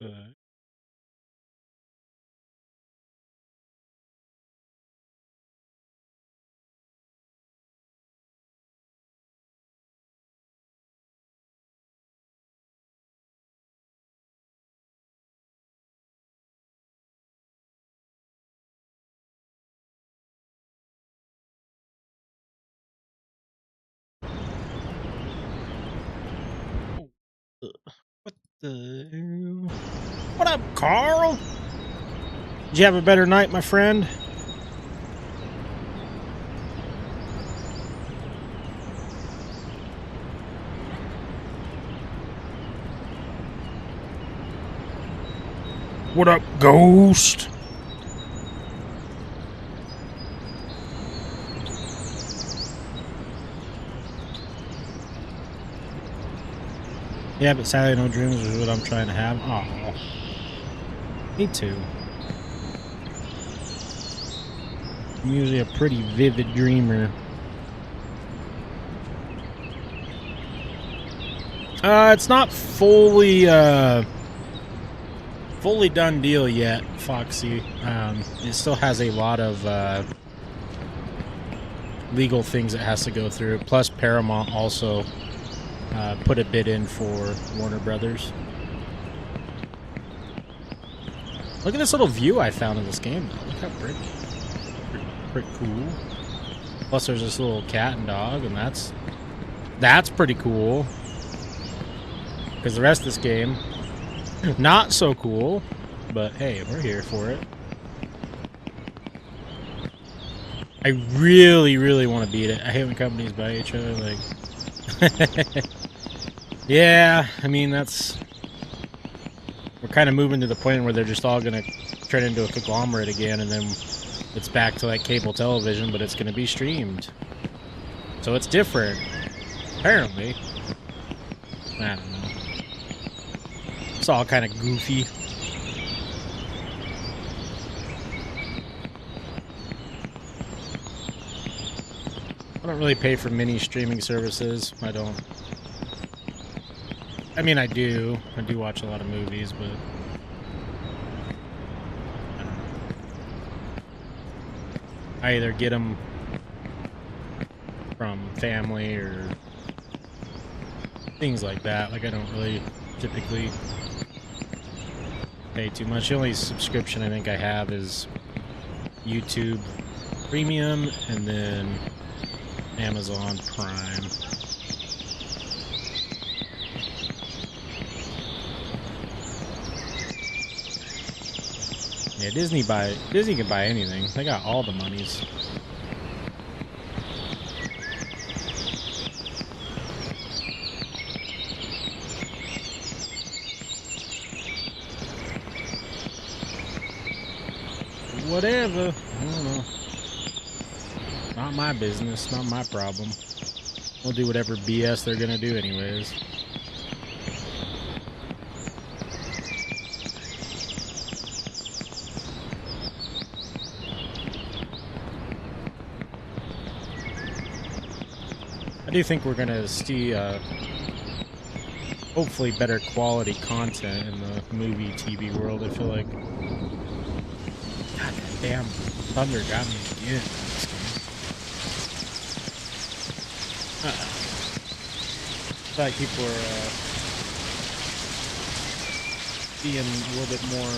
Uh, what the? What up, Carl? Did you have a better night, my friend? What up, Ghost? Yeah, but sadly, no dreams is what I'm trying to have. Oh, me too. I'm usually a pretty vivid dreamer. It's not fully done deal yet, Foxy. It still has a lot of legal things it has to go through. Plus, Paramount also put a bid in for Warner Brothers. Look at this little view I found in this game, though. Look how pretty cool. Plus, there's this little cat and dog, and that's pretty cool. Because the rest of this game, not so cool. But hey, we're here for it. I really, really want to beat it. I hate when companies buy each other. Like, yeah, I mean we're kind of moving to the point where they're just all gonna turn into a conglomerate again, and then it's back to like cable television, but it's gonna be streamed. So it's different, apparently. I don't know. It's all kind of goofy. I don't really pay for many streaming services. I don't. I mean, I do. I do watch a lot of movies, but I don't know. I either get them from family or things like that. Like, I don't really typically pay too much. The only subscription I think I have is YouTube Premium and then Amazon Prime. Yeah, Disney can buy anything. They got all the monies. Whatever. I don't know. Not my business. Not my problem. They'll do whatever BS they're gonna do anyways. I do think we're gonna see hopefully better quality content in the movie TV world. I feel like God damn thunder got me again. I feel like people are being a little bit more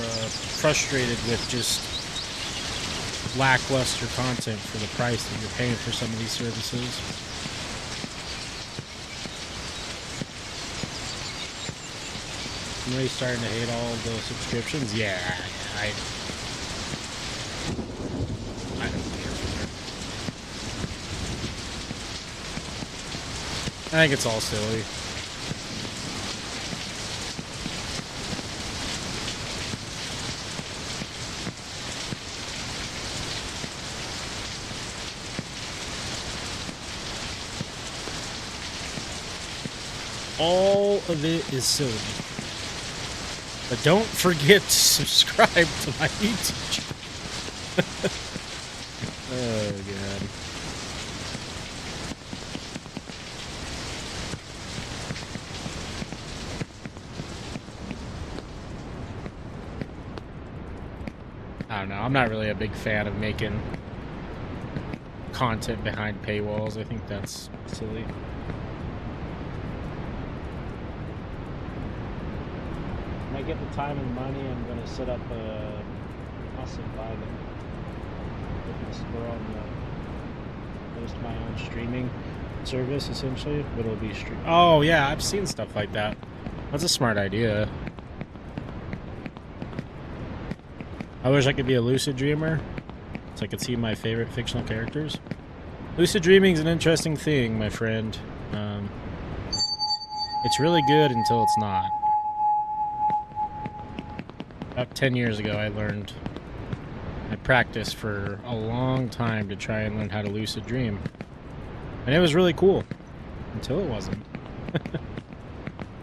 frustrated with just lackluster content for the price that you're paying for some of these services. I'm really starting to hate all the subscriptions. Yeah, I don't care for it. I think it's all silly. All of it is silly. But don't forget to subscribe to my YouTube channel. Oh, God. I don't know. I'm not really a big fan of making content behind paywalls. I think that's silly. When I get the time and money, I'm going to set up a awesome buy them. We're on the host my own streaming service essentially, but it'll be stream. Oh yeah, I've seen stuff like that. That's a smart idea. I wish I could be a lucid dreamer, so I could see my favorite fictional characters. Lucid dreaming is an interesting thing, my friend. It's really good until it's not. About 10 years ago, I practiced for a long time to try and learn how to lucid dream. And it was really cool. Until it wasn't.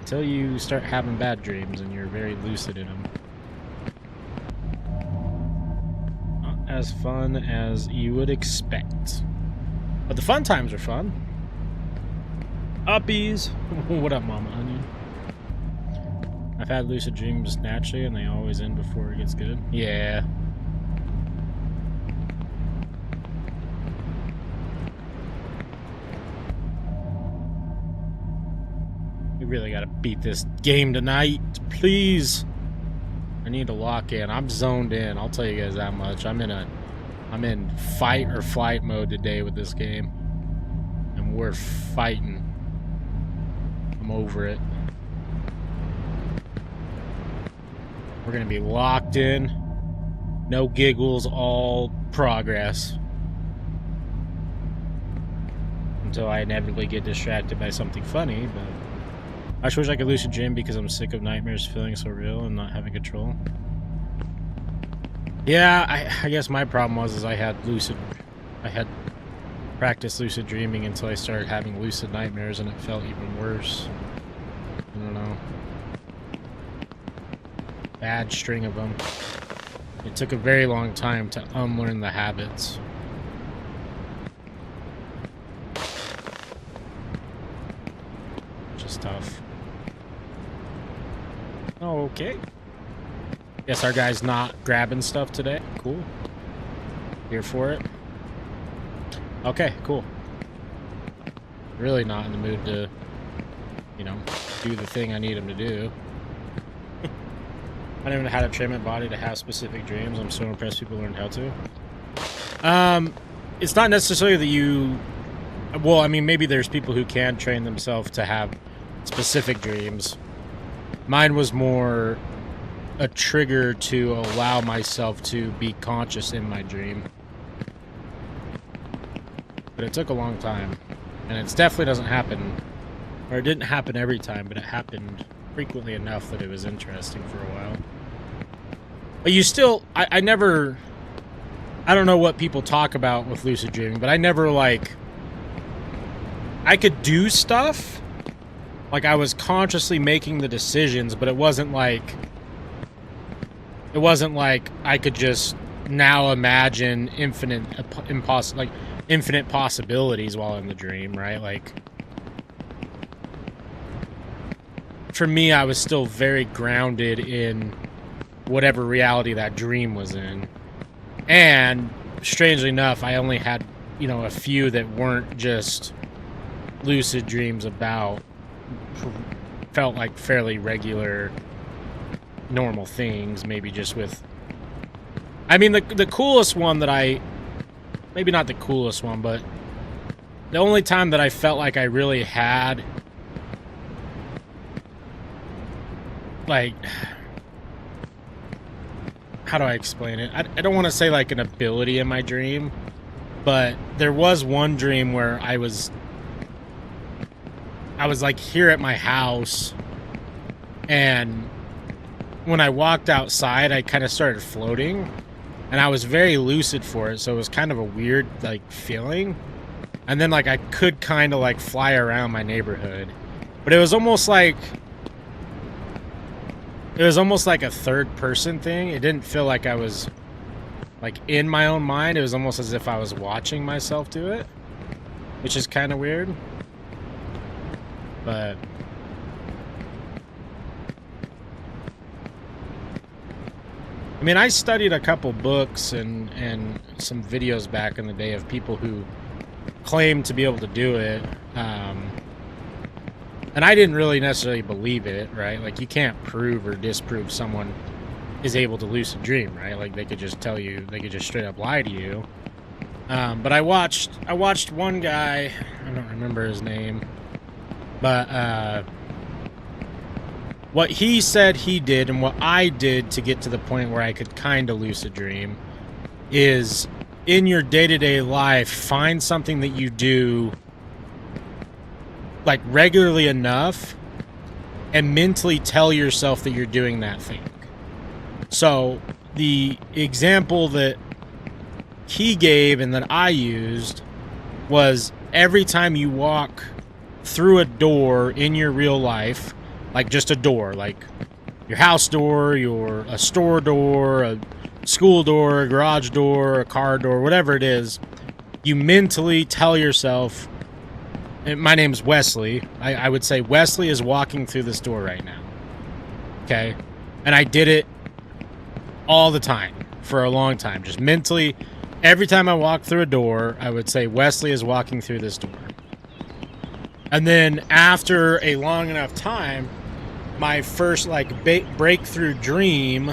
Until you start having bad dreams and you're very lucid in them. Not as fun as you would expect. But the fun times are fun. Uppies! What up, Mama Onion? I've had lucid dreams naturally and they always end before it gets good. Yeah. We really gotta beat this game tonight, please. I need to lock in. I'm zoned in. I'll tell you guys that much. I'm in fight or flight mode today with this game, and we're fighting. I'm over it. We're gonna be locked in. No giggles, all progress. Until I inevitably get distracted by something funny, but I just wish I could lucid dream because I'm sick of nightmares feeling so real and not having control. Yeah, I guess my problem was I had practiced lucid dreaming until I started having lucid nightmares and it felt even worse. I don't know. Bad string of them. It took a very long time to unlearn the habits. Which is tough. Okay. Guess our guy's not grabbing stuff today. Cool. Here for it. Okay, cool. Really not in the mood to, you know, do the thing I need him to do. I don't even know how to train my body to have specific dreams. I'm so impressed people learned how to. It's not necessarily that you... Well, I mean, maybe there's people who can train themselves to have specific dreams. Mine was more a trigger to allow myself to be conscious in my dream. But it took a long time. And it definitely doesn't happen... Or it didn't happen every time, but it happened frequently enough that it was interesting for a while. But you still... I never... I don't know what people talk about with lucid dreaming, but I never, like... I could do stuff. Like, I was consciously making the decisions, but it wasn't like... It wasn't like I could just now imagine infinite possibilities while in the dream, right? Like... For me, I was still very grounded in whatever reality that dream was in. And, strangely enough, I only had, you know, a few that weren't just lucid dreams about, felt like fairly regular, normal things, maybe just with... I mean, the coolest one that maybe not the coolest one, but the only time that I felt like I really had... Like, how do I explain it? I don't want to say like an ability in my dream, but there was one dream where I was like here at my house, and when I walked outside, I kind of started floating, and I was very lucid for it, so it was kind of a weird like feeling. And then like I could kind of like fly around my neighborhood, but it was almost like a third person thing. It didn't feel like I was like in my own mind. It was almost as if I was watching myself do it, which is kind of weird. But I mean, I studied a couple books and some videos back in the day of people who claimed to be able to do it. And I didn't really necessarily believe it, right? Like, you can't prove or disprove someone is able to lucid dream, right? Like, they could just tell you, they could just straight up lie to you. But I watched one guy, I don't remember his name, but what he said he did and what I did to get to the point where I could kind of lucid dream is, in your day-to-day life, find something that you do like regularly enough and mentally tell yourself that you're doing that thing. So the example that he gave and that I used was, every time you walk through a door in your real life, like just a door, like your house door, a store door, a school door, a garage door, a car door, whatever it is, you mentally tell yourself, and my name's Wesley, I would say Wesley is walking through this door right now. Okay? And I did it all the time for a long time. Just mentally, every time I walked through a door, I would say Wesley is walking through this door. And then after a long enough time, my first like breakthrough dream,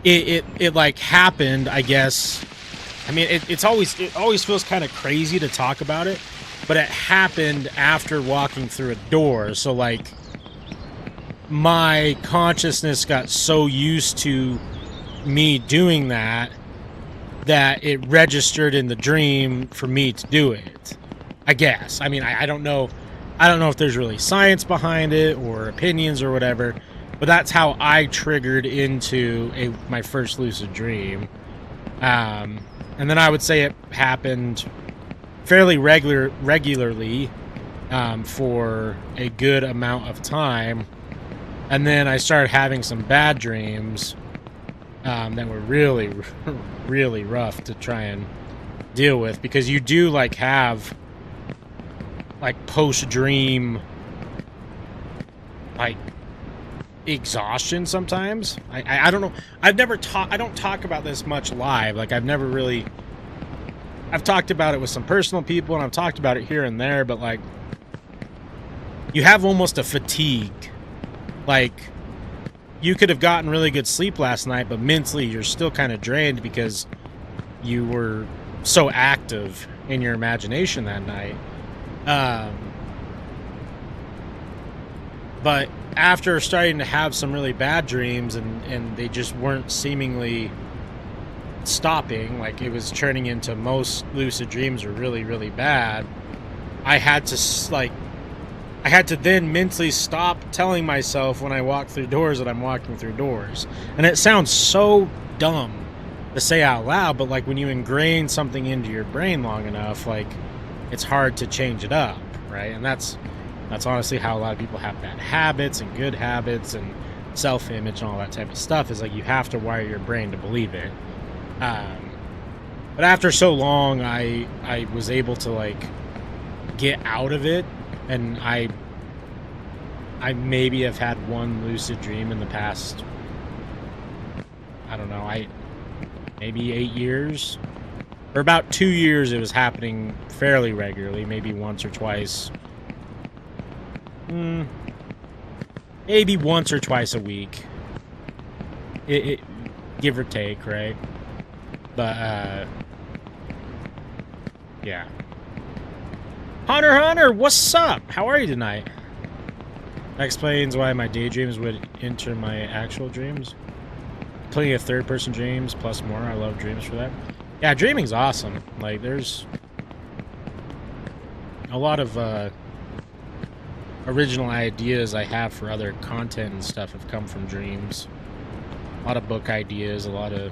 it like happened, I guess. I mean, it always feels kind of crazy to talk about it, but it happened after walking through a door. So like, my consciousness got so used to me doing that it registered in the dream for me to do it, I guess. I mean, I don't know if there's really science behind it or opinions or whatever, but that's how I triggered into my first lucid dream. And then I would say it happened fairly regularly for a good amount of time. And then I started having some bad dreams that were really, really rough to try and deal with, because you do like have like post-dream like exhaustion sometimes. I don't know. I don't talk about this much live. Like, I've talked about it with some personal people and I've talked about it here and there, but like, you have almost a fatigue. Like, you could have gotten really good sleep last night, but mentally you're still kind of drained because you were so active in your imagination that night. But after starting to have some really bad dreams and they just weren't seemingly stopping, like it was turning into, most lucid dreams were really, really bad, I had to then mentally stop telling myself when I walk through doors that I'm walking through doors. And it sounds so dumb to say out loud, but like, when you ingrain something into your brain long enough, like, it's hard to change it up, right? And that's honestly how a lot of people have bad habits and good habits and self-image and all that type of stuff, is like, you have to wire your brain to believe it. But after so long, I was able to like get out of it, and I maybe have had one lucid dream in the past, I don't know, maybe 8 years. For about 2 years, it was happening fairly regularly, maybe once or twice. Maybe once or twice a week. It give or take, right? But, yeah. Hunter, what's up? How are you tonight? That explains why my daydreams would enter my actual dreams. Plenty of third-person dreams, plus more. I love dreams for that. Yeah, dreaming's awesome. Like, there's a lot of original ideas I have for other content and stuff have come from dreams. A lot of book ideas, a lot of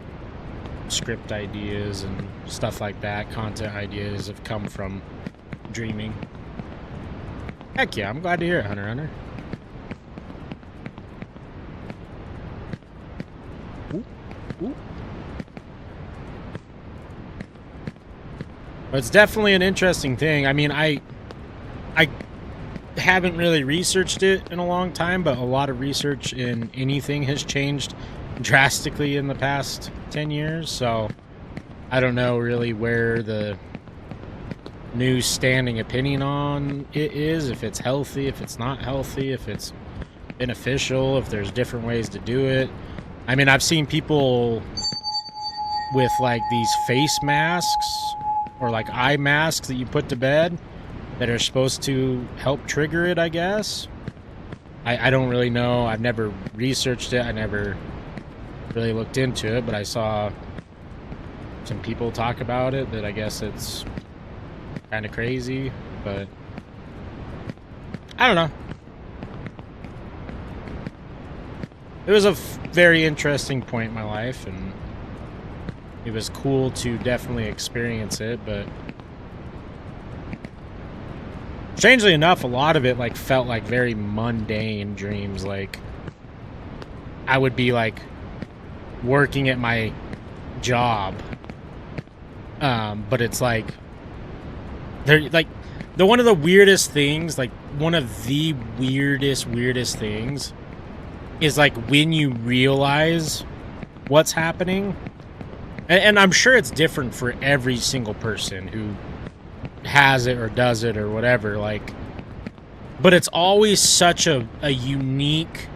script ideas and stuff like that, content ideas have come from dreaming. Heck yeah, I'm glad to hear it, Hunter. Ooh. But it's definitely an interesting thing. I mean, haven't really researched it in a long time, but a lot of research in anything has changed drastically in the past 10 years. So I don't know really where the new standing opinion on it is, if it's healthy, if it's not healthy, if it's beneficial, if there's different ways to do it. I mean, I've seen people with like these face masks or like eye masks that you put to bed that are supposed to help trigger it, I guess. I don't really know. I've never researched it. I never really looked into it, but I saw some people talk about it, that I guess it's kind of crazy, but I don't know. It was a very interesting point in my life, and it was cool to definitely experience it, but strangely enough, a lot of it like felt like very mundane dreams. Like I would be like working at my job, but it's like they're like one of the weirdest things, like one of the weirdest things is like when you realize what's happening, and I'm sure it's different for every single person who has it or does it or whatever, like, but it's always such a unique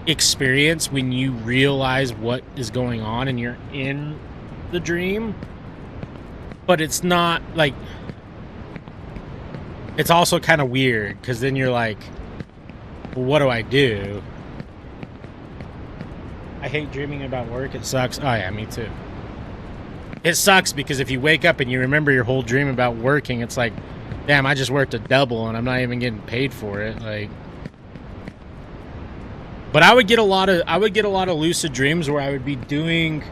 experience when you realize what is going on and you're in the dream. But it's not like, it's also kind of weird because then you're like, well, what do I do? I hate dreaming about work. It sucks. Oh yeah, me too. It sucks because if you wake up and you remember your whole dream about working, it's like, damn, I just worked a double and I'm not even getting paid for it. Like, but I would get a lot of lucid dreams where I would be doing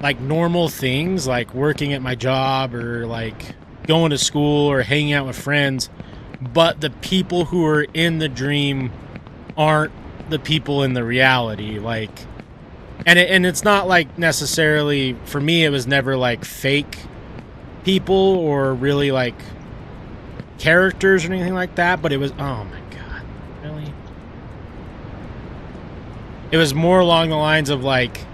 like normal things, like working at my job or like going to school or hanging out with friends, but the people who are in the dream aren't the people in the reality. Like, and it's not like necessarily, for me it was never like fake people or really like characters or anything like that, but it was, oh my god, really? It was more along the lines of like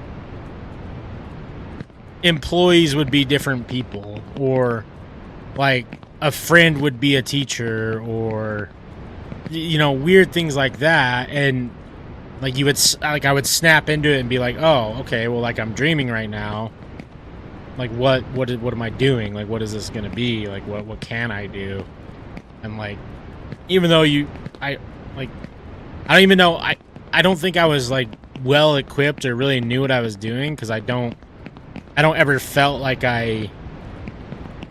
employees would be different people, or like a friend would be a teacher, or you know, weird things like that. And like you would, like I would snap into it and be like, oh, okay, well, like I'm dreaming right now. Like what am I doing? Like what is this gonna be? Like what can I do? And like, even though I don't even know. I don't think I was like well equipped or really knew what I was doing, because I don't ever felt like I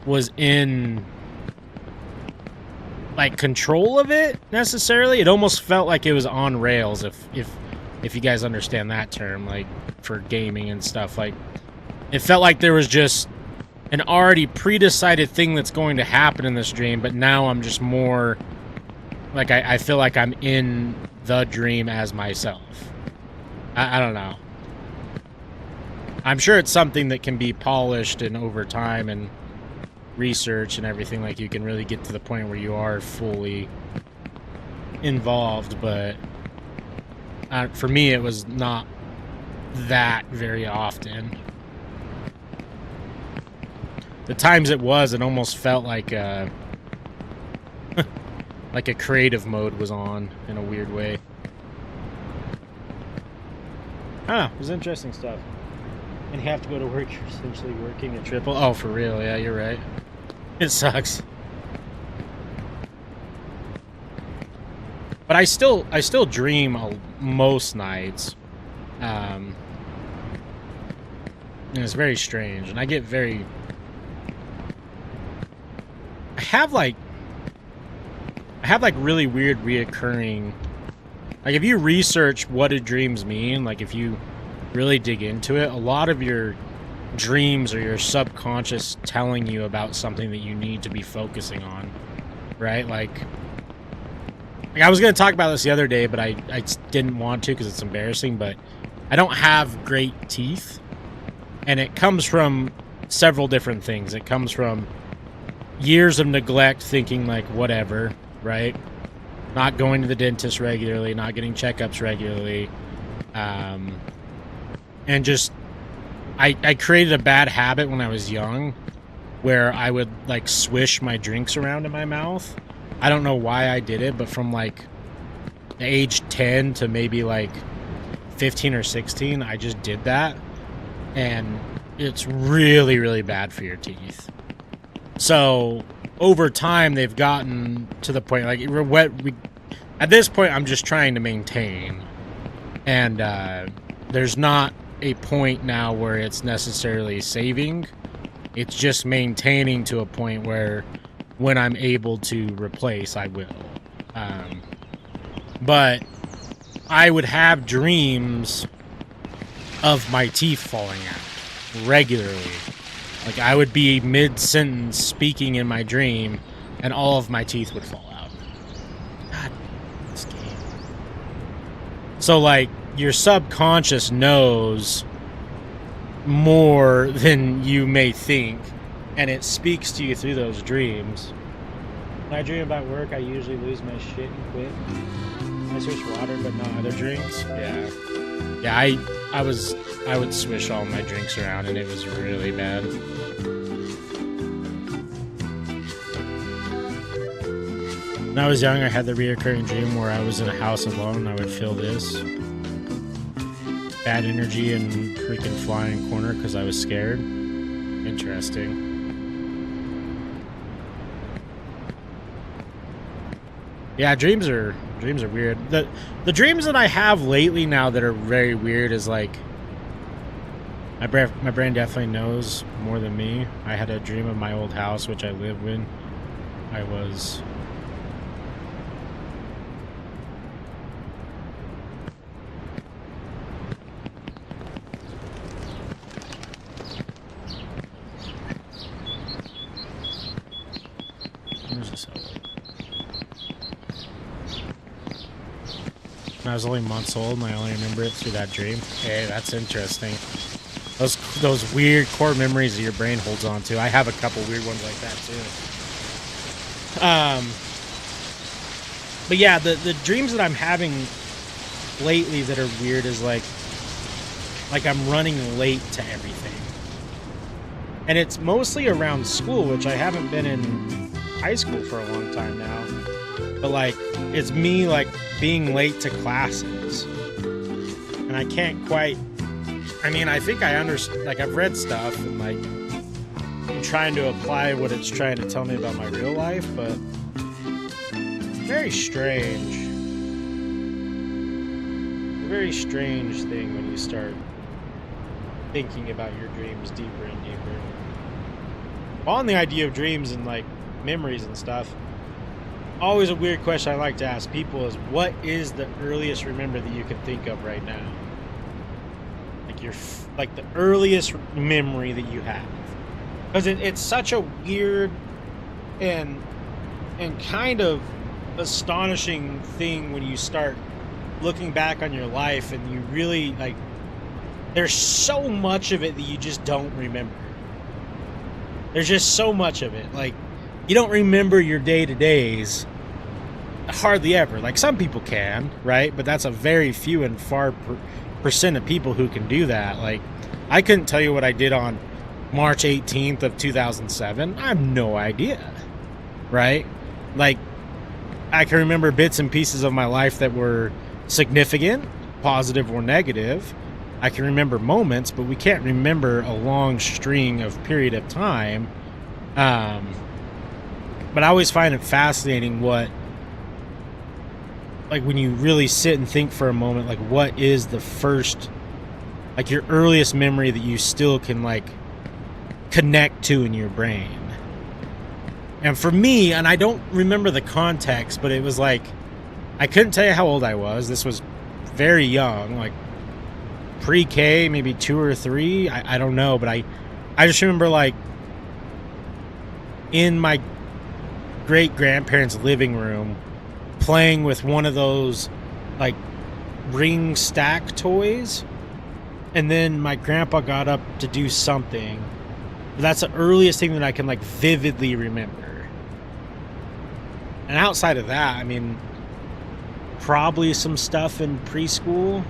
was in like control of it necessarily. It almost felt like it was on rails, if you guys understand that term, like for gaming and stuff. Like it felt like there was just an already pre-decided thing that's going to happen in this dream, but now I'm just more like I feel like I'm in the dream as myself. I don't know. I'm sure it's something that can be polished and over time and research and everything, like you can really get to the point where you are fully involved, but for me it was not that very often. The times it was, it almost felt like like a creative mode was on in a weird way. It was interesting stuff. And you have to go to work, you're essentially working a triple. Oh, for real? Yeah, you're right. It sucks. But I still dream most nights. And it's very strange. And I get very... I have like really weird reoccurring... Like if you research what do dreams mean, like if you really dig into it, a lot of your dreams are your subconscious telling you about something that you need to be focusing on, right? Like I was going to talk about this the other day, but I didn't want to because it's embarrassing, but I don't have great teeth, and it comes from several different things. It comes from years of neglect, thinking like whatever, right? Not going to the dentist regularly, not getting checkups regularly. And just, I created a bad habit when I was young where I would like swish my drinks around in my mouth. I don't know why I did it, but from like age 10 to maybe like 15 or 16, I just did that. And it's really, really bad for your teeth. So over time, they've gotten to the point, like, at this point, I'm just trying to maintain. And there's not a point now where it's necessarily saving. It's just maintaining to a point where when I'm able to replace, I will. But I would have dreams of my teeth falling out regularly. Like, I would be mid-sentence speaking in my dream, and all of my teeth would fall out. God, this game. So, like, your subconscious knows more than you may think, and it speaks to you through those dreams. When I dream about work, I usually lose my shit and quit. I switch water, but not other drinks. Yeah, I would swish all my drinks around, and it was really bad. When I was young, I had the reoccurring dream where I was in a house alone, and I would feel this bad energy and freaking fly in a corner because I was scared. Interesting. Yeah, dreams are weird. The dreams that I have lately now that are very weird is like my brain definitely knows more than me. I had a dream of my old house, which I lived in. I was when I was only months old, and I only remember it through that dream. Hey, that's interesting. Those weird core memories that your brain holds on to. I have a couple weird ones like that too. But yeah, the dreams that I'm having lately that are weird is like I'm running late to everything. And it's mostly around school, which I haven't been in high school for a long time now. But like, it's me like being late to classes. And I can't quite, I mean, I think I understand, like I've read stuff and like I'm trying to apply what it's trying to tell me about my real life, but very strange. A very strange thing when you start thinking about your dreams deeper and deeper. On the idea of dreams and like memories and stuff, always a weird question I like to ask people is, what is the earliest remember that you can think of right now? Like the earliest memory that you have, because it's such a weird and kind of astonishing thing when you start looking back on your life and you really like, there's so much of it that you just don't remember. There's just so much of it. Like, you don't remember your day-to-days hardly ever. Like, some people can, right? But that's a very few and far percent of people who can do that. Like, I couldn't tell you what I did on March 18th of 2007. I have no idea, right? Like, I can remember bits and pieces of my life that were significant, positive or negative. I can remember moments, but we can't remember a long string of period of time. But I always find it fascinating what, like, when you really sit and think for a moment, like, what is the first, like, your earliest memory that you still can, like, connect to in your brain? And for me, and I don't remember the context, but it was like, I couldn't tell you how old I was. This was very young, like pre-K, maybe 2 or 3. I don't know, but I just remember, like, in my great-grandparents' living room playing with one of those, like, ring stack toys, and then my grandpa got up to do something. But that's the earliest thing that I can, like, vividly remember. And outside of that, I mean, probably some stuff in preschool.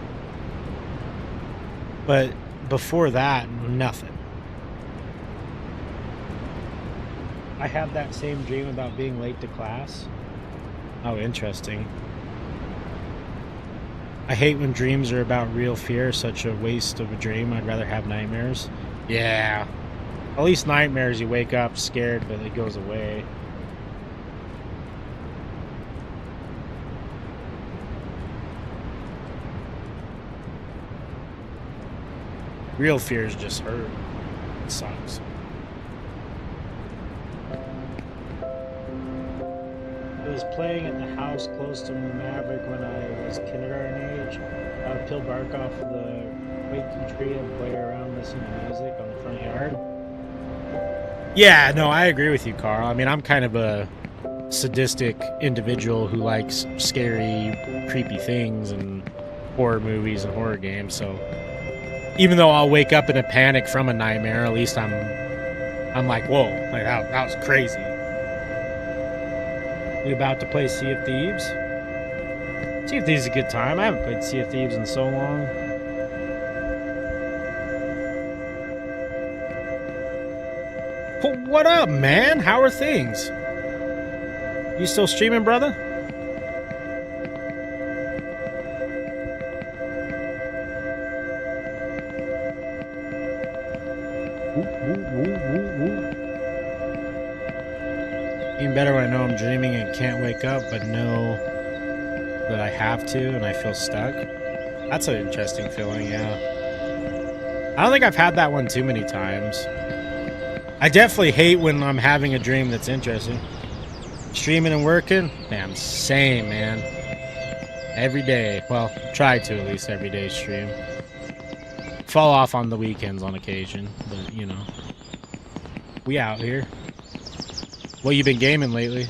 But before that, nothing. I had that same dream about being late to class. Oh, interesting. I hate when dreams are about real fear, such a waste of a dream. I'd rather have nightmares. Yeah. At least nightmares, you wake up scared, but it goes away. Real fears just hurt. It sucks. I was playing at the house close to Maverick when I was kindergarten age. I would peel bark off of the waking tree and play around listening to music on the front yard. Yeah, no, I agree with you, Carl. I mean, I'm kind of a sadistic individual who likes scary, creepy things and horror movies and horror games, so even though I'll wake up in a panic from a nightmare, at least I'm like, whoa, like that was crazy. We about to play Sea of Thieves? Sea of Thieves is a good time. I haven't played Sea of Thieves in so long. What up, man? How are things? You still streaming, brother? Even better when I know I'm dreaming and can't wake up, but know that I have to and I feel stuck. That's an interesting feeling, yeah. I don't think I've had that one too many times. I definitely hate when I'm having a dream that's interesting. Streaming and working? Damn, same, man. Every day. Well, try to at least every day stream. Fall off on the weekends on occasion, but you know. We out here. What you been gaming lately?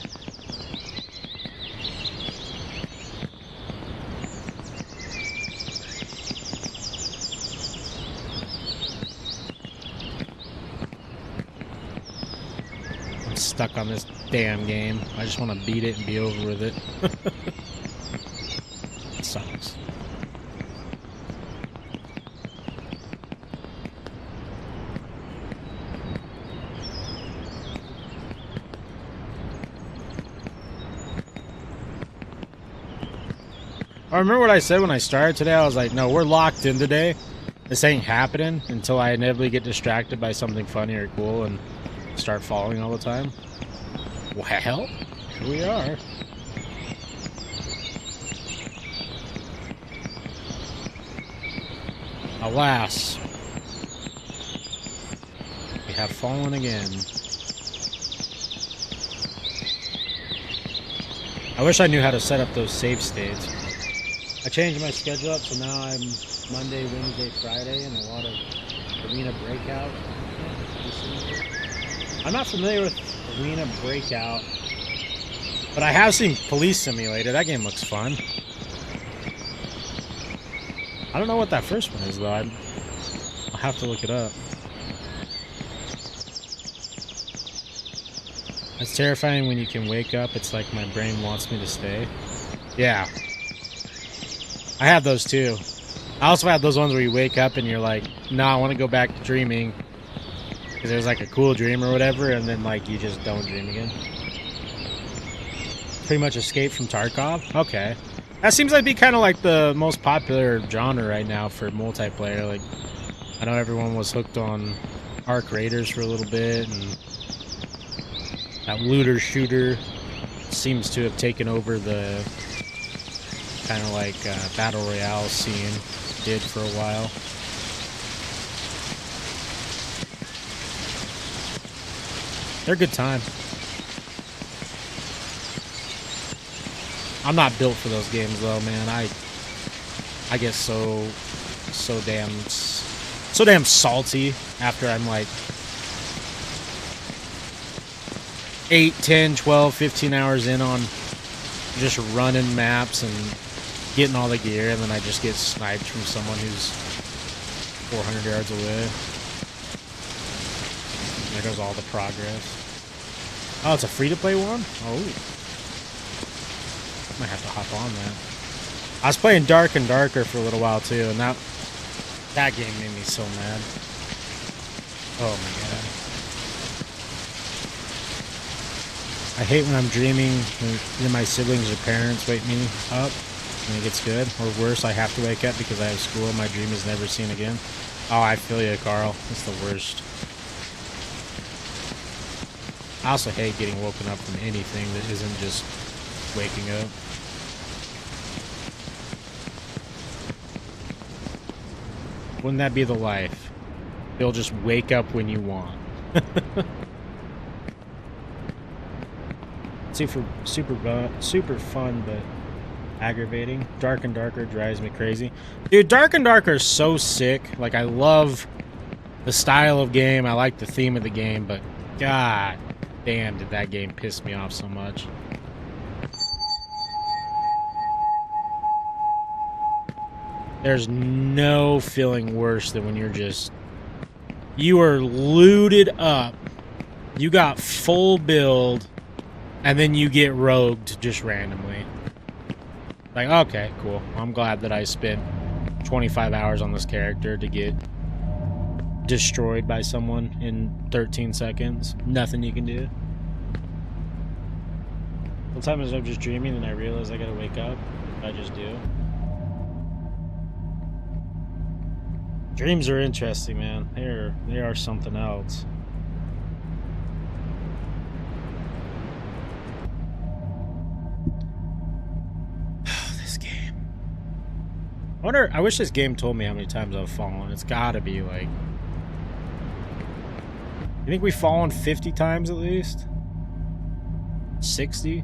I'm stuck on this damn game. I just want to beat it and be over with it. It sucks. I remember what I said when I started today. I was like, no, we're locked in today. This ain't happening until I inevitably get distracted by something funny or cool and start falling all the time. Well, here we are. Alas, we have fallen again. I wish I knew how to set up those save states. I changed my schedule up, so now I'm Monday, Wednesday, Friday, and a lot of Arena Breakout. I'm not familiar with Arena Breakout, but I have seen Police Simulator. That game looks fun. I don't know what that first one is, though. I'll have to look it up. It's terrifying when you can wake up. It's like my brain wants me to stay. Yeah. I have those too. I also have those ones where you wake up and you're like, no, I want to go back to dreaming. Because there's like a cool dream or whatever, and then like you just don't dream again. Pretty much Escape from Tarkov? Okay. That seems like be kind of like the most popular genre right now for multiplayer. Like, I know everyone was hooked on Arc Raiders for a little bit, and that looter shooter seems to have taken over the kind of like battle royale scene did for a while. They're a good time. I'm not built for those games though, man. I get so damn salty after I'm like 8, 10, 12, 15 hours in on just running maps and getting all the gear, and then I just get sniped from someone who's 400 yards away. There goes all the progress. Oh, it's a free-to-play one? Oh. Might have to hop on that. I was playing Dark and Darker for a little while too, and that game made me so mad. Oh my god. I hate when I'm dreaming and my siblings or parents wake me up when it gets good. Or worse, I have to wake up because I have school and my dream is never seen again. Oh, I feel you, Carl. It's the worst. I also hate getting woken up from anything that isn't just waking up. Wouldn't that be the life? You'll just wake up when you want. Super fun, but aggravating. Dark and Darker drives me crazy. Dude, Dark and Darker is so sick. Like, I love the style of game. I like the theme of the game, but god damn did that game piss me off so much. There's no feeling worse than when you are looted up, you got full build, and then you get rogued just randomly. Like, okay, cool. I'm glad that I spent 25 hours on this character to get destroyed by someone in 13 seconds. Nothing you can do. Sometimes I'm just dreaming and I realize I gotta wake up. I just do. Dreams are interesting, man. They are something else. This game. I wish this game told me how many times I've fallen. It's gotta be like... You think we've fallen 50 times at least? 60?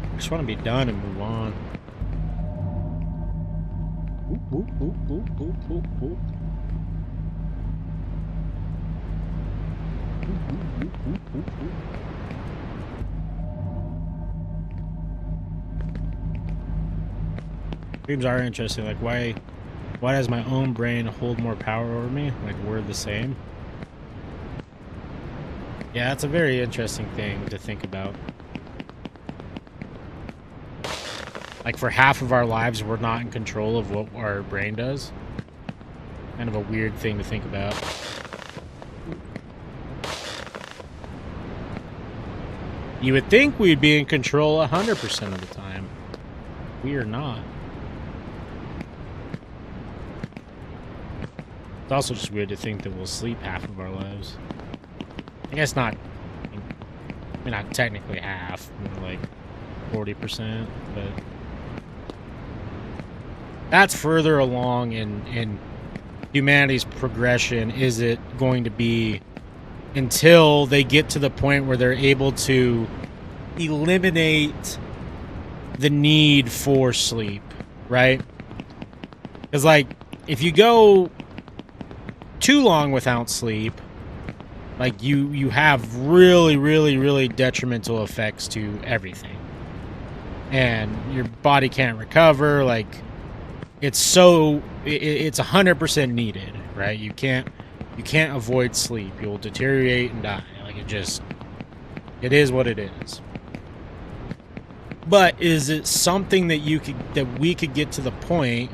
I just want to be done and move on. Oop, oop, oop, oop, oop, oop. Dreams are interesting. Like, why does my own brain hold more power over me? Like, we're the same. Yeah, that's a very interesting thing to think about. Like, for half of our lives, we're not in control of what our brain does. Kind of a weird thing to think about. You would think we'd be in control 100% of the time. We are not. It's also just weird to think that we'll sleep half of our lives. I guess not. I mean, not technically half, more like 40%, but that's further along in humanity's progression. Is it going to be until they get to the point where they're able to eliminate the need for sleep, right? Because, like, if you go too long without sleep, like, you have really detrimental effects to everything, and your body can't recover. Like, it's 100% needed, right? You can't avoid sleep. You'll deteriorate and die. Like, it is what it is. But is it something that we could get to the point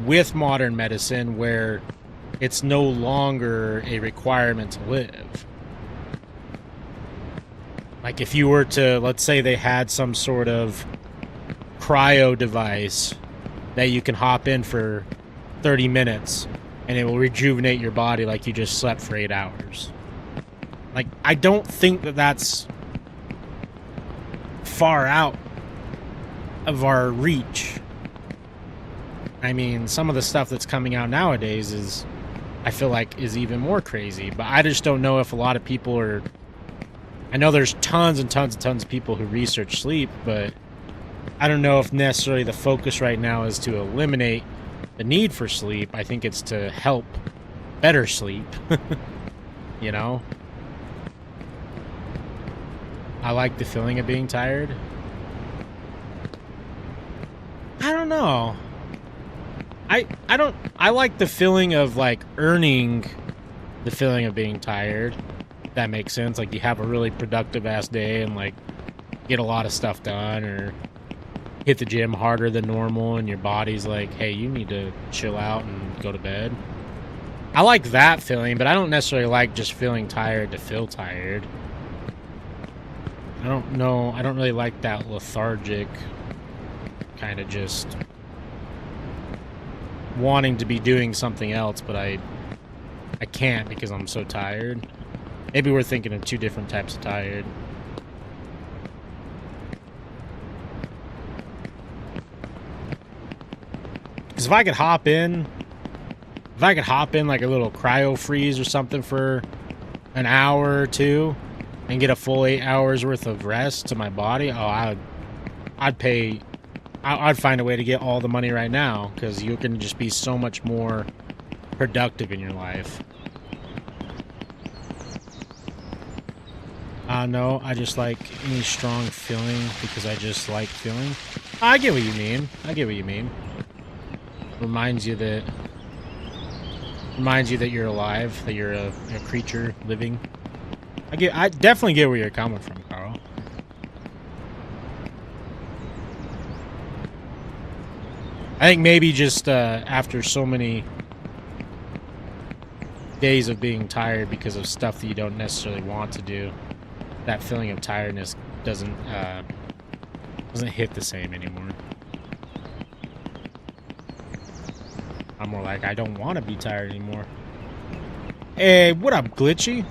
with modern medicine where it's no longer a requirement to live? Like, if you were to, let's say they had some sort of cryo device that you can hop in for 30 minutes and it will rejuvenate your body like you just slept for 8 hours. Like, I don't think that that's far out of our reach. I mean, some of the stuff that's coming out nowadays I feel like is even more crazy, but I just don't know if a lot of people are... I know there's tons and tons and tons of people who research sleep, but I don't know if necessarily the focus right now is to eliminate the need for sleep. I think it's to help better sleep. You know? I like the feeling of being tired. I don't know. I like the feeling of, like, earning the feeling of being tired. That makes sense. Like you have a really productive ass day and like get a lot of stuff done, or hit the gym harder than normal and your body's like, hey, you need to chill out and go to bed. I like that feeling, but I don't necessarily like just feeling tired to feel tired. I don't know. I don't really like that lethargic kind of just wanting to be doing something else, but I can't because I'm so tired. Maybe we're thinking of two different types of tired. Because if I could hop in like a little cryo freeze or something for an hour or two and get a full 8 hours worth of rest to my body, oh, I'd find a way to get all the money right now, because you can just be so much more productive in your life. No, I just like any strong feeling because I just like feeling. I get what you mean. I get what you mean. Reminds you that you're alive, that you're a creature living. I definitely get where you're coming from, Carl. I think maybe just after so many days of being tired because of stuff that you don't necessarily want to do, that feeling of tiredness doesn't hit the same anymore. I'm more like, I don't want to be tired anymore. Hey, what up, Glitchy?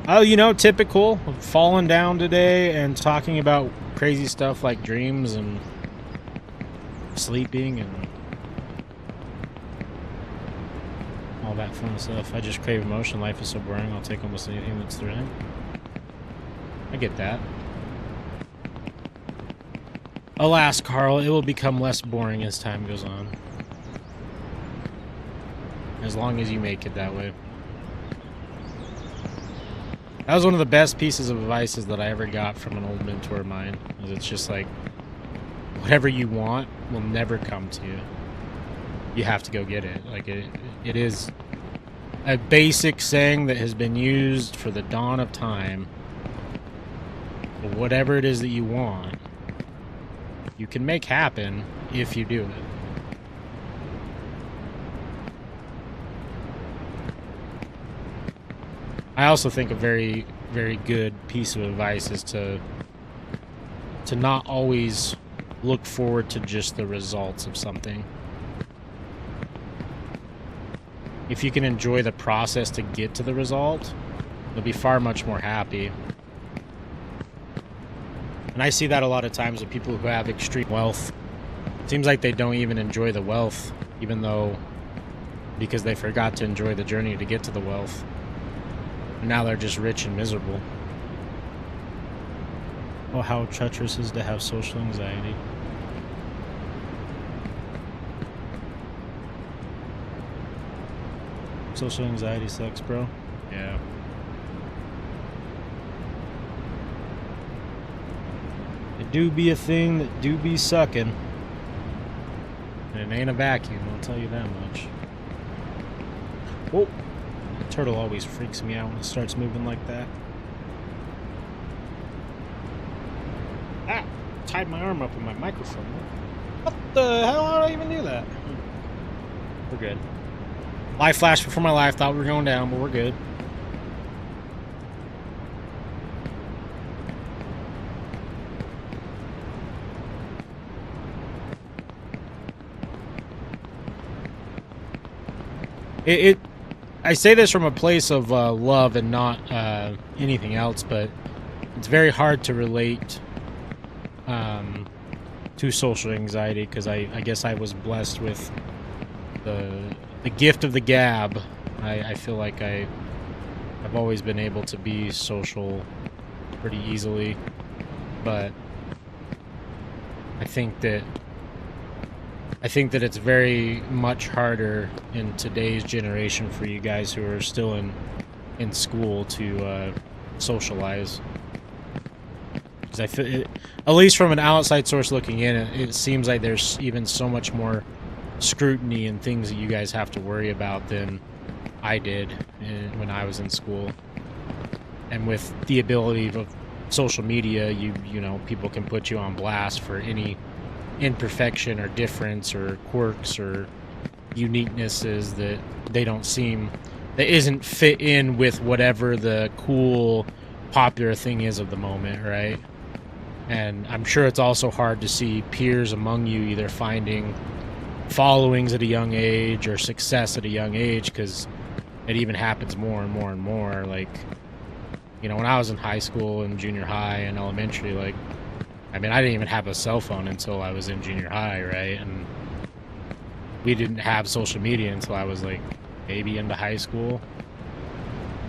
Oh, you know, typical. Falling down today and talking about crazy stuff like dreams and sleeping and all that fun stuff. I just crave emotion. Life is so boring. I'll take almost anything that's thrilling. I get that. Alas, Carl, it will become less boring as time goes on. As long as you make it that way. That was one of the best pieces of advice that I ever got from an old mentor of mine. It's just like, whatever you want will never come to you. You have to go get it. Like it is a basic saying that has been used for the dawn of time. But whatever it is that you want, you can make happen if you do it. I also think a very, very good piece of advice is to not always look forward to just the results of something. If you can enjoy the process to get to the result, you'll be far much more happy. And I see that a lot of times with people who have extreme wealth. It seems like they don't even enjoy the wealth, even though, because they forgot to enjoy the journey to get to the wealth. And now they're just rich and miserable. Oh, how treacherous it is to have social anxiety. Social anxiety sucks, bro. Yeah. It do be a thing that do be sucking. And it ain't a vacuum, I'll tell you that much. Whoa. Turtle always freaks me out when it starts moving like that. Ah! Tied my arm up in my microphone. What the hell? How did I even do that? We're good. Life flashed before my life. Thought we were going down, but we're good. I say this from a place of love and not anything else, but it's very hard to relate to social anxiety because I guess I was blessed with the gift of the gab. I feel like I've always been able to be social pretty easily, but I think that it's very much harder in today's generation for you guys who are still in school to socialize. Because I feel, at least from an outside source looking in, it seems like there's even so much more scrutiny and things that you guys have to worry about than I did when I was in school. And with the ability of social media, you know, people can put you on blast for any imperfection or difference or quirks or uniquenesses that they don't seem, that isn't fit in with whatever the cool popular thing is of the moment, right? And I'm sure it's also hard to see peers among you either finding followings at a young age or success at a young age, because it even happens more and more and more. Like, you know, when I was in high school and junior high and elementary, like, I mean, I didn't even have a cell phone until I was in junior high, right? And we didn't have social media until I was like maybe into high school.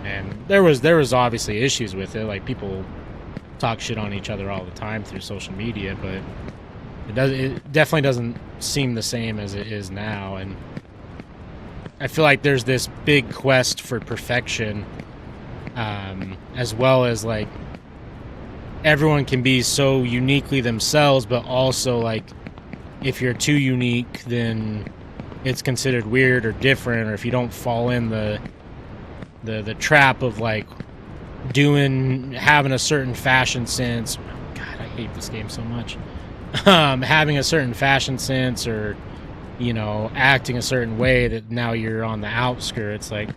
And there was obviously issues with it. Like, people talk shit on each other all the time through social media, but it definitely doesn't seem the same as it is now. And I feel like there's this big quest for perfection, as well as like everyone can be so uniquely themselves, but also like if you're too unique, then it's considered weird or different, or if you don't fall in the trap of like having a certain fashion sense. God, I hate this game so much. Having a certain fashion sense, or, you know, acting a certain way, that now you're on the outskirts. Like,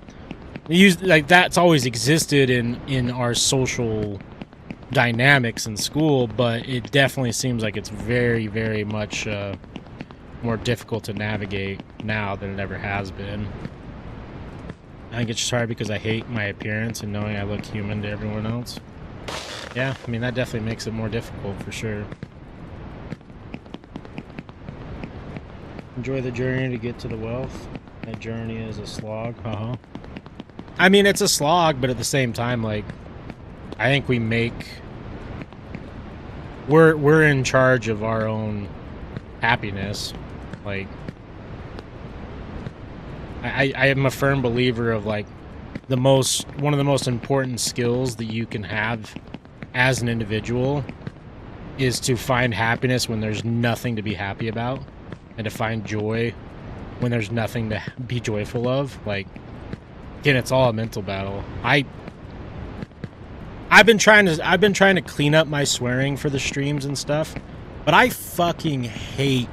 that's always existed in our social dynamics in school, but it definitely seems like it's very, very much more difficult to navigate now than it ever has been. I think it's just hard because I hate my appearance and knowing I look human to everyone else. Yeah, I mean, that definitely makes it more difficult for sure. Enjoy the journey to get to the wealth. That journey is a slog. I mean, it's a slog, but at the same time, like, I think we're in charge of our own happiness. Like, I am a firm believer of like one of the most important skills that you can have as an individual is to find happiness when there's nothing to be happy about, and to find joy when there's nothing to be joyful of. Like, again, it's all a mental battle. I've been trying to clean up my swearing for the streams and stuff, but I fucking hate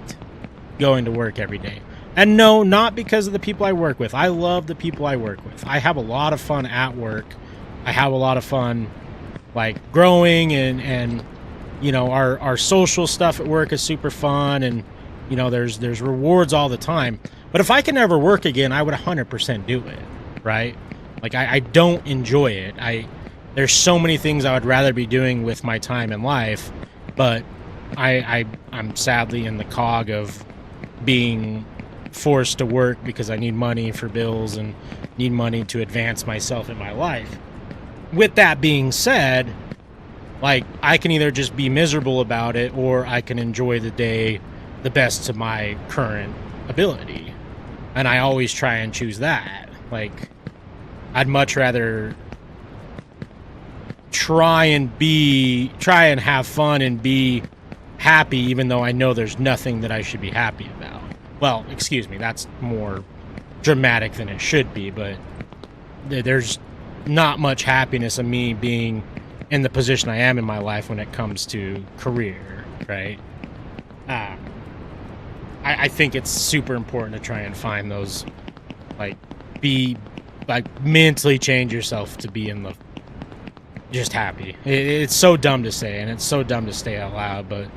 going to work every day. And no, not because of the people I work with. I love the people I work with. I have a lot of fun at work. I have a lot of fun, like, growing, and you know, our social stuff at work is super fun, and, you know, there's rewards all the time. But if I can never work again, I would 100% do it, right? Like, I don't enjoy it. There's so many things I would rather be doing with my time in life, but I'm sadly in the cog of being forced to work because I need money for bills and need money to advance myself in my life. With that being said, like, I can either just be miserable about it, or I can enjoy the day the best to my current ability. And I always try and choose that. Like, I'd much rather try and have fun and be happy, even though I know there's nothing that I should be happy about. Well, excuse me, that's more dramatic than it should be, but there's not much happiness in me being in the position I am in my life when it comes to career, right? I think it's super important to try and find those, like, mentally change yourself to be in the just happy. It's so dumb to say, and it's so dumb to say out loud, but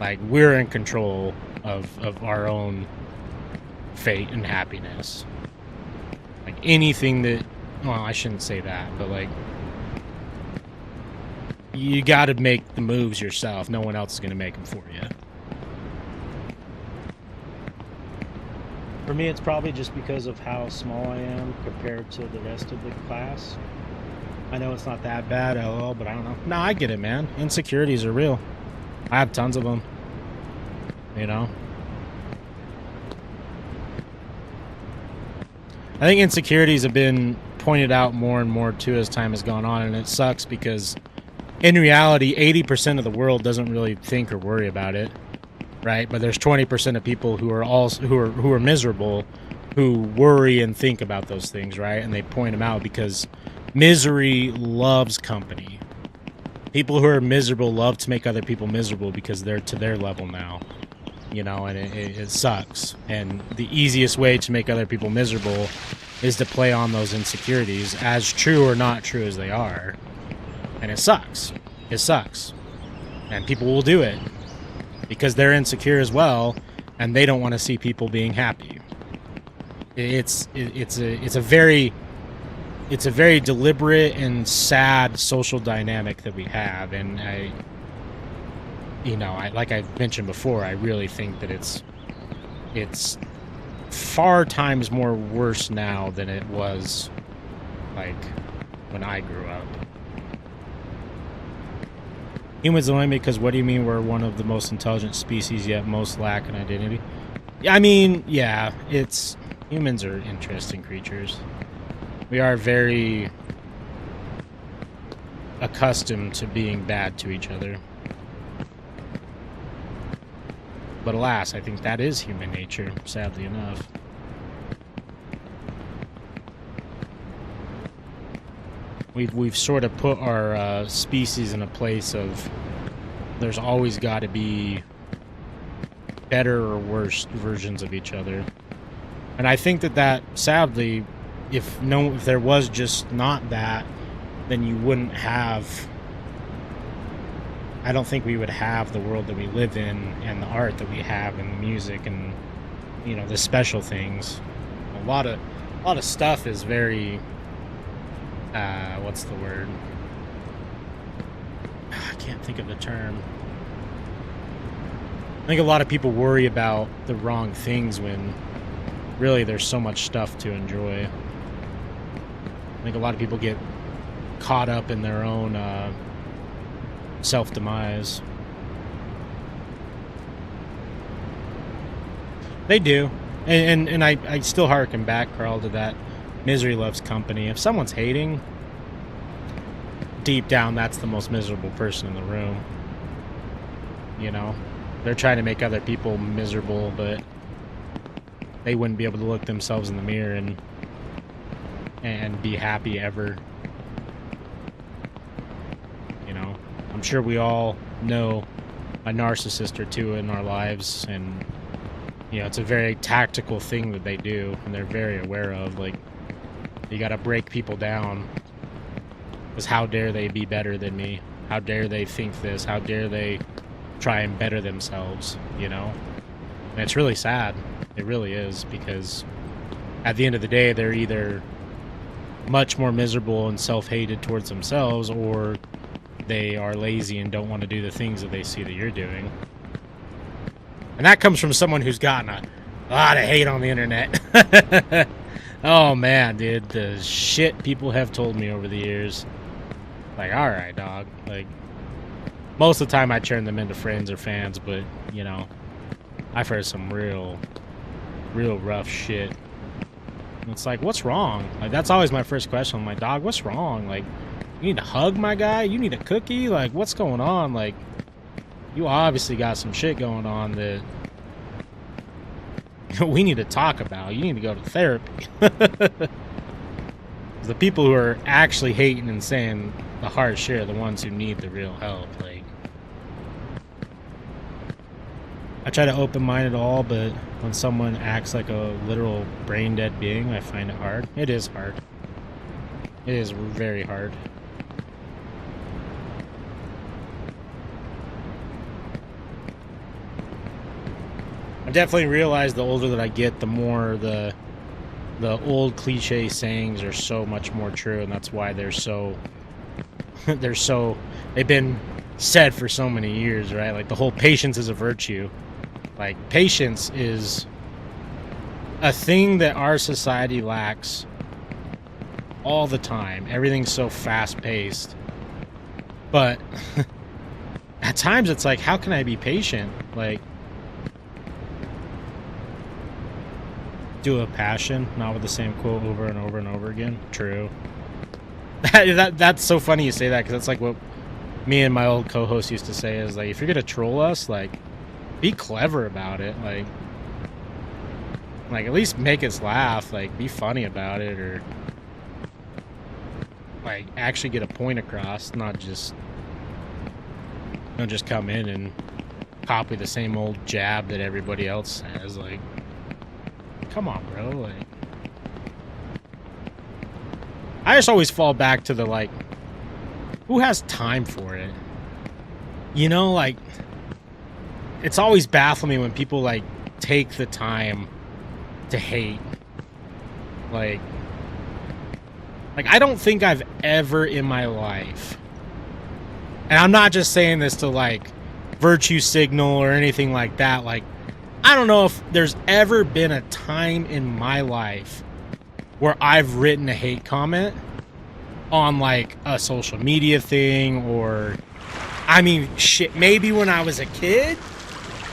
like, we're in control of our own fate and happiness. Like, anything that, well, I shouldn't say that, but like, you got to make the moves yourself. No one else is going to make them for you. For me, it's probably just because of how small I am compared to the rest of the class. I know it's not that bad at all, but I don't know. No, I get it, man. Insecurities are real. I have tons of them. You know? I think insecurities have been pointed out more and more, too, as time has gone on, and it sucks because, in reality, 80% of the world doesn't really think or worry about it, right? But there's 20% of people who are miserable, who worry and think about those things, right? And they point them out because Misery loves company. People who are miserable love to make other people miserable because they're to their level now. You know, and it sucks. And the easiest way to make other people miserable is to play on those insecurities, as true or not true as they are. And it sucks. It sucks. And people will do it because they're insecure as well, and they don't want to see people being happy. It's a very deliberate and sad social dynamic that we have, and I like I've mentioned before, I really think that it's far times more worse now than it was like when I grew up. Humans annoy me because what do you mean we're one of the most intelligent species yet most lack an identity? I mean, yeah, humans are interesting creatures. We are very accustomed to being bad to each other. But alas, I think that is human nature, sadly enough. We've sort of put our species in a place of there's always got to be better or worse versions of each other. And I think that sadly, if there was just not that, then you wouldn't have... I don't think we would have the world that we live in and the art that we have and the music and, you know, the special things. A lot of stuff is very, what's the word? I can't think of the term. I think a lot of people worry about the wrong things when really there's so much stuff to enjoy. I think a lot of people get caught up in their own, self-demise. They do. And I still harken back, Carl, to that misery loves company. If someone's hating, deep down that's the most miserable person in the room. You know? They're trying to make other people miserable, but they wouldn't be able to look themselves in the mirror and be happy ever. I'm sure we all know a narcissist or two in our lives, and you know, it's a very tactical thing that they do, and they're very aware of. Like, you gotta break people down, because how dare they be better than me? How dare they think this? How dare they try and better themselves, you know? And it's really sad. It really is, because at the end of the day, they're either much more miserable and self-hated towards themselves, or they are lazy and don't want to do the things that they see that you're doing. And that comes from someone who's gotten a lot of hate on the internet. Oh man, dude, the shit people have told me over the years. Like, alright, dog. Like, most of the time I turn them into friends or fans, but, you know, I've heard some real rough shit. And it's like, what's wrong? Like, that's always my first question. I'm like, dog, what's wrong? Like, you need to hug my guy? You need a cookie? Like, what's going on? Like, you obviously got some shit going on that we need to talk about. You need to go to therapy. The people who are actually hating and saying the harsh shit are the ones who need the real help. Like, I try to open-mind it all, but when someone acts like a literal brain-dead being, I find it hard. It is hard. It is very hard. I've definitely realized the older that I get, the more the old cliche sayings are so much more true, and that's why they've been said for so many years, right? Like, the whole patience is a virtue. Like, patience is a thing that our society lacks all the time. Everything's so fast-paced. But at times it's like, how can I be patient? Like, do a passion, not with the same quote over and over and over again. True. That's so funny you say that, because that's like what me and my old co-host used to say, is like, if you're gonna troll us, like, be clever about it. Like at least make us laugh. Like, be funny about it, or like actually get a point across, not just don't just come in and copy the same old jab that everybody else has. Like, come on, bro. Like, I just always fall back to the, like, who has time for it? You know, like, it's always baffled me when people, like, take the time to hate. Like, I don't think I've ever in my life, and I'm not just saying this to, like, virtue signal or anything like that. Like, I don't know if there's ever been a time in my life where I've written a hate comment on, like, a social media thing, or, I mean, shit, maybe when I was a kid,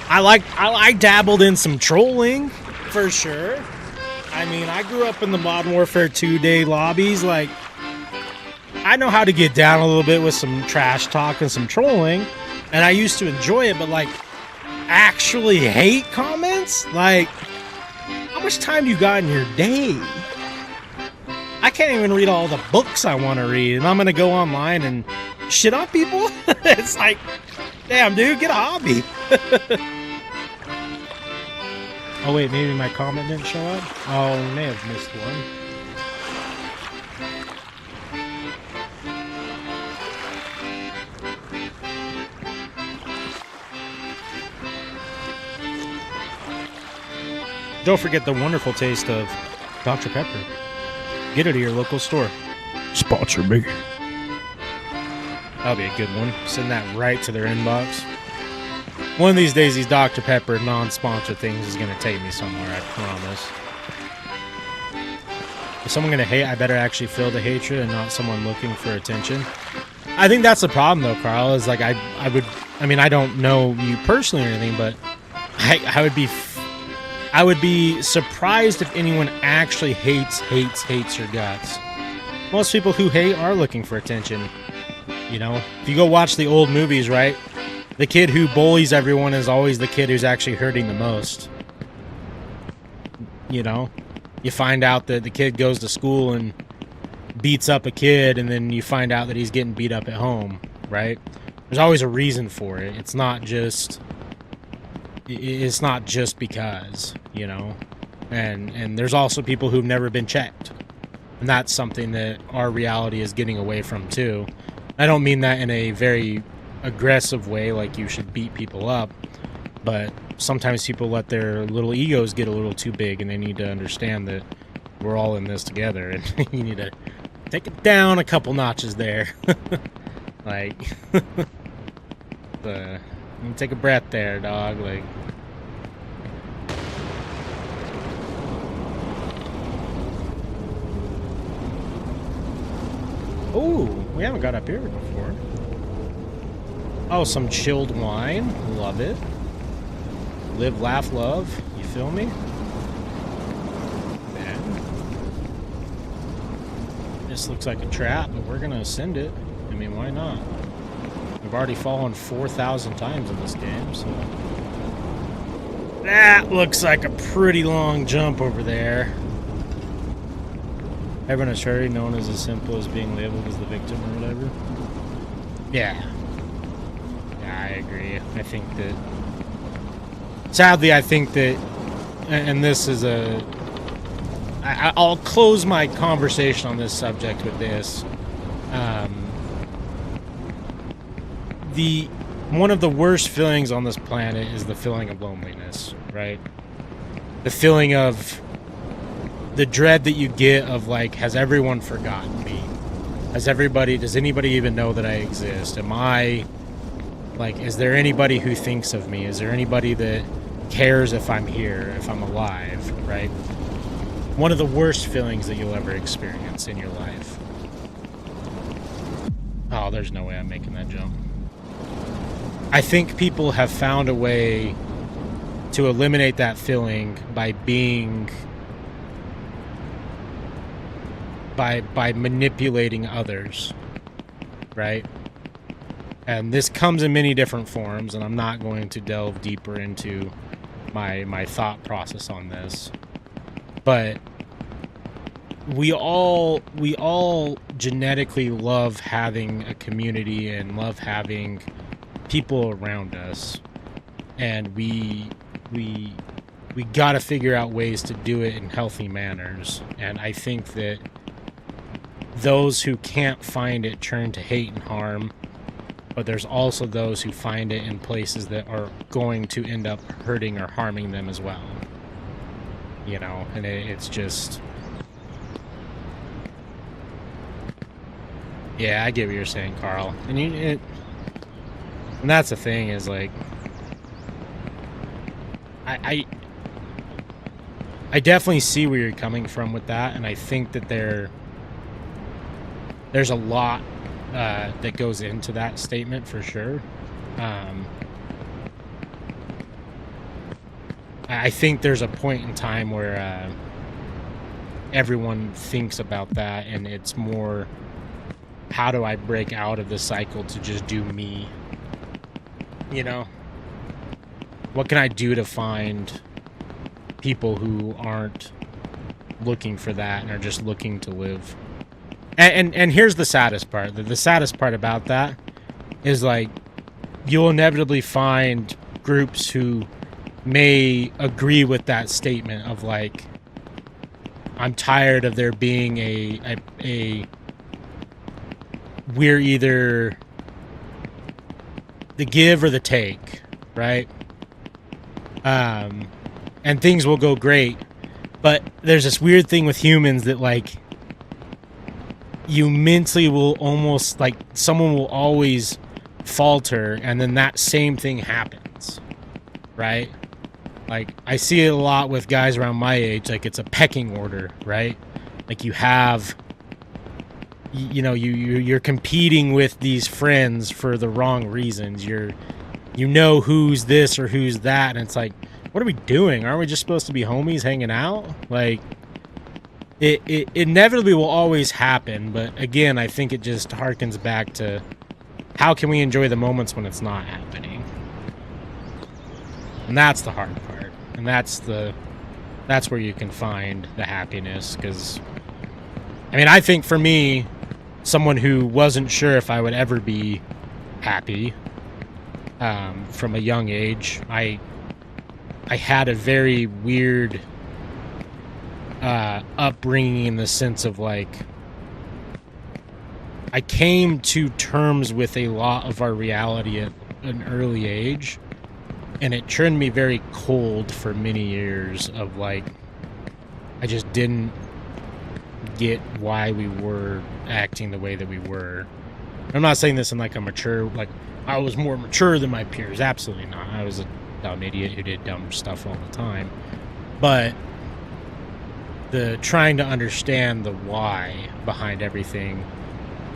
I dabbled in some trolling, for sure. I mean, I grew up in the Modern Warfare 2 day lobbies. Like, I know how to get down a little bit with some trash talk and some trolling, and I used to enjoy it, but, like, actually hate comments? Like, how much time do you got in your day? I can't even read all the books I want to read, and I'm going to go online and shit on people? It's like, damn, dude, get a hobby. Oh, wait, maybe my comment didn't show up? Oh, we may have missed one. Don't forget the wonderful taste of Dr. Pepper. Get it at your local store. Sponsor me. That'll be a good one. Send that right to their inbox. One of these days, these Dr. Pepper non-sponsor things is going to take me somewhere, I promise. If someone going to hate, I better actually feel the hatred and not someone looking for attention. I think that's the problem, though, Carl, is like I mean, I don't know you personally or anything, but I would be surprised if anyone actually hates your guts. Most people who hate are looking for attention. You know, if you go watch the old movies, right? The kid who bullies everyone is always the kid who's actually hurting the most. You know, you find out that the kid goes to school and beats up a kid, and then you find out that he's getting beat up at home, right? There's always a reason for it. It's not just because, you know. And there's also people who've never been checked. And that's something that our reality is getting away from too. I don't mean that in a very aggressive way, like you should beat people up, but sometimes people let their little egos get a little too big, and they need to understand that we're all in this together, and you need to take it down a couple notches there. Like, you take a breath there, dog. Like, oh, we haven't got up here before. Oh, some chilled wine. Love it. Live, laugh, love. You feel me? Man. This looks like a trap, but we're going to ascend it. I mean, why not? We've already fallen 4,000 times in this game, so... That looks like a pretty long jump over there. Everyone has heard, known as simple as being labeled as the victim or whatever. Yeah. I agree. I think that... Sadly, I think that... And this is a... I'll close my conversation on this subject with this. One of the worst feelings on this planet is the feeling of loneliness, right? The feeling of... The dread that you get of, like, has everyone forgotten me? Does anybody even know that I exist? Am I... Like, is there anybody who thinks of me? Is there anybody that cares if I'm here, if I'm alive, right? One of the worst feelings that you'll ever experience in your life. Oh, there's no way I'm making that jump. I think people have found a way to eliminate that feeling by being... by manipulating others, right? And this comes in many different forms, and I'm not going to delve deeper into my thought process on this. But we all genetically love having a community and love having people around us, and we got to figure out ways to do it in healthy manners. And I think that those who can't find it turn to hate and harm, but there's also those who find it in places that are going to end up hurting or harming them as well. You know, and it's just... Yeah, I get what you're saying, Carl. And that's the thing, is like... I definitely see where you're coming from with that, and I think that there's a lot that goes into that statement for sure. I think there's a point in time where everyone thinks about that, and it's more, how do I break out of the cycle to just do me? You know? What can I do to find people who aren't looking for that and are just looking to live? And here's the saddest part. The saddest part about that is, like, you'll inevitably find groups who may agree with that statement of, like, I'm tired of there being a we're either the give or the take, right? And things will go great, but there's this weird thing with humans that, like, you mentally will almost, like, someone will always falter, and then that same thing happens, right? Like, I see it a lot with guys around my age. Like, it's a pecking order, right? Like, you have, you know, you're competing with these friends for the wrong reasons. You know who's this or who's that, and it's like, what are we doing? Aren't we just supposed to be homies hanging out? Like, it inevitably will always happen, but again, I think it just harkens back to how can we enjoy the moments when it's not happening? And that's the hard part. And that's where you can find the happiness, because I mean, I think for me, someone who wasn't sure if I would ever be happy, from a young age, I had a very weird upbringing, in the sense of, like, I came to terms with a lot of our reality at an early age, and it turned me very cold for many years of, like, I just didn't get why we were acting the way that we were. I'm not saying this in, like, a mature, like, I was more mature than my peers. Absolutely not. I was a dumb idiot who did dumb stuff all the time. But the trying to understand the why behind everything,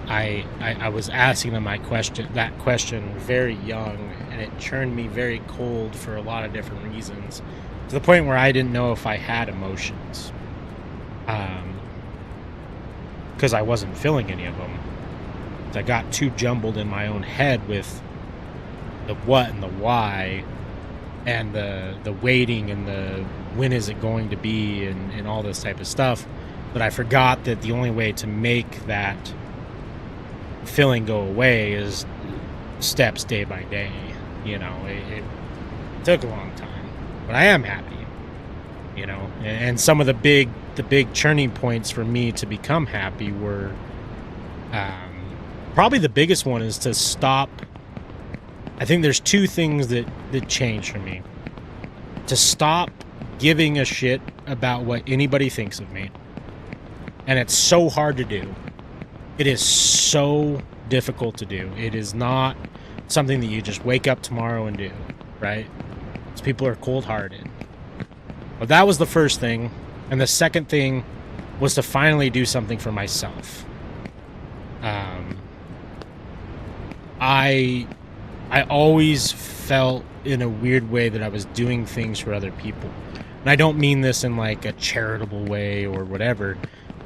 I was asking them that question very young, and it turned me very cold for a lot of different reasons, to the point where I didn't know if I had emotions, because I wasn't feeling any of them. I got too jumbled in my own head with the what and the why, and the waiting, and the when is it going to be, and all this type of stuff. But I forgot that the only way to make that feeling go away is steps day by day. You know, it took a long time, but I am happy, you know. And some of the big churning points for me to become happy were, probably the biggest one is to stop. I think there's two things that changed for me. To stop giving a shit about what anybody thinks of me. And it's so hard to do. It is so difficult to do. It is not something that you just wake up tomorrow and do, right? Because people are cold-hearted. But that was the first thing. And the second thing was to finally do something for myself. I always felt in a weird way that I was doing things for other people. And I don't mean this in, like, a charitable way or whatever,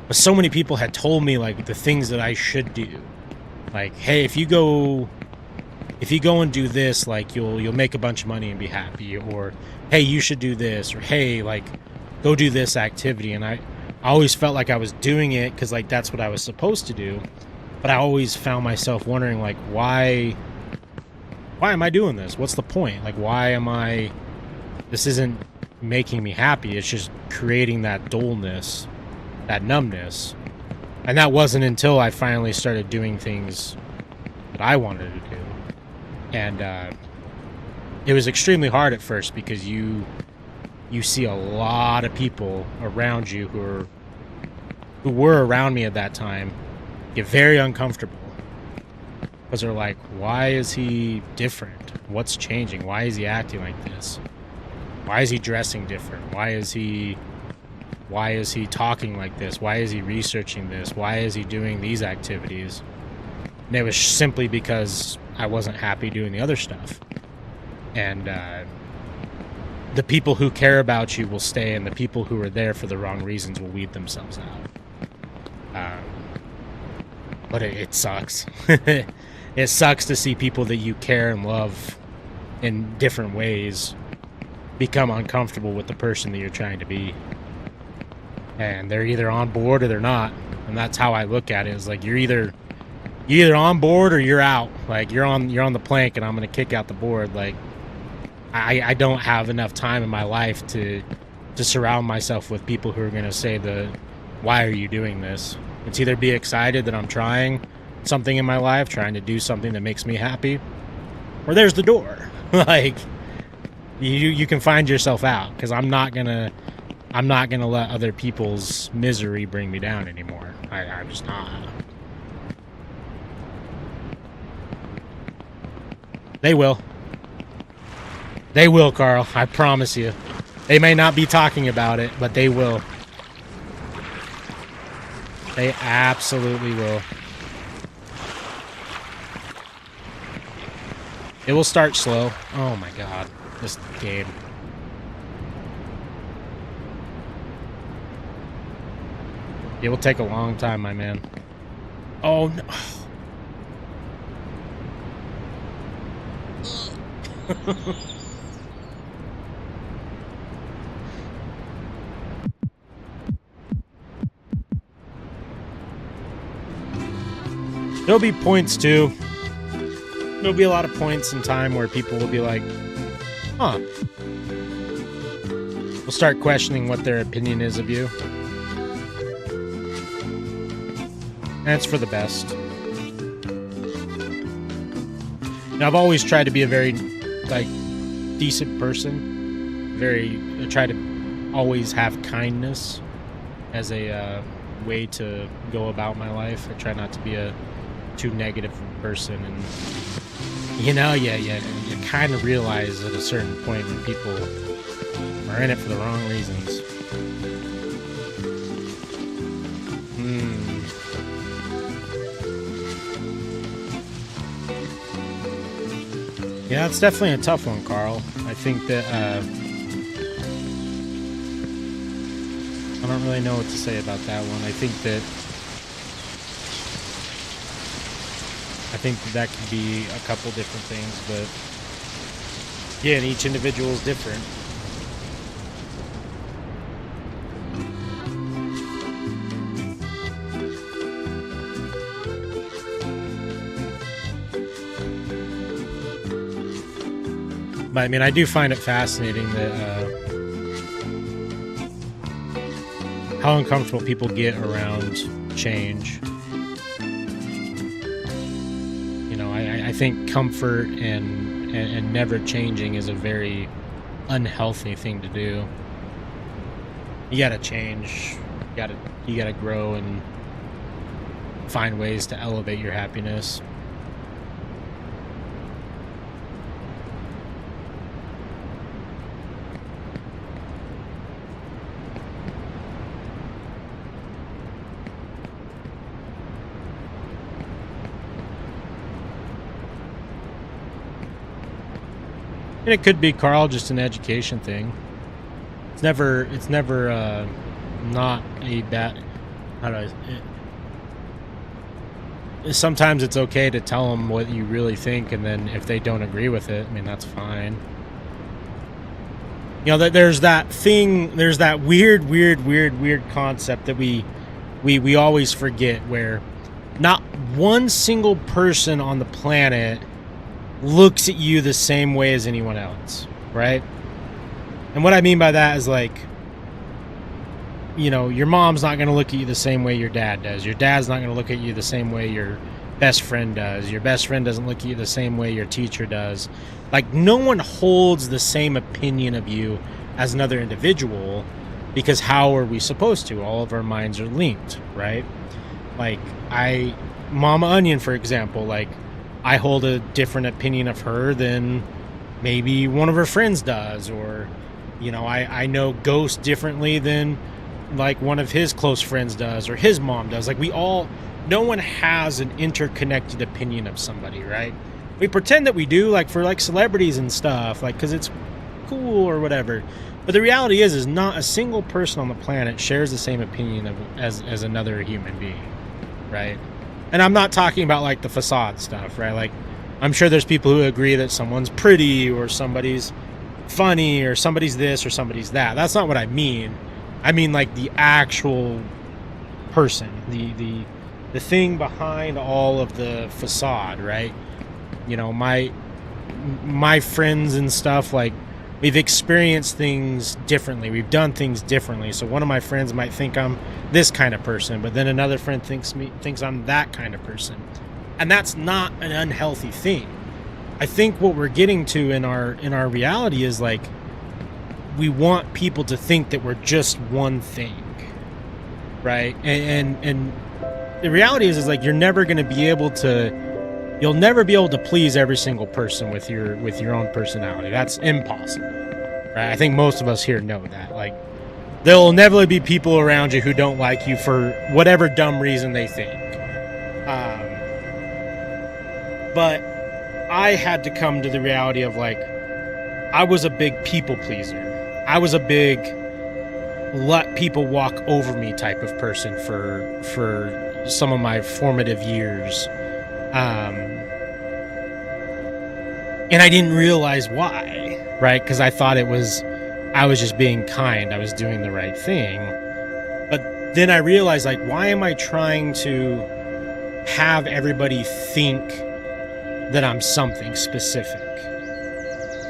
but so many people had told me, like, the things that I should do. Like, hey, if you go and do this, like, you'll make a bunch of money and be happy. Or, hey, you should do this. Or, hey, like, go do this activity. And I always felt like I was doing it because like that's what I was supposed to do, but I always found myself wondering like why am I doing this? What's the point? Like why am I? This isn't making me happy. It's just creating that dullness, that numbness, and that wasn't until I finally started doing things that I wanted to do, and it was extremely hard at first because you see a lot of people around you who were around me at that time get very uncomfortable because they're like, why is he different? What's changing? Why is he acting like this? Why is he dressing different? Why is he talking like this? Why is he researching this? Why is he doing these activities? And it was simply because I wasn't happy doing the other stuff. And the people who care about you will stay, and the people who are there for the wrong reasons will weed themselves out. But it sucks. It sucks to see people that you care and love in different ways become uncomfortable with the person that you're trying to be. And they're either on board or they're not. And that's how I look at it. Is like you're either on board or you're out. Like you're on the plank and I'm gonna kick out the board. Like I don't have enough time in my life to surround myself with people who are gonna say why are you doing this? It's either be excited that I'm trying something in my life, trying to do something that makes me happy, or there's the door. Like you can find yourself out, because I'm not gonna let other people's misery bring me down anymore. I'm just not. They will. They will, Carl. I promise you. They may not be talking about it, but they will. They absolutely will. It will start slow. Oh my god. This game. It will take a long time, my man. Oh no. There'll be points too. There'll be a lot of points in time where people will be like, huh. We'll start questioning what their opinion is of you. And it's for the best. Now, I've always tried to be a very, decent person. I try to always have kindness as a way to go about my life. I try not to be a too negative person, and you kind of realize at a certain point when people are in it for the wrong reasons. Yeah, it's definitely a tough one, Carl. I think that I don't really know what to say about that one. I think that could be a couple different things, but yeah, and each individual is different. But I mean, I do find it fascinating that how uncomfortable people get around change. I think comfort and never changing is a very unhealthy thing to do. You gotta change. You gotta grow and find ways to elevate your happiness. And it could be, Carl, just an education thing. It's never not a bad. Sometimes it's okay to tell them what you really think, and then if they don't agree with it, I mean, that's fine. You know, that there's that thing, there's that weird concept that we always forget, where not one single person on the planet looks at you the same way as anyone else, right? And what I mean by that is, like, you know, your mom's not going to look at you the same way your dad does. Your dad's not going to look at you the same way your best friend does. Your best friend doesn't look at you the same way your teacher does. Like, no one holds the same opinion of you as another individual, because how are we supposed to? All of our minds are linked, right? Like, Mama Onion, for example, like, I hold a different opinion of her than maybe one of her friends does, or, you know, I know Ghost differently than, like, one of his close friends does, or his mom does. Like, no one has an interconnected opinion of somebody, right? We pretend that we do, like, for, like, celebrities and stuff, like, because it's cool or whatever. But the reality is not a single person on the planet shares the same opinion as another human being, right? And I'm not talking about, like, the facade stuff, right? Like, I'm sure there's people who agree that someone's pretty, or somebody's funny, or somebody's this, or somebody's that. That's not what I mean. I mean, like, the actual person, the thing behind all of the facade, right? You know, my friends and stuff, like, we've experienced things differently. We've done things differently. So one of my friends might think I'm this kind of person, but then another friend thinks I'm that kind of person. And that's not an unhealthy thing. I think what we're getting to in our reality is, like, we want people to think that we're just one thing, right? And the reality is like, you'll never be able to please every single person with your own personality. That's impossible, right? I think most of us here know that. Like, there'll inevitably be people around you who don't like you for whatever dumb reason they think. But I had to come to the reality of, like, I was a big people pleaser. I was a big let people walk over me type of person for some of my formative years. And I didn't realize why, right? Because I thought I was just being kind. I was doing the right thing. But then I realized, like, why am I trying to have everybody think that I'm something specific?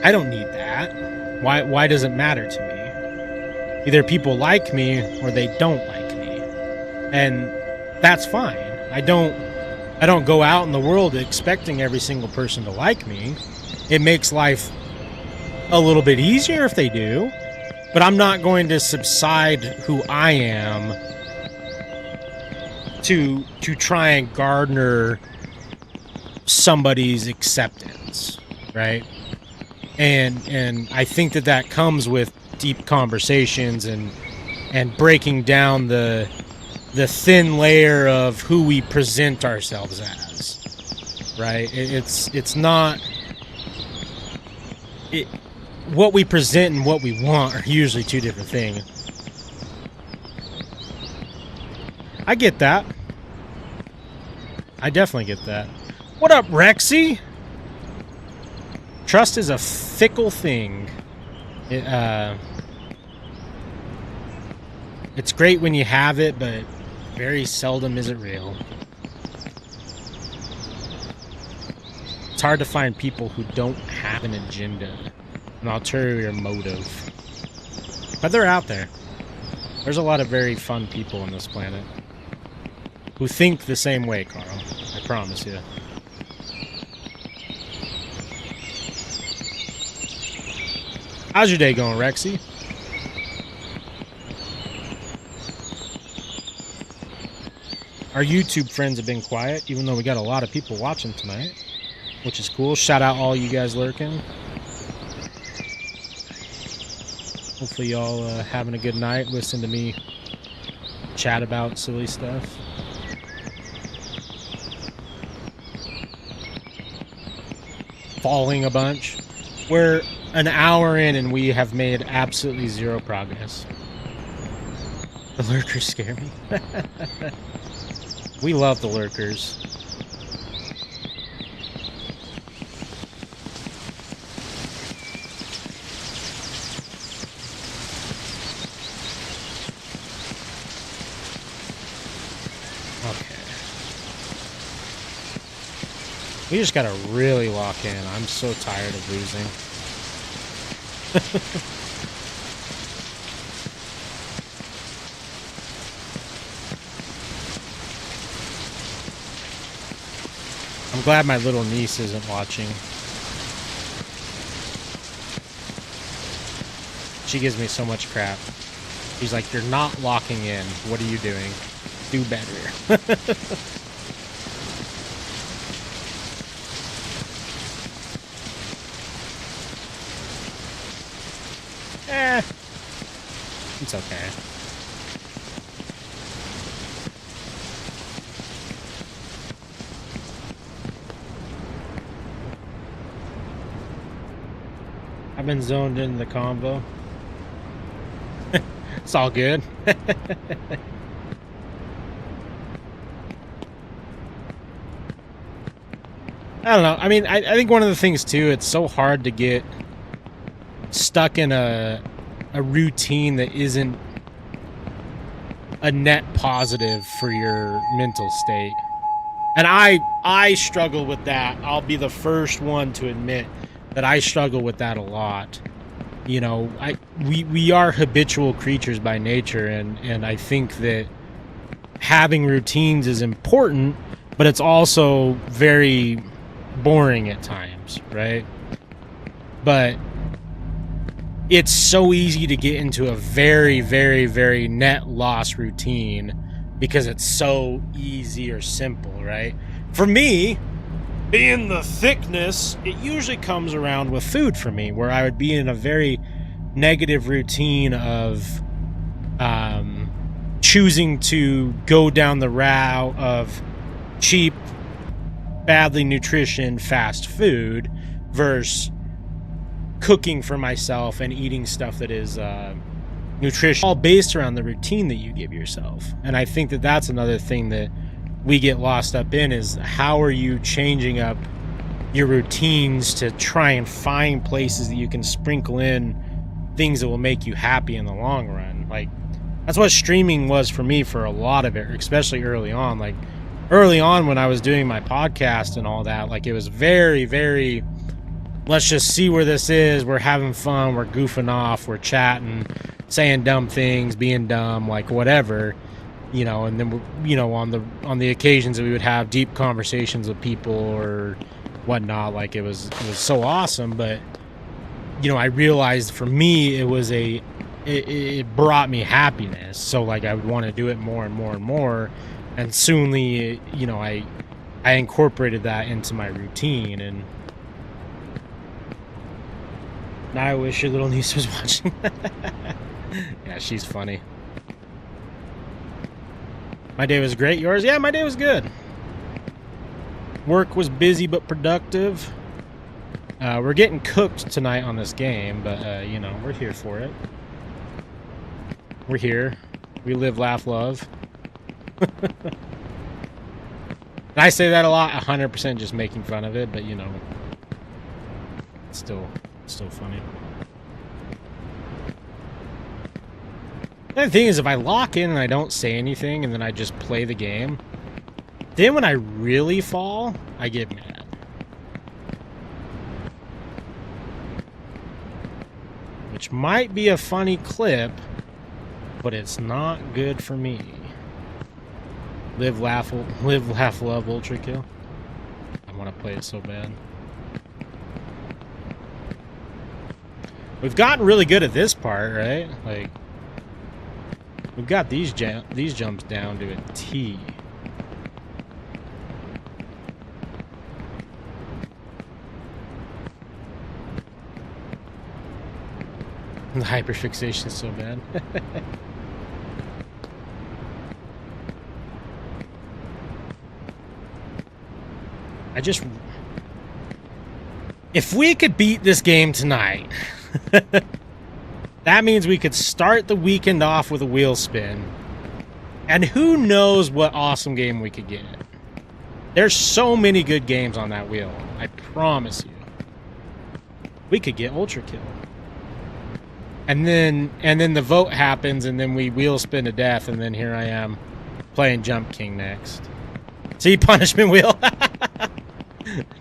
I don't need that. Why does it matter to me? Either people like me or they don't like me. And that's fine. I don't go out in the world expecting every single person to like me. It makes life a little bit easier if they do, but I'm not going to subside who I am to try and garner somebody's acceptance, right? And I think that comes with deep conversations and breaking down the thin layer of who we present ourselves as, right? It's not what we present and what we want are usually two different things. I get that. I definitely get that. What up, Rexy? Trust is a fickle thing. It's great when you have it, but very seldom is it real. It's hard to find people who don't have an agenda, an ulterior motive. But they're out there. There's a lot of very fun people on this planet who think the same way, Carl. I promise you. How's your day going, Rexy? Our YouTube friends have been quiet, even though we got a lot of people watching tonight, which is cool. Shout out all you guys lurking. Hopefully y'all having a good night. Listen to me chat about silly stuff. Falling a bunch. We're an hour in and we have made absolutely zero progress. The lurkers scare me. We love the lurkers. We just gotta really lock in. I'm so tired of losing. I'm glad my little niece isn't watching. She gives me so much crap. She's like, "You're not locking in. What are you doing? Do better." It's okay. I've been zoned into the convo. It's all good. I don't know. I mean, I think one of the things too, it's so hard to get stuck in a routine that isn't a net positive for your mental state. And I struggle with that. I'll be the first one to admit that I struggle with that a lot. You know, we are habitual creatures by nature, and I think that having routines is important, but it's also very boring at times, right? But it's so easy to get into a very, very, very net loss routine because it's so easy or simple, right? For me, being the thickness, it usually comes around with food for me, where I would be in a very negative routine of choosing to go down the route of cheap, badly nutrition, fast food versus cooking for myself and eating stuff that is nutrition, all based around the routine that you give yourself. And I think that that's another thing that we get lost up in, is how are you changing up your routines to try and find places that you can sprinkle in things that will make you happy in the long run. Like, that's what streaming was for me for a lot of it, especially early on. Like, early on when I was doing my podcast and all that, like, it was very, very, let's just see where this is. We're having fun. We're goofing off. We're chatting, saying dumb things, being dumb, like whatever, you know. And then, you know, on the occasions that we would have deep conversations with people or whatnot, like it was so awesome. But, you know, I realized for me it brought me happiness. So like I would want to do it more and more and more. And soonly, you know, I incorporated that into my routine. And now I wish your little niece was watching. Yeah, she's funny. My day was great. Yours? Yeah, my day was good. Work was busy but productive. We're getting cooked tonight on this game, but, you know, we're here for it. We're here. We live, laugh, love. And I say that a lot, 100% just making fun of it, but, you know, it's still funny. The thing is, if I lock in and I don't say anything and then I just play the game, then when I really fall, I get mad. Which might be a funny clip, but it's not good for me. Live, laugh, love, ultra kill. I want to play it so bad. We've gotten really good at this part, right? Like, we've got these jumps down to a T. The hyperfixation is so bad. If we could beat this game tonight, that means we could start the weekend off with a wheel spin. And who knows what awesome game we could get. There's so many good games on that wheel. I promise you. We could get Ultra Kill. And then the vote happens, and then we wheel spin to death, and then here I am playing Jump King next. See, punishment wheel.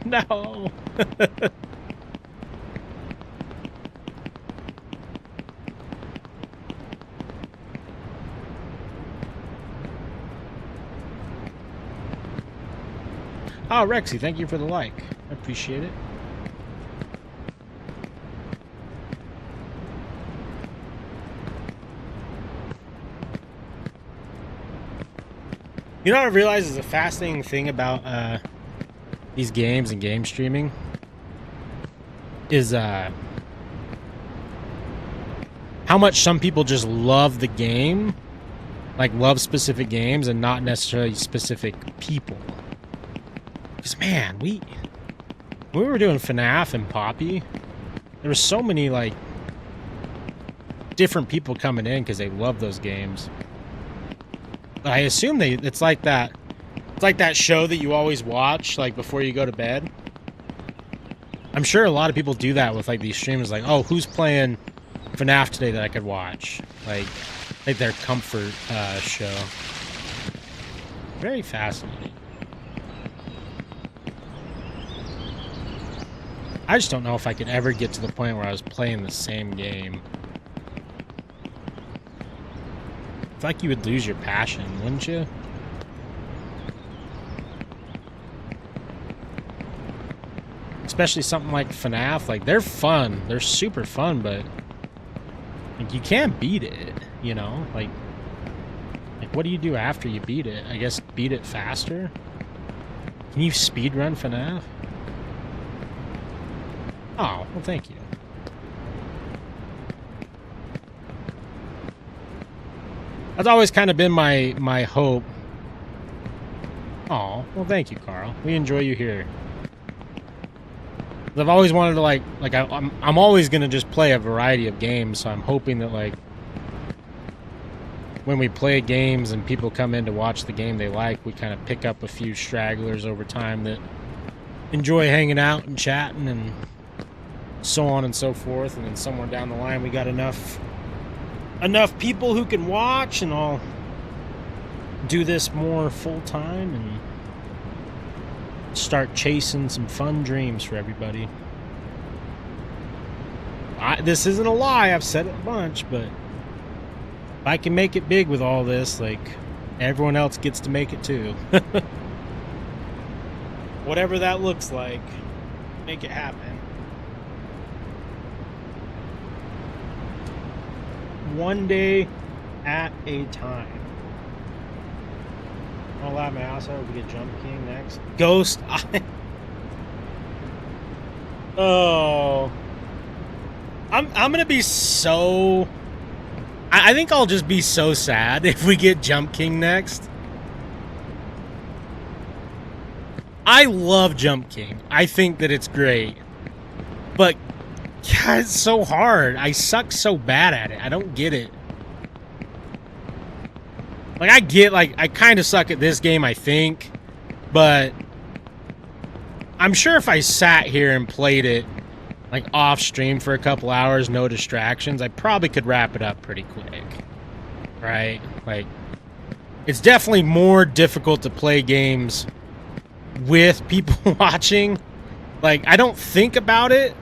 No. Oh, Rexy, thank you for the like. I appreciate it. You know what I realize is a fascinating thing about these games and game streaming is how much some people just love the game, like love specific games and not necessarily specific people. Because man, when we were doing FNAF and Poppy, there were so many like different people coming in because they love those games. But I assume it's like that show that you always watch like before you go to bed. I'm sure a lot of people do that with like these streamers, like, oh, who's playing FNAF today that I could watch? Like their comfort show. Very fascinating. I just don't know if I could ever get to the point where I was playing the same game. I feel like you would lose your passion, wouldn't you? Especially something like FNAF. Like, they're fun. They're super fun, but like, you can't beat it, you know? Like, what do you do after you beat it? I guess beat it faster? Can you speedrun FNAF? Oh, well, thank you. That's always kind of been my hope. Oh, well, thank you, Carl. We enjoy you here. I've always wanted to I'm always gonna just play a variety of games, so I'm hoping that like when we play games and people come in to watch the game they like, we kind of pick up a few stragglers over time that enjoy hanging out and chatting and so on and so forth, and then somewhere down the line we got enough people who can watch, and I'll do this more full time and start chasing some fun dreams for everybody. This isn't a lie, I've said it a bunch, but if I can make it big with all this, like, everyone else gets to make it too. Whatever that looks like, make it happen. One day at a time. I'll allow my house out. We get Jump King next. Ghost. Oh, I'm gonna be so. I think I'll just be so sad if we get Jump King next. I love Jump King. I think that it's great, but God, it's so hard. I suck so bad at it. I don't get it. Like, I kind of suck at this game, I think. But I'm sure if I sat here and played it, like, off stream for a couple hours, no distractions, I probably could wrap it up pretty quick. Right? Like, it's definitely more difficult to play games with people watching. Like, I don't think about it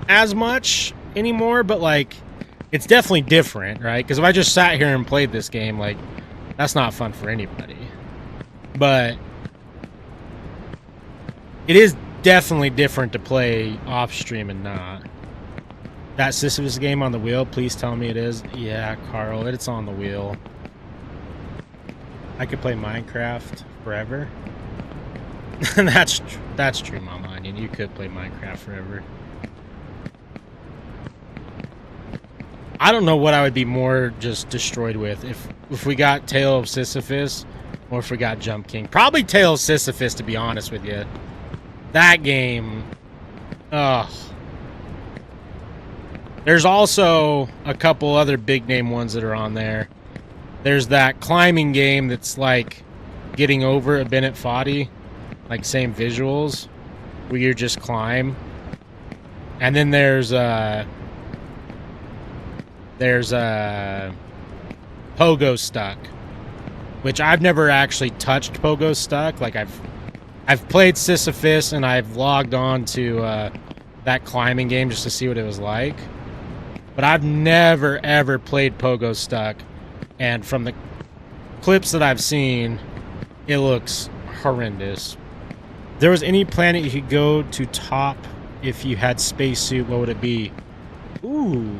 as much anymore, but, like, it's definitely different, right? Because if I just sat here and played this game, like, that's not fun for anybody. But it is definitely different to play off stream and not. That Sisyphus game on the wheel, please tell me it is. Yeah, Carl, it's on the wheel. I could play Minecraft forever. That's true, Mama Onion. You could play Minecraft forever. I don't know what I would be more just destroyed with if we got Tale of Sisyphus or if we got Jump King. Probably Tale of Sisyphus, to be honest with you. That game, ugh. There's also a couple other big name ones that are on there. There's that climbing game that's like Getting Over a Bennett Foddy, like same visuals, where you just climb. And then there's Pogo Stuck, which I've never actually touched Pogo Stuck. Like, I've I've played Sisyphus and I've logged on to that climbing game just to see what it was like. But I've never, ever played Pogo Stuck. And from the clips that I've seen, it looks horrendous. If there was any planet you could go to top if you had spacesuit, what would it be? Ooh.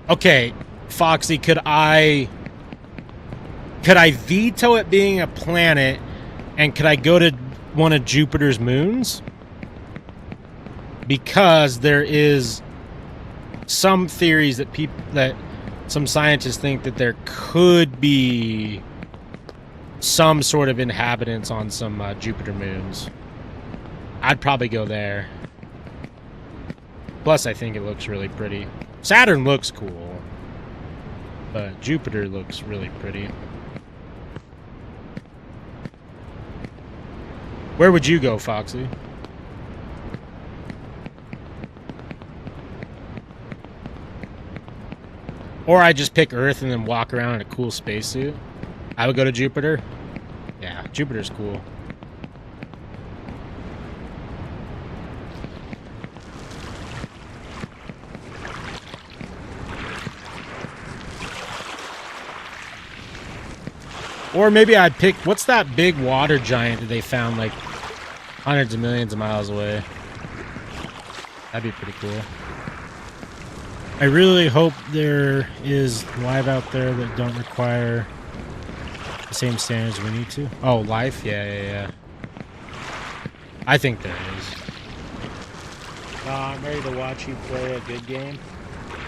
Okay, Foxy, could I veto it being a planet, and could I go to one of Jupiter's moons? Because there is some theories that some scientists think that there could be some sort of inhabitants on some Jupiter moons. I'd probably go there. Plus, I think it looks really pretty. Saturn looks cool, but Jupiter looks really pretty. Where would you go, Foxy? Or I just pick Earth and then walk around in a cool spacesuit. I would go to Jupiter. Yeah, Jupiter's cool. Or maybe I'd pick, what's that big water giant that they found like hundreds of millions of miles away? That'd be pretty cool. I really hope there is live out there that don't require the same standards we need to. Oh, life? Yeah. I think there is. I'm ready to watch you play a good game.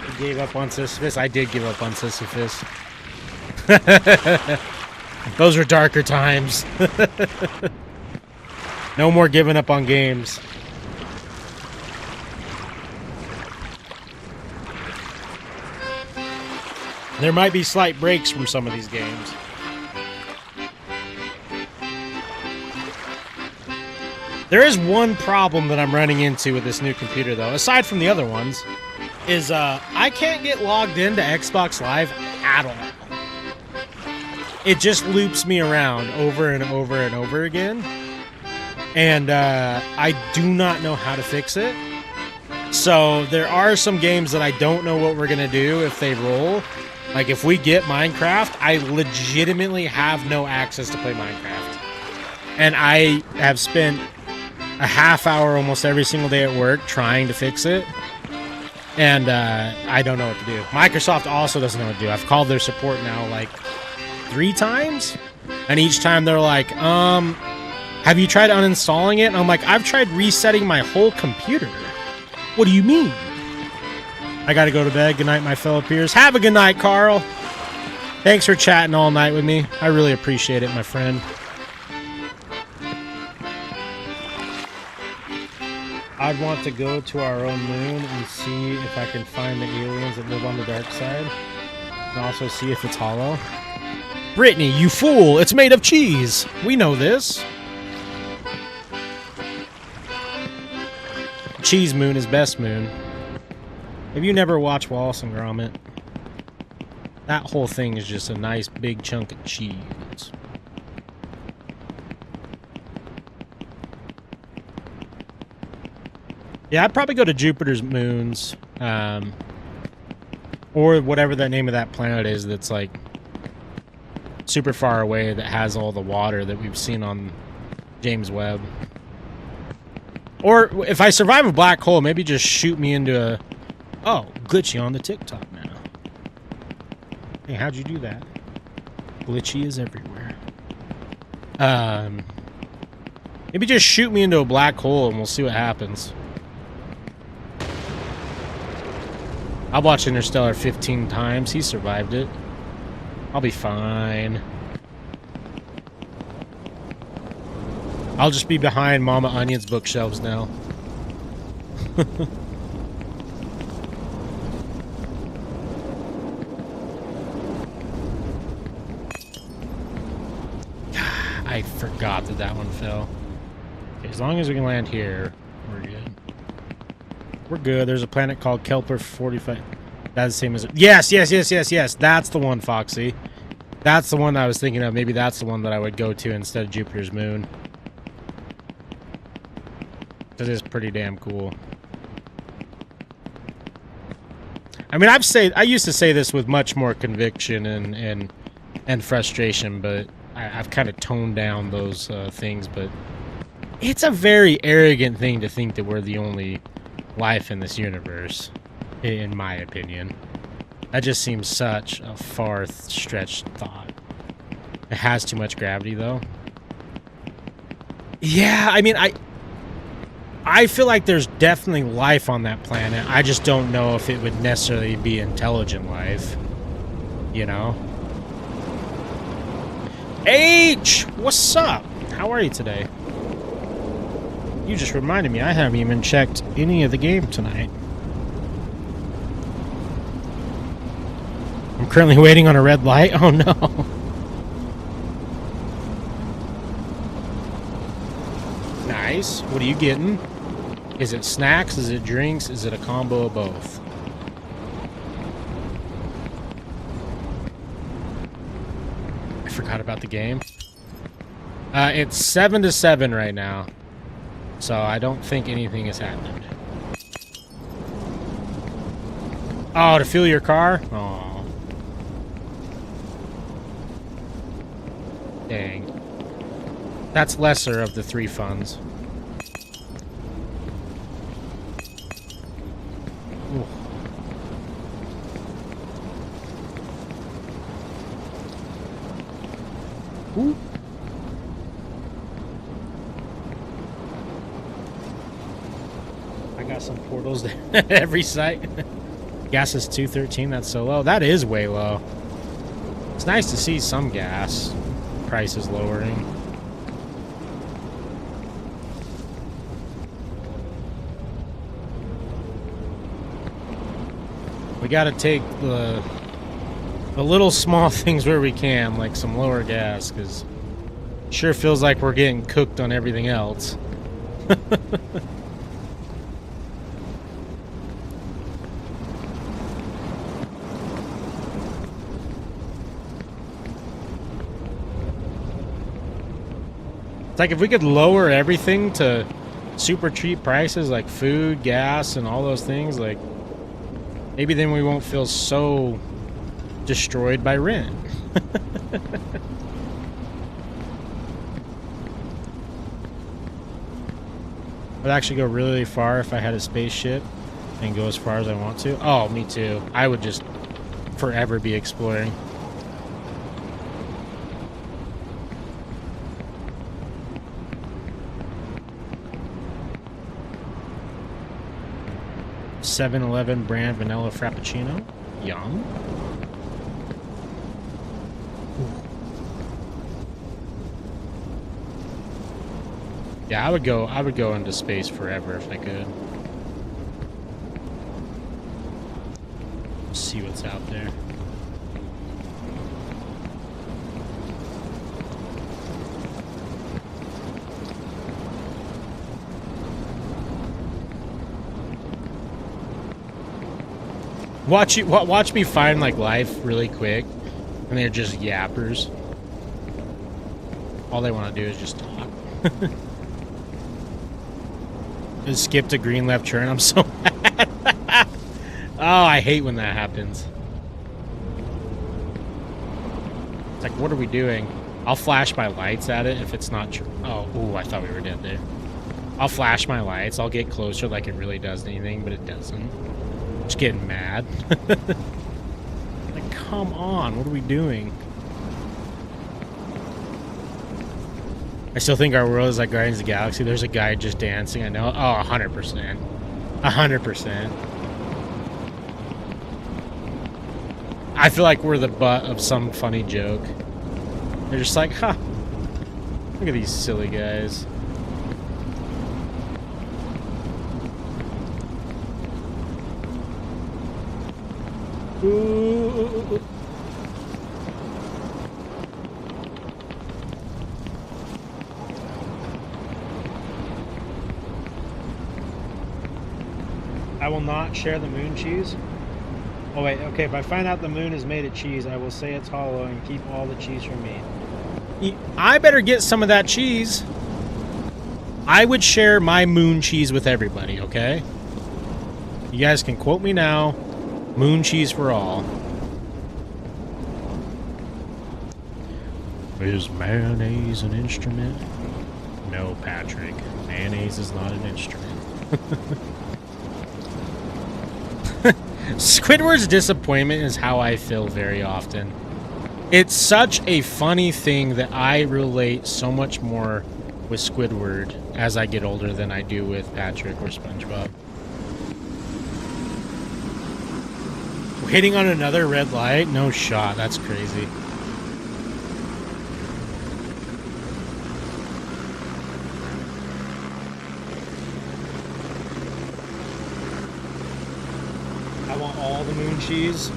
You gave up on Sisyphus? I did give up on Sisyphus. Those were darker times. No more giving up on games. There might be slight breaks from some of these games. There is one problem that I'm running into with this new computer, though, aside from the other ones, is I can't get logged into Xbox Live at all. It just loops me around over and over and over again. And I do not know how to fix it. So there are some games that I don't know what we're going to do if they roll. Like if we get Minecraft, I legitimately have no access to play Minecraft. And I have spent a half hour almost every single day at work trying to fix it. And I don't know what to do. Microsoft also doesn't know what to do. I've called their support now like 3 times, and each time they're like, have you tried uninstalling it? And I'm like, I've tried resetting my whole computer. What do you mean? I gotta go to bed. Good night, my fellow peers. Have a good night, Carl. Thanks for chatting all night with me. I really appreciate it, my friend. I'd want to go to our own moon and see if I can find the aliens that live on the dark side, and also see if it's hollow. Brittany, you fool! It's made of cheese! We know this! Cheese moon is best moon. Have you never watched Wallace and Gromit? That whole thing is just a nice big chunk of cheese. Yeah, I'd probably go to Jupiter's moons. Or whatever the name of that planet is that's like super far away that has all the water that we've seen on James Webb. Or if I survive a black hole, maybe just shoot me into a... Oh, glitchy on the TikTok now. Hey, how'd you do that? Glitchy is everywhere. Maybe just shoot me into a black hole and we'll see what happens. I've watched Interstellar 15 times. He survived it. I'll be fine. I'll just be behind Mama Onion's bookshelves now. I forgot that one fell. Okay, as long as we can land here, we're good. We're good. There's a planet called Kepler 45. That's the same as... Yes! That's the one, Foxy. That's the one I was thinking of. Maybe that's the one that I would go to instead of Jupiter's moon. Because it's pretty damn cool. I mean, I used to say this with much more conviction and frustration, but I've kind of toned down those things. But it's a very arrogant thing to think that we're the only life in this universe, in my opinion. That just seems such a far-stretched thought. It has too much gravity, though. Yeah, I mean, I feel like there's definitely life on that planet. I just don't know if it would necessarily be intelligent life. You know? H! What's up? How are you today? You just reminded me I haven't even checked any of the game tonight. I'm currently waiting on a red light. Oh no. Nice. What are you getting? Is it snacks? Is it drinks? Is it a combo of both? I forgot about the game. It's 7-7 right now. So I don't think anything has happened. Oh, to fuel your car? Oh. Dang. That's lesser of the 3 funds. Ooh. Ooh. I got some portals at every site. Gas is 213. That's so low. That is way low. It's nice to see some gas prices lowering. We gotta take the little small things where we can, like some lower gas, because it sure feels like we're getting cooked on everything else. It's like if we could lower everything to super cheap prices, like food, gas, and all those things, like maybe then we won't feel so destroyed by rent. I'd actually go really far if I had a spaceship and go as far as I want to. Oh, me too. I would just forever be exploring. (7-Eleven) brand vanilla frappuccino. Yum. Yeah, I would go into space forever if I could. See what's out there. Watch me find like life really quick, and they're just yappers. All they want to do is just talk. Just skipped a green left turn. I'm so mad. Oh, I hate when that happens. It's like, what are we doing? I'll flash my lights at it if it's not true. Oh, ooh, I thought we were dead there. I'll flash my lights. I'll get closer like it really does anything, but it doesn't. Just getting mad. Like, come on, what are we doing? I still think our world is like Guardians of the Galaxy. There's a guy just dancing, I know. Oh, 100%. 100%. I feel like we're the butt of some funny joke. They're just like, huh. Look at these silly guys. Ooh. I will not share the moon cheese. Oh wait, okay, if I find out the moon is made of cheese, I will say it's hollow and keep all the cheese from me. I better get some of that cheese. I would share my moon cheese with everybody, okay? You guys can quote me now. Moon cheese for all. Is mayonnaise an instrument? No, Patrick. Mayonnaise is not an instrument. Squidward's disappointment is how I feel very often. It's such a funny thing that I relate so much more with Squidward as I get older than I do with Patrick or SpongeBob. Hitting on another red light? No shot. That's crazy. I want all the moon cheese.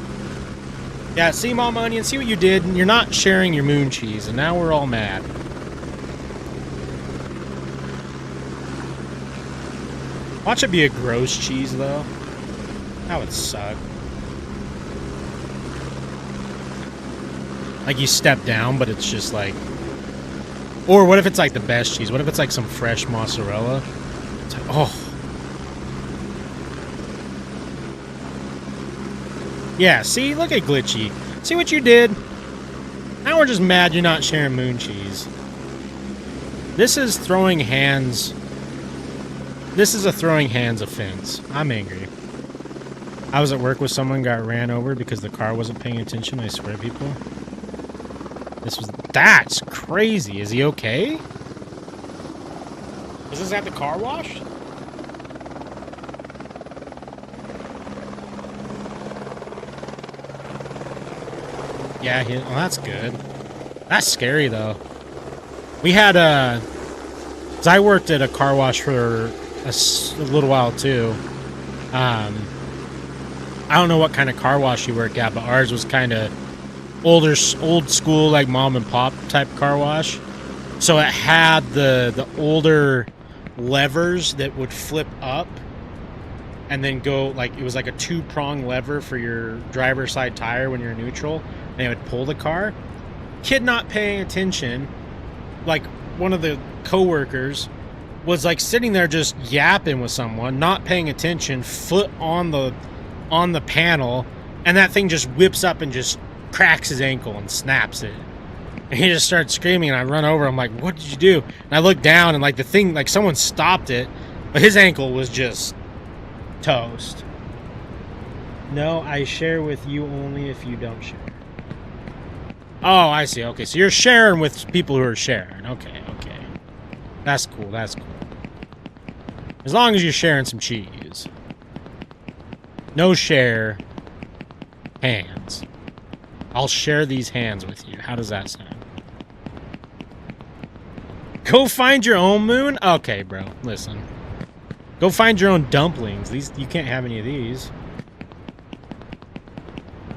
Yeah, see, Mama Onion, see what you did? You're not sharing your moon cheese, and now we're all mad. Watch it be a gross cheese, though. That would suck. Like, you step down, but it's just like... Or what if it's like the best cheese? What if it's like some fresh mozzarella? It's like, oh. Yeah, see? Look at Glitchy. See what you did? Now we're just mad you're not sharing moon cheese. This is throwing hands. This is a throwing hands offense. I'm angry. I was at work with someone, got ran over because the car wasn't paying attention. I swear to people. That's crazy. Is he okay? Was this at the car wash? Yeah, well, that's good. That's scary, though. We had cause I worked at a car wash for a little while, too. I don't know what kind of car wash you work at, but ours was kind of old school, like mom and pop type car wash. So it had the older levers that would flip up and then go, like, it was like a 2-prong lever for your driver's side tire when you're neutral, and it would pull the car. Kid not paying attention, like one of the coworkers was like sitting there just yapping with someone, not paying attention, foot on the panel, and that thing just whips up and just cracks his ankle and snaps it. And he just starts screaming, and I run over. I'm like, what did you do? And I look down, and like the thing, like someone stopped it, but his ankle was just toast. No, I share with you only if you don't share. Oh, I see. Okay, so you're sharing with people who are sharing. Okay, okay. That's cool, that's cool. As long as you're sharing some cheese. No share. Hands. I'll share these hands with you. How does that sound? Go find your own moon? Okay, bro. Listen. Go find your own dumplings. You can't have any of these.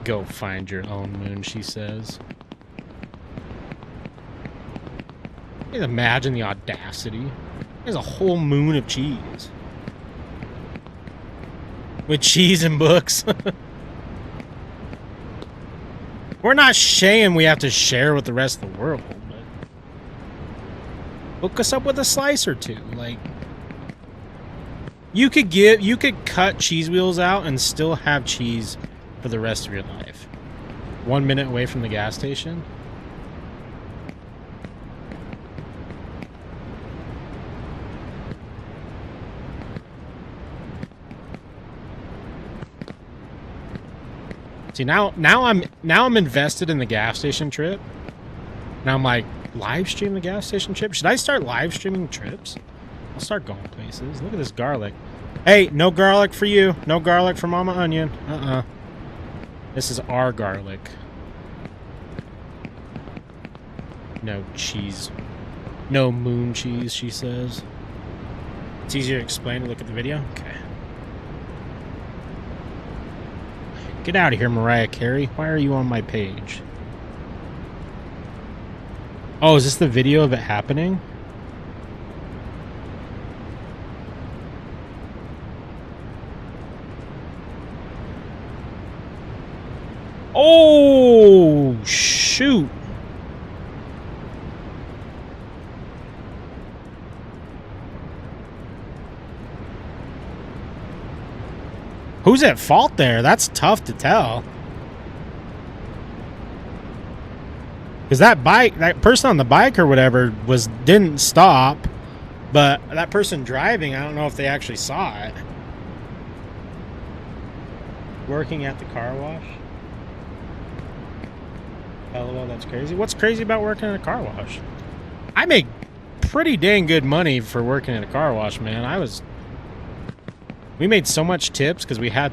Go find your own moon, she says. Can you imagine the audacity? There's a whole moon of cheese. With cheese and books. We're not saying we have to share with the rest of the world, but hook us up with a slice or two. Like, you could cut cheese wheels out and still have cheese for the rest of your life. 1 minute away from the gas station. See, now I'm invested in the gas station trip. Now I'm like, live stream the gas station trip? Should I start live streaming trips? I'll start going places. Look at this garlic. Hey, no garlic for you. No garlic for Mama Onion. This is our garlic. No cheese. No moon cheese, she says. It's easier to explain to look at the video? Okay. Get out of here, Mariah Carey. Why are you on my page? Oh, is this the video of it happening? Oh, shoot. Who's at fault there? That's tough to tell. Because that person on the bike or whatever didn't stop, but that person driving, I don't know if they actually saw it. Working at the car wash? LOL, that's crazy. What's crazy about working at a car wash? I make pretty dang good money for working at a car wash, man. We made so much tips because we had,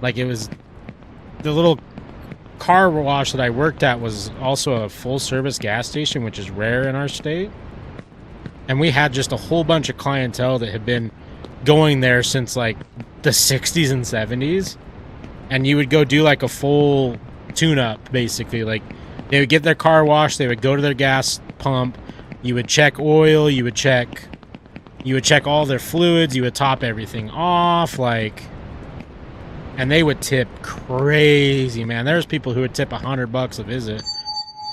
like, it was the little car wash that I worked at was also a full service gas station, which is rare in our state. And we had just a whole bunch of clientele that had been going there since like the 60s and 70s. And you would go do like a full tune-up, basically. Like, they would get their car washed, they would go to their gas pump, you would check oil, you would check all their fluids, you would top everything off, like, and they would tip crazy, man. There's people who would tip $100 a visit.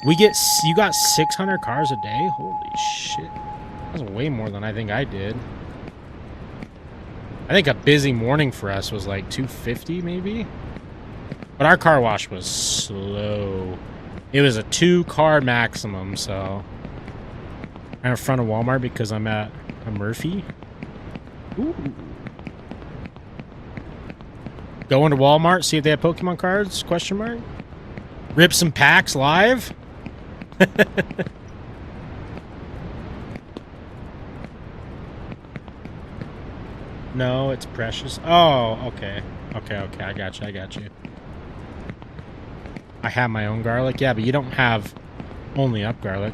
You got 600 cars a day? Holy shit. That's way more than I think I did. I think a busy morning for us was like 250 maybe. But our car wash was slow. It was a 2-car maximum, so I'm in front of Walmart because I'm at a Murphy. Ooh. Go into Walmart, see if they have Pokemon cards? Question mark. Rip some packs live. No, it's Precious. Oh, okay. Okay. I got you. I have my own garlic. Yeah, but you don't have only up garlic.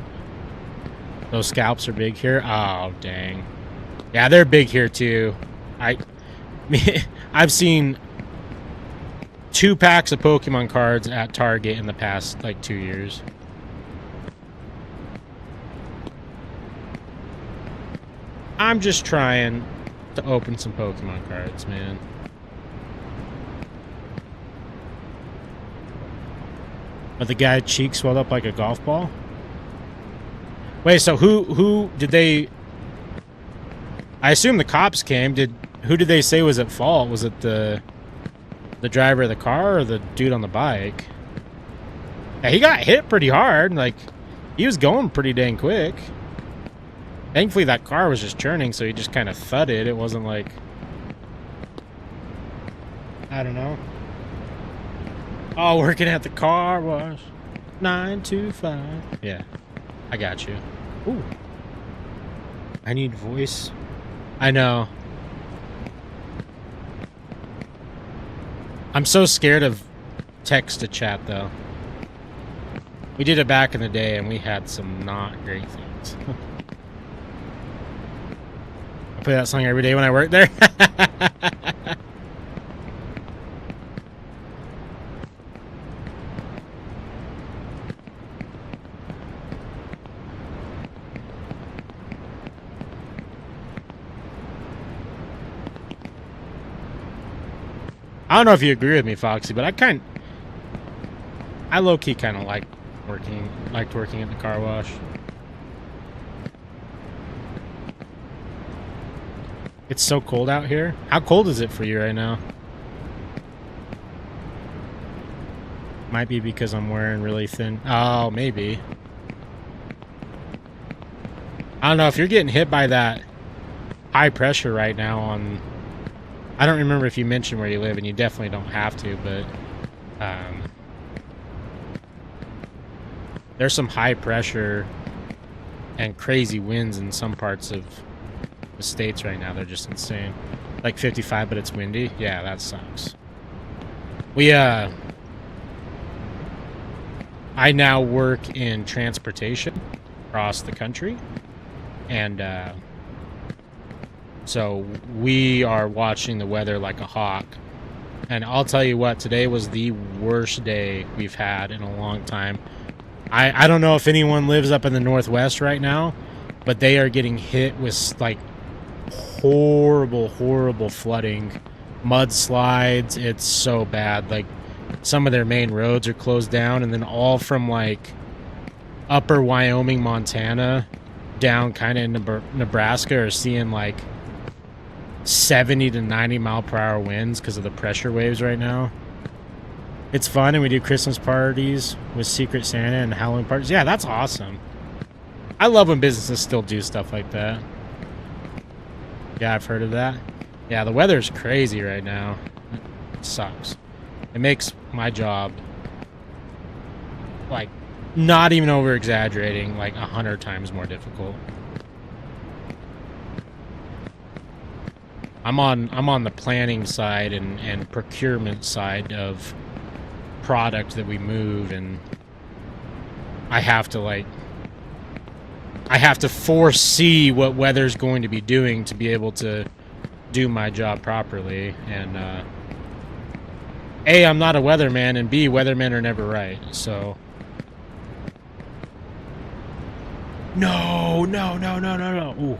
Those scalps are big here. Oh, dang. Yeah, they're big here too. I've seen 2 packs of Pokemon cards at Target in the past like 2 years. I'm just trying to open some Pokemon cards, man. But the guy cheek swelled up like a golf ball. Wait, so who did they? I assume the cops came. Who did they say was at fault? Was it the driver of the car or the dude on the bike? Yeah, he got hit pretty hard. Like, he was going pretty dang quick. Thankfully, that car was just churning, so he just kind of thudded. It wasn't like, I don't know. Oh, working at the car wash. 925. Yeah, I got you. Ooh. I need voice. I know. I'm so scared of text to chat, though. We did it back in the day, and we had some not great things. I play that song every day when I work there. I don't know if you agree with me, Foxy, but I low-key kind of liked working at the car wash. It's so cold out here. How cold is it for you right now? Might be because I'm wearing really thin. Oh, maybe. I don't know if you're getting hit by that high pressure right now on... I don't remember if you mentioned where you live, and you definitely don't have to, but there's some high pressure and crazy winds in some parts of the States right now. They're just insane. Like 55, but it's windy. Yeah, that sucks. I now work in transportation across the country, and so we are watching the weather like a hawk. And I'll tell you what, today was the worst day we've had in a long time. I don't know if anyone lives up in the Northwest right now, but they are getting hit with like horrible flooding, mudslides. It's so bad. Like, some of their main roads are closed down, and then all from like upper Wyoming, Montana, down kind of in Nebraska are seeing like 70 to 90 mile per hour winds because of the pressure waves right now. It's fun, and we do Christmas parties with Secret Santa and Halloween parties. Yeah, that's awesome. I love when businesses still do stuff like that. Yeah, I've heard of that. Yeah, the weather's crazy right now. It sucks. It makes my job, like, not even over exaggerating, like 100 times more difficult. I'm on the planning side and procurement side of product that we move, and I have to foresee what weather's going to be doing to be able to do my job properly. And A, I'm not a weatherman, and B, weathermen are never right. So no. Ooh.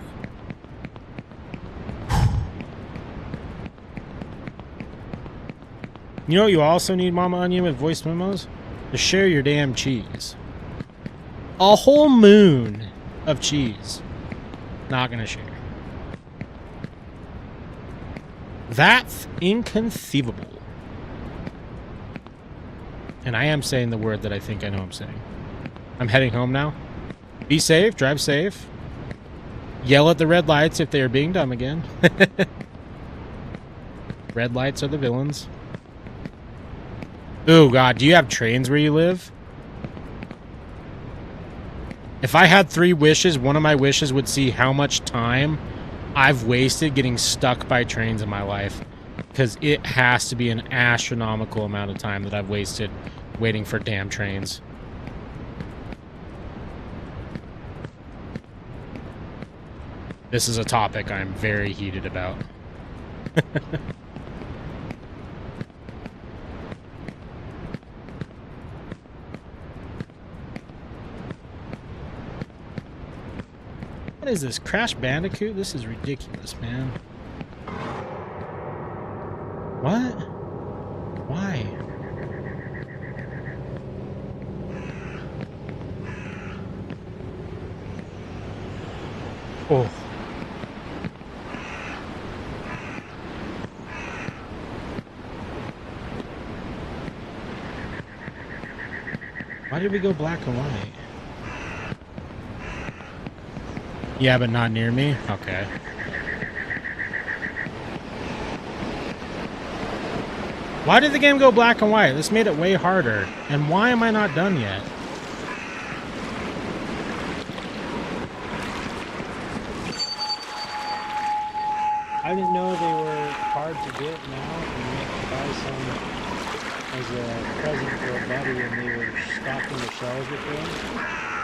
You know what you also need, Mama Onion, with voice memos? To share your damn cheese. A whole moon of cheese. Not gonna share. That's inconceivable. And I am saying the word that I think I know I'm saying. I'm heading home now. Be safe, drive safe. Yell at the red lights if they are being dumb again. Red lights are the villains. Oh God, do you have trains where you live? If I had 3 wishes, one of my wishes would see how much time I've wasted getting stuck by trains in my life. Because it has to be an astronomical amount of time that I've wasted waiting for damn trains. This is a topic I'm very heated about. What is this? Crash Bandicoot? This is ridiculous, man. What? Why? Oh. Why did we go black and white? Yeah, but not near me? Okay. Why did the game go black and white? This made it way harder. And why am I not done yet? I didn't know they were hard to get now, and you have to buy some as a present for a buddy, and they were stocking the shelves with them.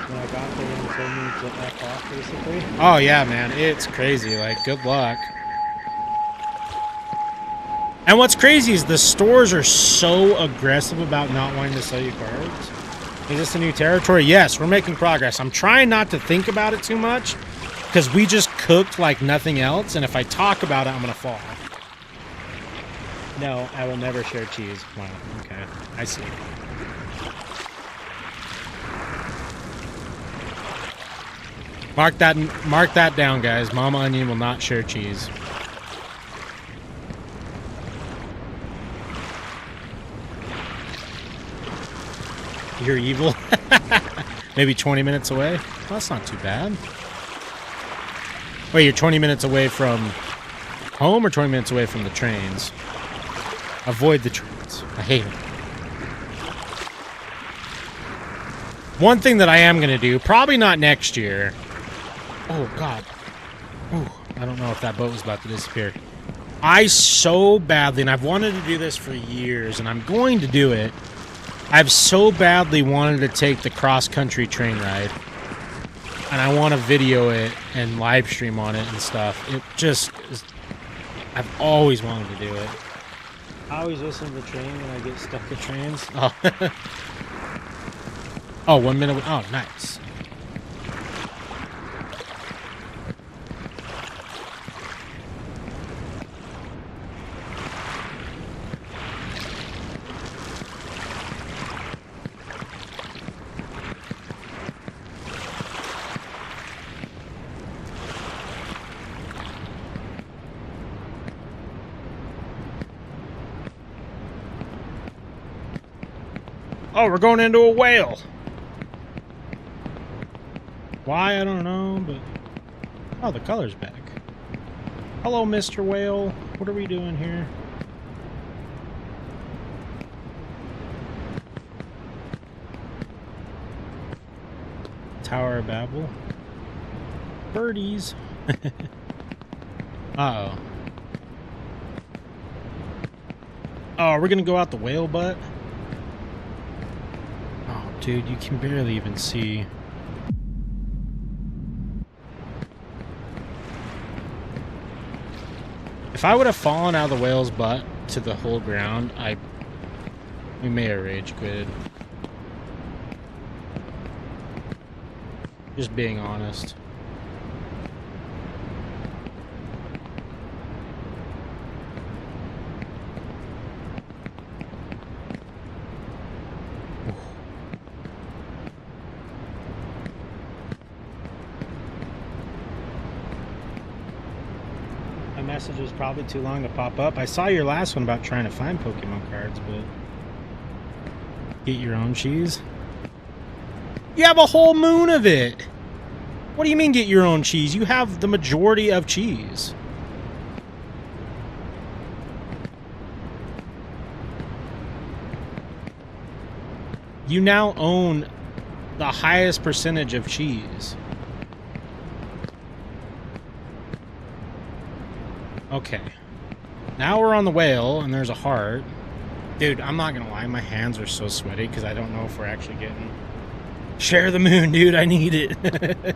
When I got there, they told me to F off, basically. Oh yeah, man, it's crazy. Like, good luck. And what's crazy is the stores are so aggressive about not wanting to sell you cards. Is this a new territory? Yes, we're making progress. I'm trying not to think about it too much, because we just cooked like nothing else, and if I talk about it, I'm gonna fall. No, I will never share cheese. Wow, okay. I see. Mark that down, guys. Mama Onion will not share cheese. You're evil. Maybe 20 minutes away? Well, that's not too bad. Wait, you're 20 minutes away from home or 20 minutes away from the trains? Avoid the trains. I hate them. One thing that I am going to do, probably not next year. Oh, God. Ooh, I don't know if that boat was about to disappear. I so badly, and I've wanted to do this for years, and I'm going to do it. I've so badly wanted to take the cross-country train ride. And I want to video it and live stream on it and stuff. It just is, I've always wanted to do it. I always listen to the train when I get stuck at trains. Oh, oh, 1 minute. Oh, nice. Oh, we're going into a whale. Why, I don't know, but... Oh, the color's back. Hello, Mr. Whale. What are we doing here? Tower of Babel. Birdies. Uh-oh. Oh, are we gonna go out the whale butt? Oh, dude, you can barely even see. If I would have fallen out of the whale's butt to the whole ground, we may have rage quitted. Just being honest. My message was probably too long to pop up. I saw your last one about trying to find Pokemon cards, but... Get your own cheese? You have a whole moon of it! What do you mean get your own cheese? You have the majority of cheese. You now own the highest percentage of cheese. Okay. Now we're on the whale, and there's a heart. Dude, I'm not gonna lie, my hands are so sweaty because I don't know if we're actually getting... Share the moon, dude, I need it.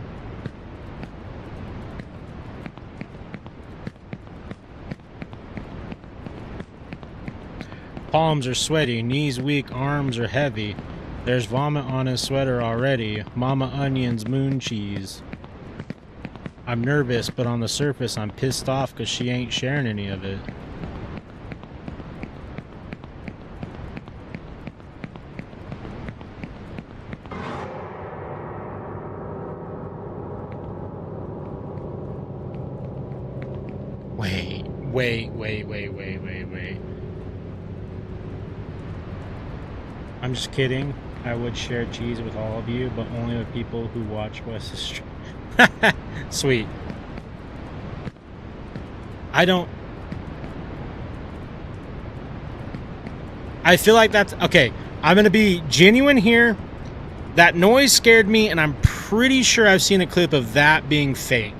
Palms are sweaty, knees weak, arms are heavy. There's vomit on his sweater already. Mama Onion's moon cheese. I'm nervous, but on the surface I'm pissed off because she ain't sharing any of it. Wait. I'm just kidding. I would share cheese with all of you, but only with people who watch Wes's stream. Sweet. I feel like that's... Okay, I'm going to be genuine here. That noise scared me, and I'm pretty sure I've seen a clip of that being fake.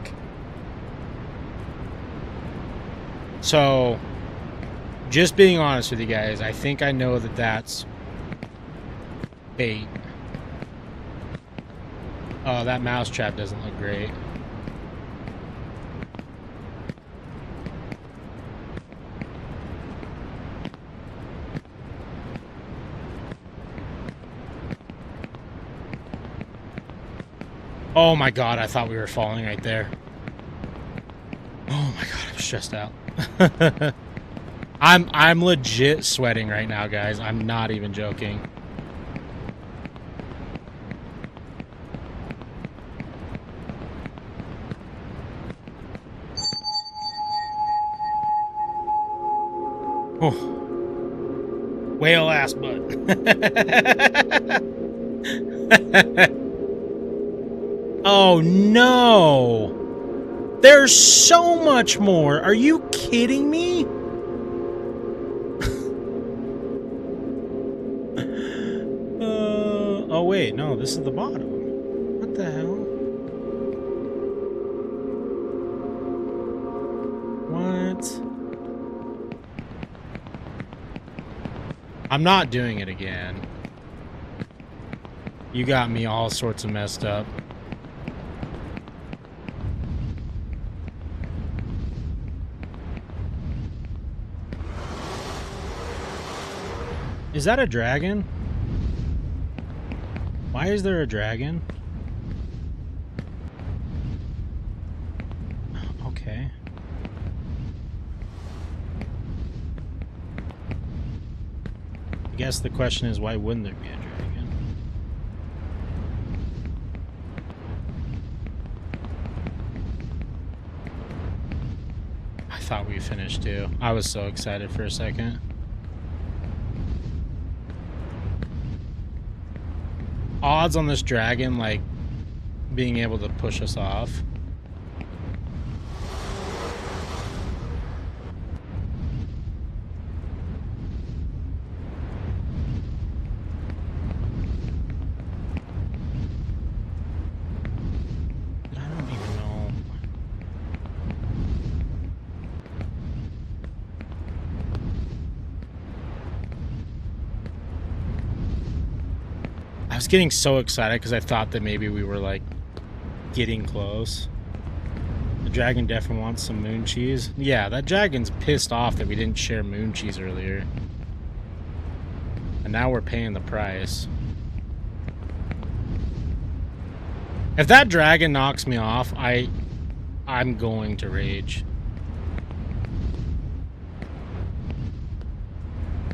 So, just being honest with you guys, I think I know that that's bait. Oh, that mousetrap doesn't look great. Oh my god, I thought we were falling right there. Oh my god, I'm stressed out. I'm legit sweating right now, guys. I'm not even joking. Oh. Whale ass butt. Oh no! There's so much more! Are you kidding me? Oh wait, no, this is the bottom. What the hell? What? I'm not doing it again. You got me all sorts of messed up. Is that a dragon? Why is there a dragon? Okay. I guess the question is, why wouldn't there be a dragon? I thought we finished too. I was so excited for a second. odds on this dragon, like, being able to push us off? I don't even know. I was getting so excited because I thought that maybe we were, like, getting close. The dragon definitely wants some moon cheese. Yeah, that dragon's pissed off that we didn't share moon cheese earlier. And now we're paying the price. If that dragon knocks me off, I'm going to rage.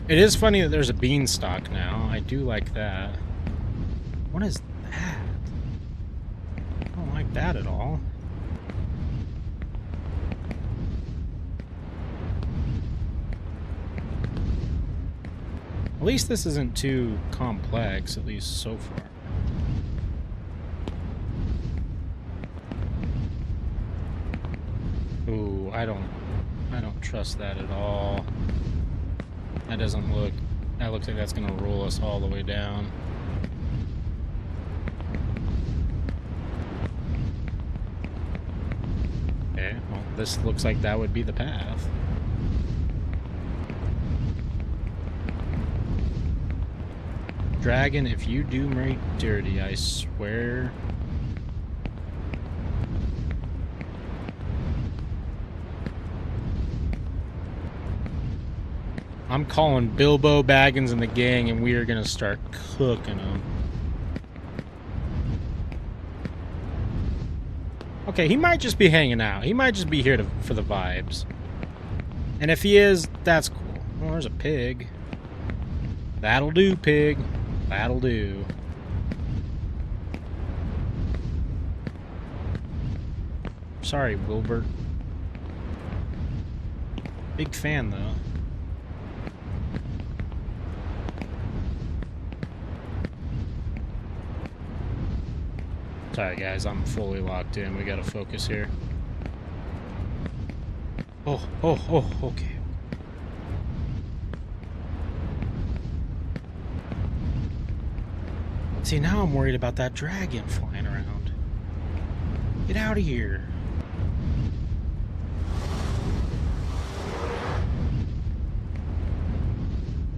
It is funny that there's a beanstalk now. I do like that. What is that? I don't like that at all. At least this isn't too complex, at least so far. Ooh, I don't trust that at all. That doesn't look... That looks like that's gonna roll us all the way down. Okay, well, this looks like that would be the path. Dragon, if you do me dirty, I swear... I'm calling Bilbo Baggins and the gang, and we are gonna start cooking them. Okay, he might just be hanging out. He might just be here for the vibes. And if he is, that's cool. Oh, there's a pig. That'll do, pig. That'll do. Sorry, Wilbert. Big fan, though. Sorry, guys, I'm fully locked in. We gotta focus here. Oh, okay. See, now I'm worried about that dragon flying around. Get out of here.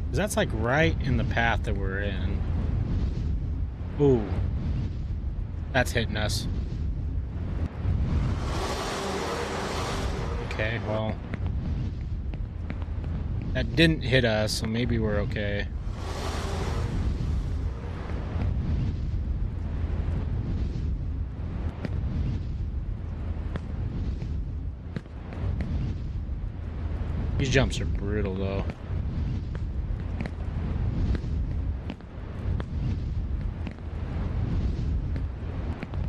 Because that's like right in the path that we're in. Ooh. That's hitting us. Okay, well. That didn't hit us, so maybe we're okay. These jumps are brutal, though.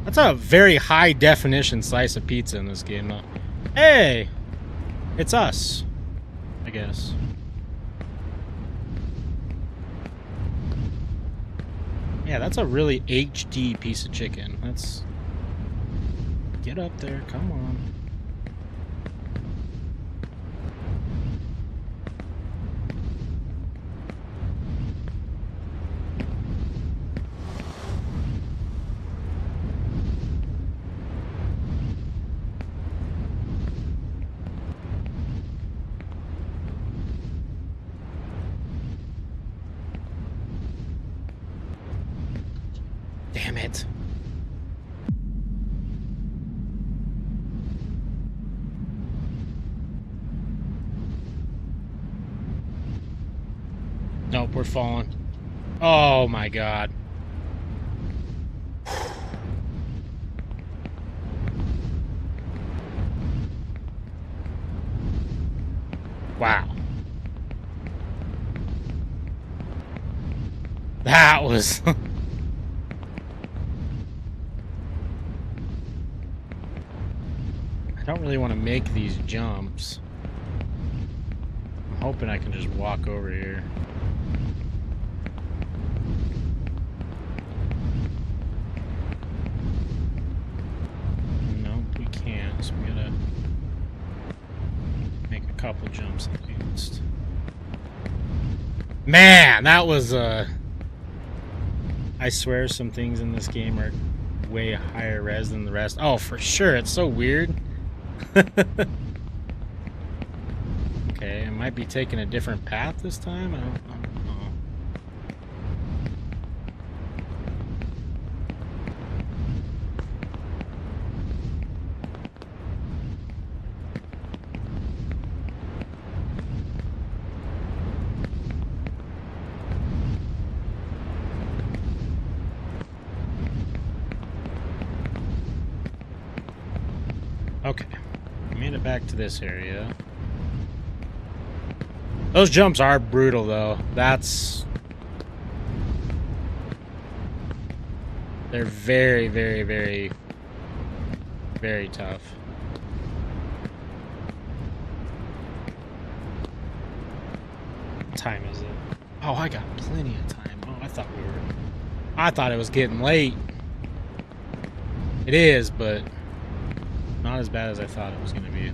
That's a very high definition slice of pizza in this game, though. Hey! It's us, I guess. Yeah, that's a really HD piece of chicken. Let's get up there, come on. Damn it. Nope, we're falling. Oh my god. Wow. That was... I don't really want to make these jumps. I'm hoping I can just walk over here. couple jumps at least. Man, that was I swear some things in this game are way higher res than the rest. Oh, for sure. It's so weird. Okay, I might be taking a different path this time. I don't know. Okay, I made it back to this area. Those jumps are brutal, though. They're very, very, very, very tough. What time is it? Oh, I got plenty of time. Oh, I thought it was getting late. It is, but not as bad as I thought it was going to be.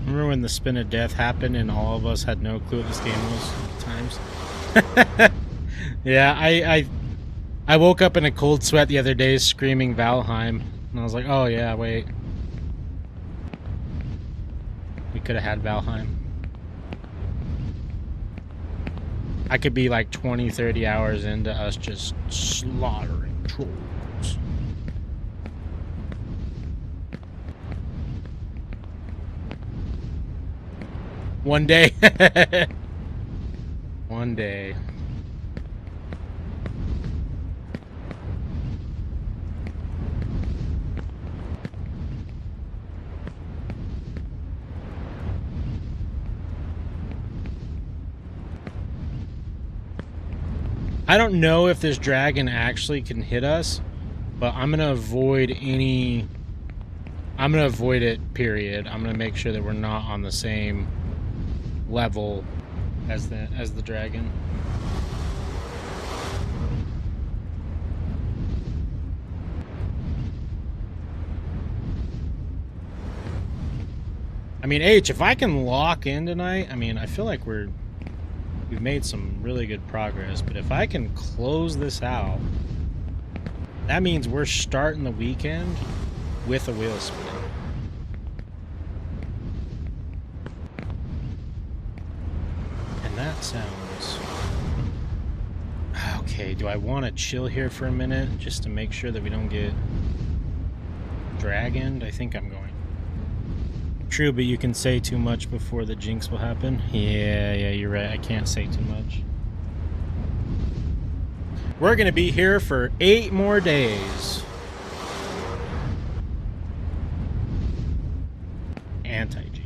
Remember when the spin of death happened and all of us had no clue what this game was at times? Yeah, I woke up in a cold sweat the other day screaming Valheim. And I was like, oh yeah, wait. We could have had Valheim. I could be like 20, 30 hours into us just slaughtering trolls. One day. One day. I don't know if this dragon actually can hit us, but I'm gonna avoid any... I'm gonna avoid it, period. I'm gonna make sure that we're not on the same level as the dragon. I mean, H, if I can lock in tonight, I mean, I feel like we've made some really good progress, but if I can close this out, that means we're starting the weekend with a wheel spin. That sounds... Okay, do I want to chill here for a minute just to make sure that we don't get dragoned? I think I'm going. True, but you can say too much before the jinx will happen. Yeah, you're right. I can't say too much. We're going to be here for 8 more days. Anti-jinx.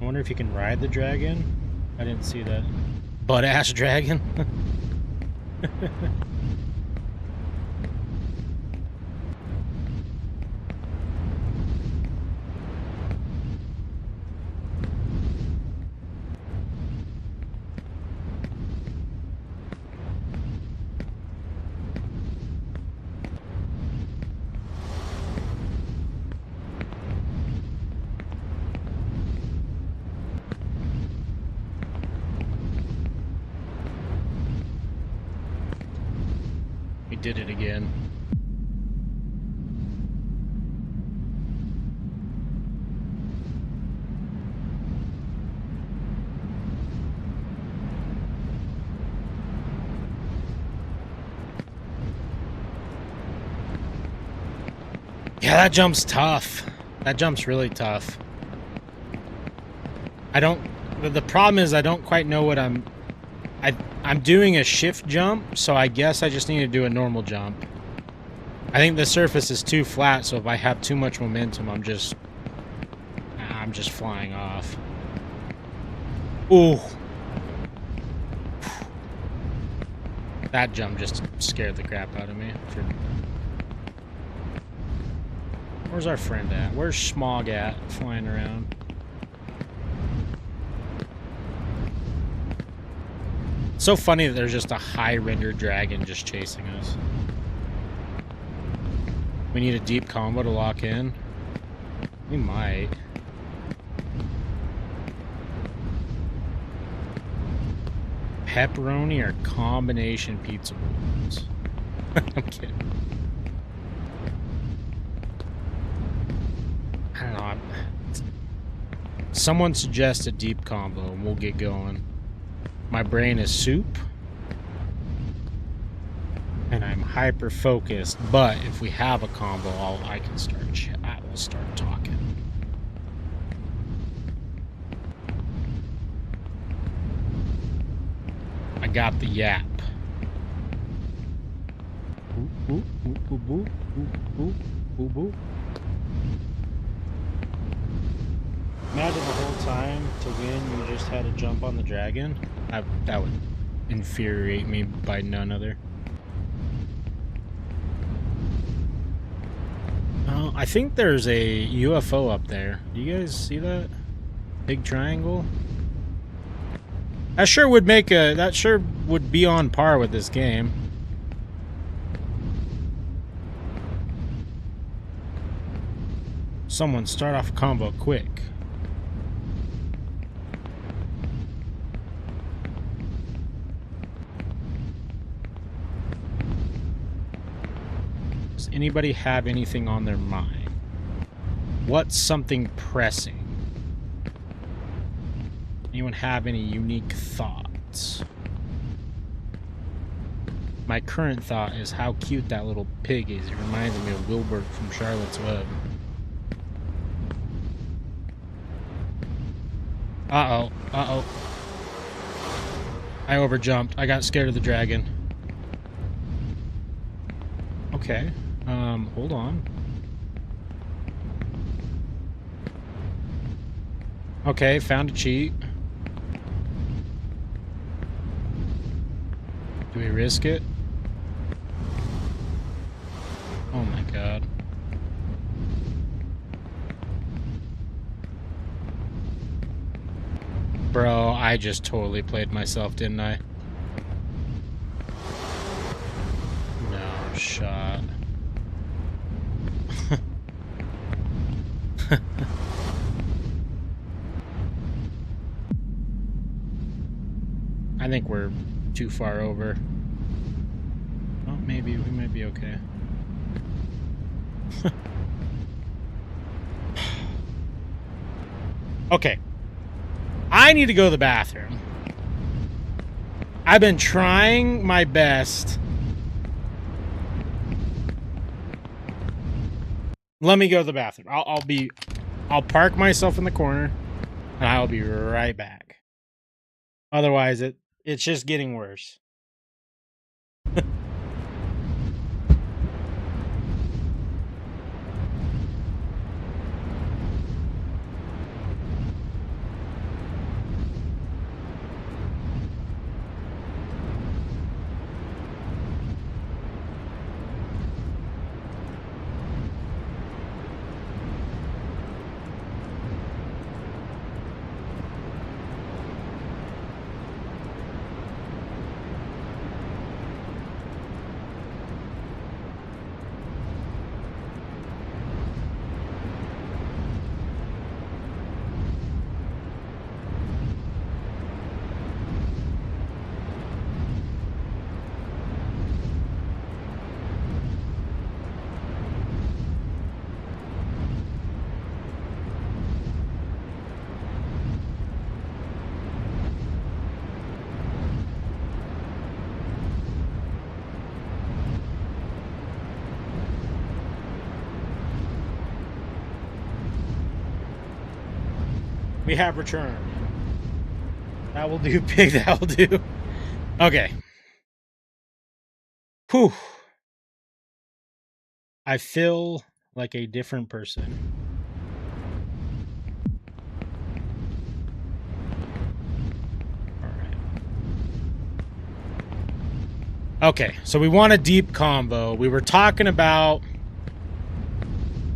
I wonder if you can ride the dragon. I didn't see that. Butt-ass dragon. Did it again. Yeah, that jump's tough. That jump's really tough. I don't... The problem is I don't quite know what I'm doing a shift jump, so I guess I just need to do a normal jump. I think the surface is too flat, so if I have too much momentum, I'm just flying off. Ooh. That jump just scared the crap out of me. Where's our friend at? Where's Schmog at, flying around? It's so funny that there's just a high render dragon just chasing us. We need a deep combo to lock in. We might. Pepperoni or combination pizza rolls? I'm kidding. I don't know. Someone suggest a deep combo and we'll get going. My brain is soup. And I'm hyper focused, but if we have a combo, I will start talking. I got the yap. Ooh, ooh, ooh, ooh, ooh, ooh, ooh, ooh. Imagine the whole time to win you just had to jump on the dragon. That would infuriate me by none other. I think there's a UFO up there. Do you guys see that? Big triangle? That sure would be on par with this game. Someone start off a combo quick. Does anybody have anything on their mind? What's something pressing? Anyone have any unique thoughts? My current thought is how cute that little pig is. It reminds me of Wilbert from Charlotte's Web. Uh-oh. Uh-oh. I overjumped. I got scared of the dragon. Okay. Hold on. Okay, found a cheat. Do we risk it? Oh my god. Bro, I just totally played myself, didn't I? No shot. I think we're too far over. Oh, maybe we might be okay. Okay. I need to go to the bathroom. I've been trying my best. Let me go to the bathroom. I'll park myself in the corner and I'll be right back. Otherwise it's just getting worse. We have returned. That will do, pig. That will do. Okay. Whew. I feel like a different person. Okay, so we want a deep combo. We were talking about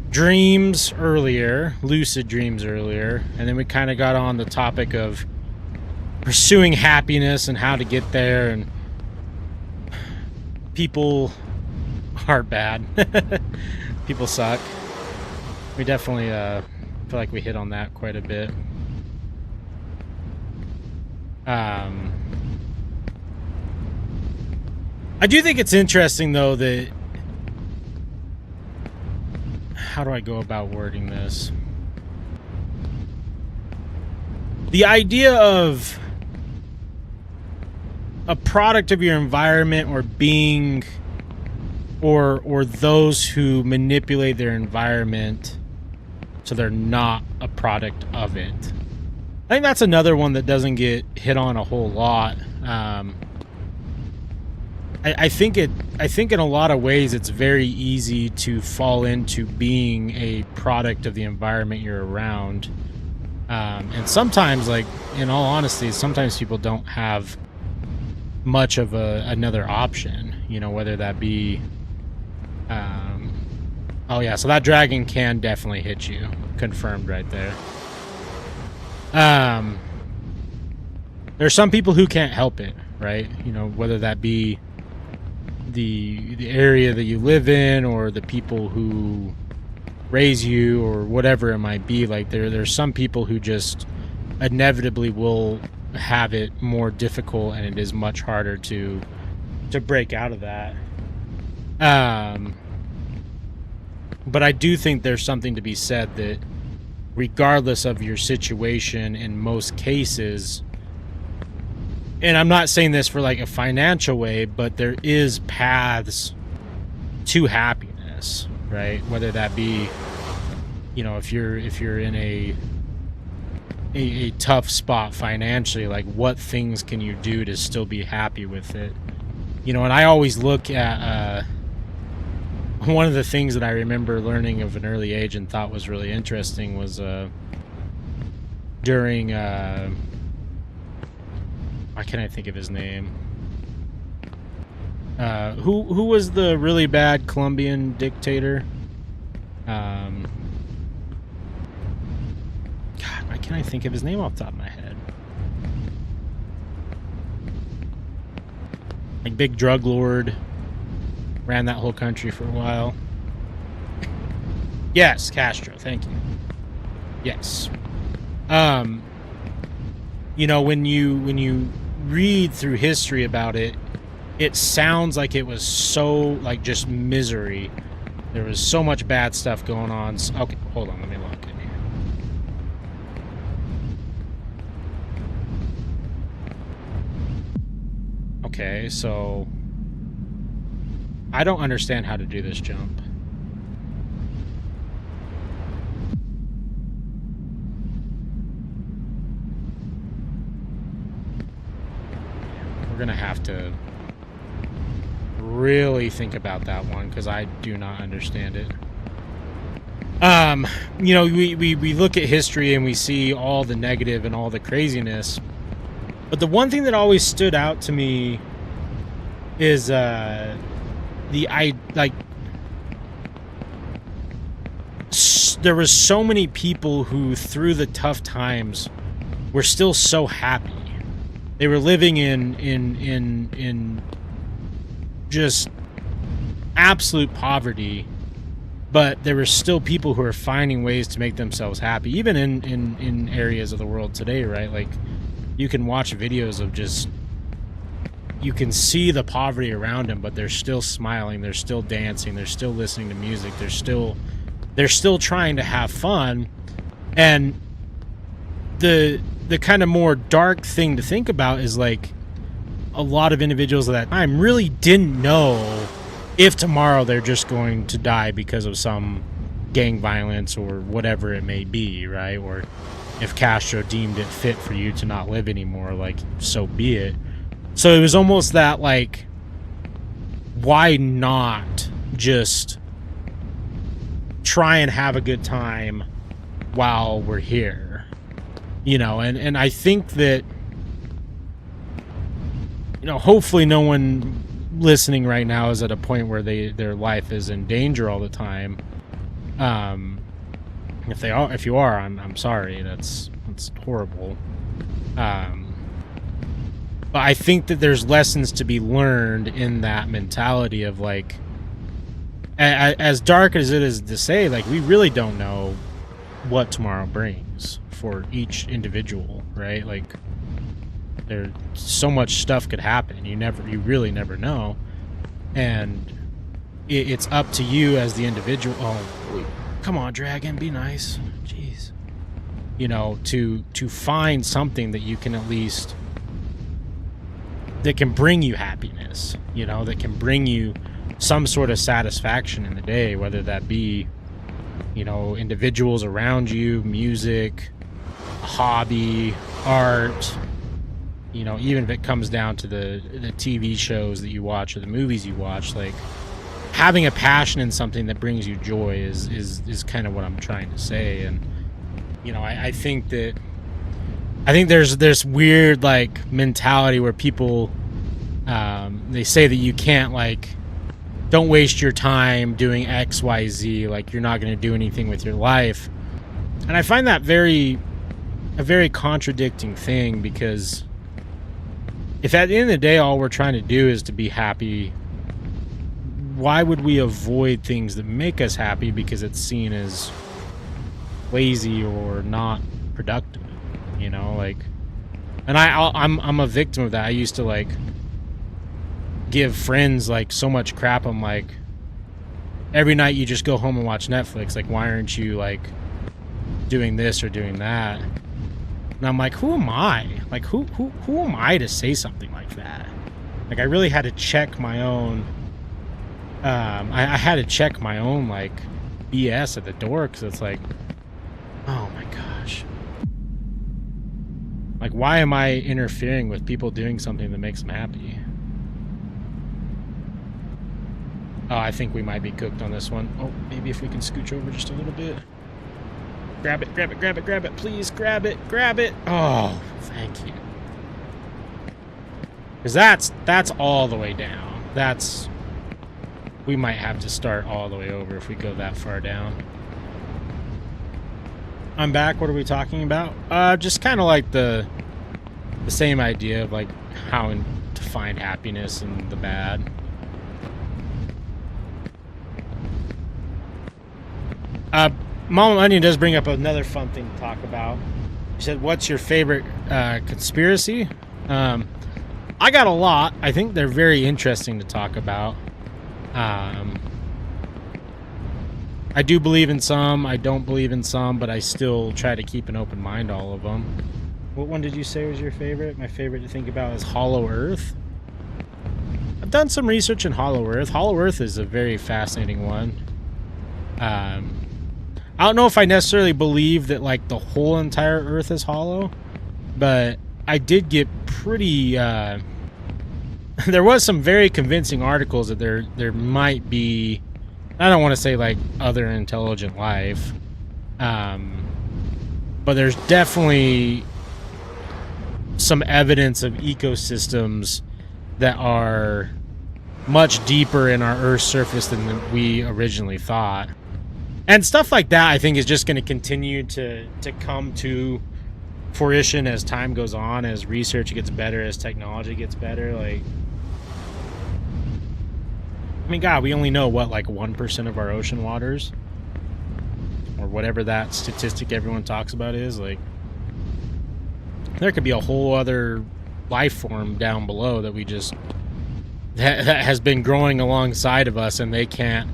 dreams earlier, lucid dreams earlier, and then we kind of got on the topic of pursuing happiness and how to get there, and people are bad. People suck. We definitely feel like we hit on that quite a bit. I do think it's interesting, though, that... How do I go about wording this? The idea of a product of your environment or being... or those who manipulate their environment so they're not a product of it. I think that's another one that doesn't get hit on a whole lot. I think in a lot of ways it's very easy to fall into being a product of the environment you're around. And sometimes, like, in all honesty, sometimes people don't have much of another option, you know, whether that be... oh yeah, so that dragon can definitely hit you. Confirmed right there. There's some people who can't help it, right? You know, whether that be the area that you live in or the people who raise you or whatever it might be. Like there's some people who just inevitably will have it more difficult, and it is much harder to break out of that. But I do think there's something to be said that regardless of your situation, in most cases, and I'm not saying this for like a financial way, but there is paths to happiness, right? Whether that be, you know, if you're in a tough spot financially, like what things can you do to still be happy with it? You know, and I always look at one of the things that I remember learning of an early age and thought was really interesting was during why can't I think of his name? Who was the really bad Colombian dictator? God, why can't I think of his name off the top of my head? Like big drug lord, ran that whole country for a while. Yes, Castro. Thank you. Yes. You know, when you read through history about it, it sounds like it was so, like, just misery. There was so much bad stuff going on. Okay, hold on, let me look in here. Okay, so I don't understand how to do this jump. We're gonna have to really think about that one because I do not understand it. You know, we look at history and we see all the negative and all the craziness, but the one thing that always stood out to me is there was so many people who through the tough times were still so happy. They were living in just absolute poverty, but there were still people who are finding ways to make themselves happy, even in areas of the world today, right? Like, you can watch videos of just, you can see the poverty around them, but they're still smiling, they're still dancing, they're still listening to music, they're still trying to have fun. And the kind of more dark thing to think about is, like, a lot of individuals at that time really didn't know if tomorrow they're just going to die because of some gang violence or whatever it may be, right? Or if Castro deemed it fit for you to not live anymore, like, so be it. So it was almost that, like, why not just try and have a good time while we're here? You know, and I think that, you know, hopefully no one listening right now is at a point where their life is in danger all the time. If you are, I'm sorry. That's horrible. But I think that there's lessons to be learned in that mentality of, like, as dark as it is to say, like, we really don't know what tomorrow brings for each individual, right? Like, there's so much stuff could happen. You really never know, and it's up to you as the individual. Oh, wait. Come on, dragon, be nice. Jeez. You know, to find something that you can at least, that can bring you happiness, you know, that can bring you some sort of satisfaction in the day, whether that be, you know, individuals around you, music, a hobby, art, you know, even if it comes down to the TV shows that you watch or the movies you watch, like, having a passion in something that brings you joy is kind of what I'm trying to say. And, you know, I think there's this weird, like, mentality where people, they say that you can't, like, don't waste your time doing X, Y, Z, like, you're not going to do anything with your life. And I find that a very contradicting thing, because if at the end of the day all we're trying to do is to be happy, why would we avoid things that make us happy because it's seen as lazy or not productive? You know, like, and I'm a victim of that. I used to, like, give friends, like, so much crap. I'm like, every night you just go home and watch Netflix. Like, why aren't you, like, doing this or doing that? And I'm like, who am I? Like, who am I to say something like that? Like, I really had to check my own. I had to check my own, like, BS at the door, because it's like, oh my gosh. Like, why am I interfering with people doing something that makes them happy? Oh, I think we might be cooked on this one. Oh, maybe if we can scooch over just a little bit. Grab it, grab it, grab it, grab it. Please, grab it, grab it. Oh, thank you. Because that's all the way down. We might have to start all the way over if we go that far down. I'm back. What are we talking about? Just kind of like the same idea of, like, how to find happiness in the bad. Mama Onion does bring up another fun thing to talk about. She said, what's your favorite conspiracy? I got a lot. I think they're very interesting to talk about. I do believe in some, I don't believe in some, but I still try to keep an open mind to all of them. What one did you say was your favorite? My favorite to think about is Hollow Earth. I've done some research in Hollow Earth. Hollow Earth is a very fascinating one. I don't know if I necessarily believe that, like, the whole entire Earth is hollow, but I did get pretty, there was some very convincing articles that there might be, I don't want to say, like, other intelligent life, but there's definitely some evidence of ecosystems that are much deeper in our Earth's surface than we originally thought. And stuff like that, I think, is just going to continue to come to fruition as time goes on, as research gets better, as technology gets better. Like, I mean, God, we only know, what, like 1% of our ocean waters? Or whatever that statistic everyone talks about is. Like, there could be a whole other life form down below that we just, that has been growing alongside of us, and they can't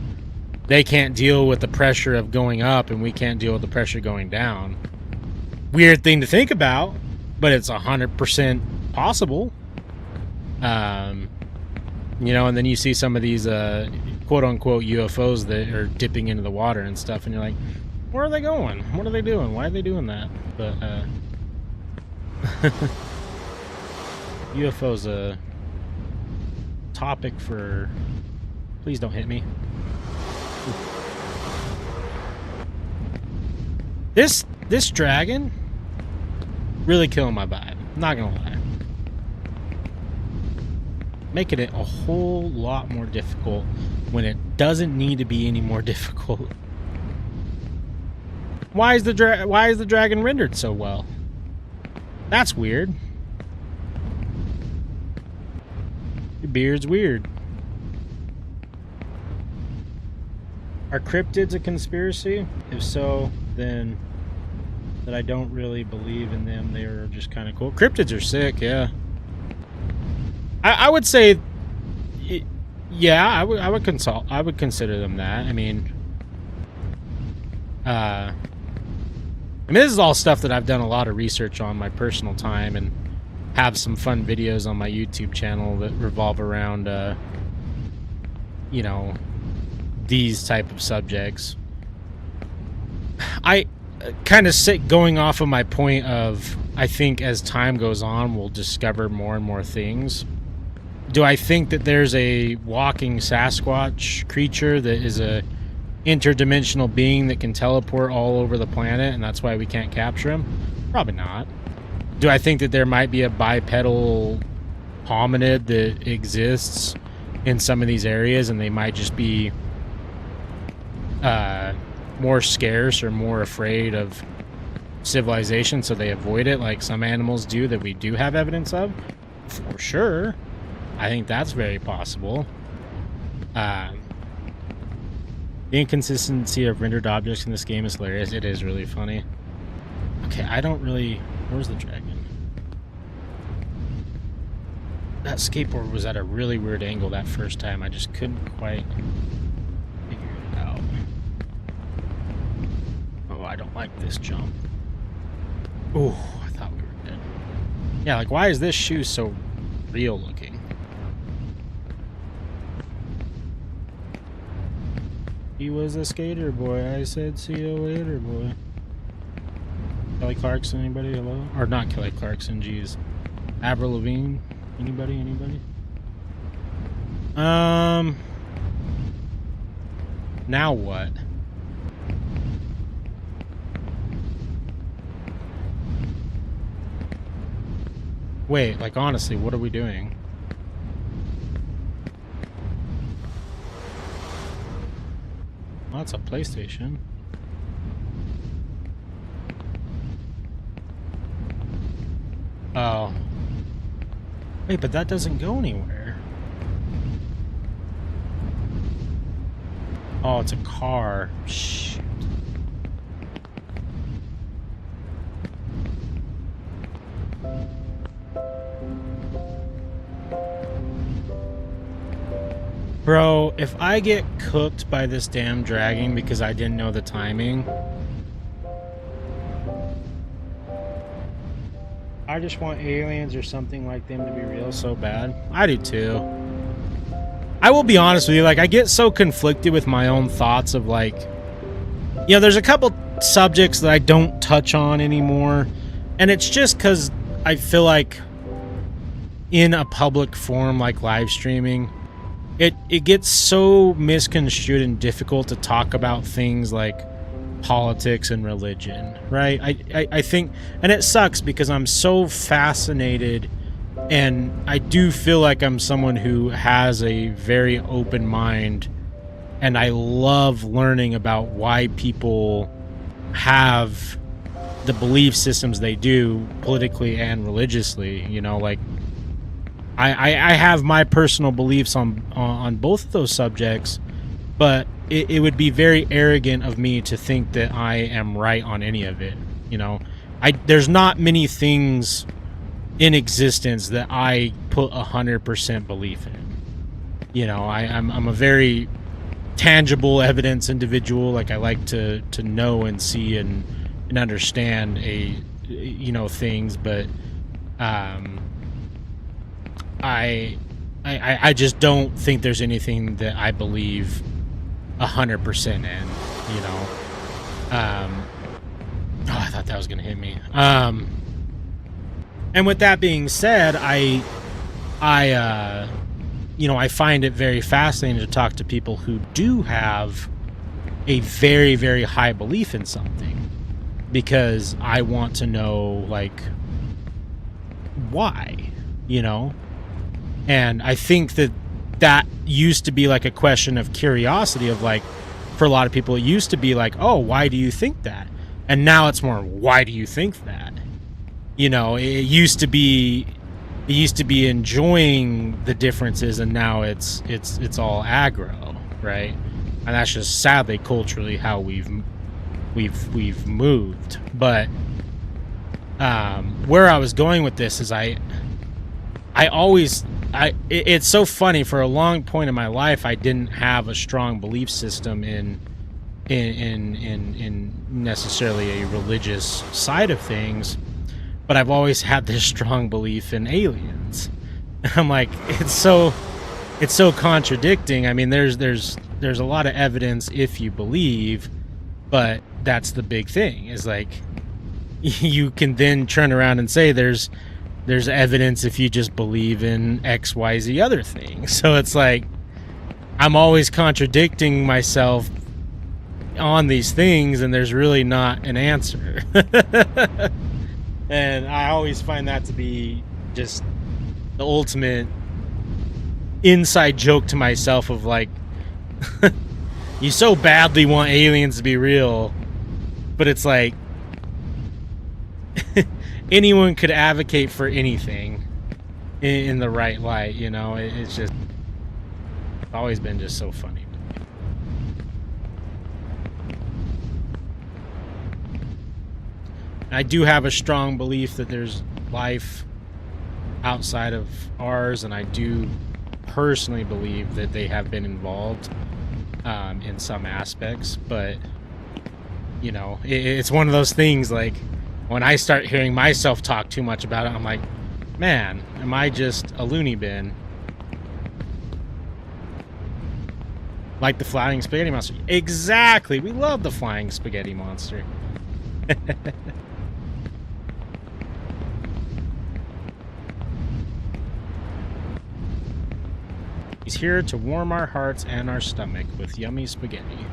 deal with the pressure of going up, and we can't deal with the pressure going down. Weird thing to think about, but it's 100% possible. You know, and then you see some of these quote-unquote UFOs that are dipping into the water and stuff, and you're like, Where are they going? What are they doing? Why are they doing that? But, UFO's a topic for... Please don't hit me. This dragon really killing my vibe. Not gonna lie. Making it a whole lot more difficult when it doesn't need to be any more difficult. Why is the dragon rendered so well? That's weird. Your beard's weird. Are cryptids a conspiracy? If so, then that I don't really believe in them. They are just kind of cool. Cryptids are sick, yeah. I would say, yeah, I would consider them that. I mean, this is all stuff that I've done a lot of research on my personal time and have some fun videos on my YouTube channel that revolve around, you know, these type of subjects. I kind of going off of my point of, I think as time goes on, we'll discover more and more things. Do I think that there's a walking Sasquatch creature that is a interdimensional being that can teleport all over the planet and that's why we can't capture him? Probably not. Do I think that there might be a bipedal hominid that exists in some of these areas and they might just be more scarce or more afraid of civilization, so they avoid it like some animals do that we do have evidence of? For sure. I think that's very possible. The inconsistency of rendered objects in this game is hilarious. It is really funny. Okay, I don't really... Where's the dragon? That skateboard was at a really weird angle that first time. I just couldn't quite figure it out. Oh, I don't like this jump. Oh, I thought we were dead. Yeah, like, why is this shoe so real looking? He was a skater boy. I said, see you later, boy. Kelly Clarkson, anybody? Hello? Or not Kelly Clarkson, jeez. Avril Lavigne? Anybody? Anybody? Now what? Wait, like honestly, what are we doing? Well, that's a PlayStation. Oh. Wait, but that doesn't go anywhere. Oh, it's a car. Shoot. Bro, if I get cooked by this damn dragon because I didn't know the timing, I just want aliens or something like them to be real so bad. I do too. I will be honest with you, like, I get so conflicted with my own thoughts of, like, you know, there's a couple subjects that I don't touch on anymore, and it's just because I feel like in a public forum like live streaming, it gets so misconstrued and difficult to talk about things like politics and religion, right? I think, and it sucks because I'm so fascinated, and I do feel like I'm someone who has a very open mind, and I love learning about why people have the belief systems they do politically and religiously, you know, like I have my personal beliefs on both of those subjects, but it would be very arrogant of me to think that I am right on any of it. You know, there's not many things in existence that I put 100% belief in. You know, I'm a very tangible evidence individual. Like, I like to know and see and understand things, but I just don't think there's anything that I believe 100% in, you know. Oh, I thought that was gonna hit me. And with that being said, I find it very fascinating to talk to people who do have a very, very high belief in something, because I want to know, like, why, you know? And I think that used to be like a question of curiosity, of like, for a lot of people, it used to be like, oh, why do you think that? And now it's more, why do you think that? You know, it used to be enjoying the differences, and now it's all aggro, right? And that's just sadly culturally how we've moved. But where I was going with this is it's so funny. For a long point in my life, I didn't have a strong belief system in necessarily a religious side of things, but I've always had this strong belief in aliens. I'm like, it's so contradicting. I mean, there's a lot of evidence if you believe, but that's the big thing, is like, you can then turn around and say there's evidence if you just believe in XYZ other thing. So it's like, I'm always contradicting myself on these things, and there's really not an answer. And I always find that to be just the ultimate inside joke to myself of like, you so badly want aliens to be real, but it's like, anyone could advocate for anything in the right light, you know? It's just always been just so funny. I do have a strong belief that there's life outside of ours, and I do personally believe that they have been involved in some aspects, but you know, it's one of those things, like, when I start hearing myself talk too much about it, I'm like, man, am I just a loony bin? Like the flying spaghetti monster. Exactly. We love the flying spaghetti monster. He's here to warm our hearts and our stomach with yummy spaghetti.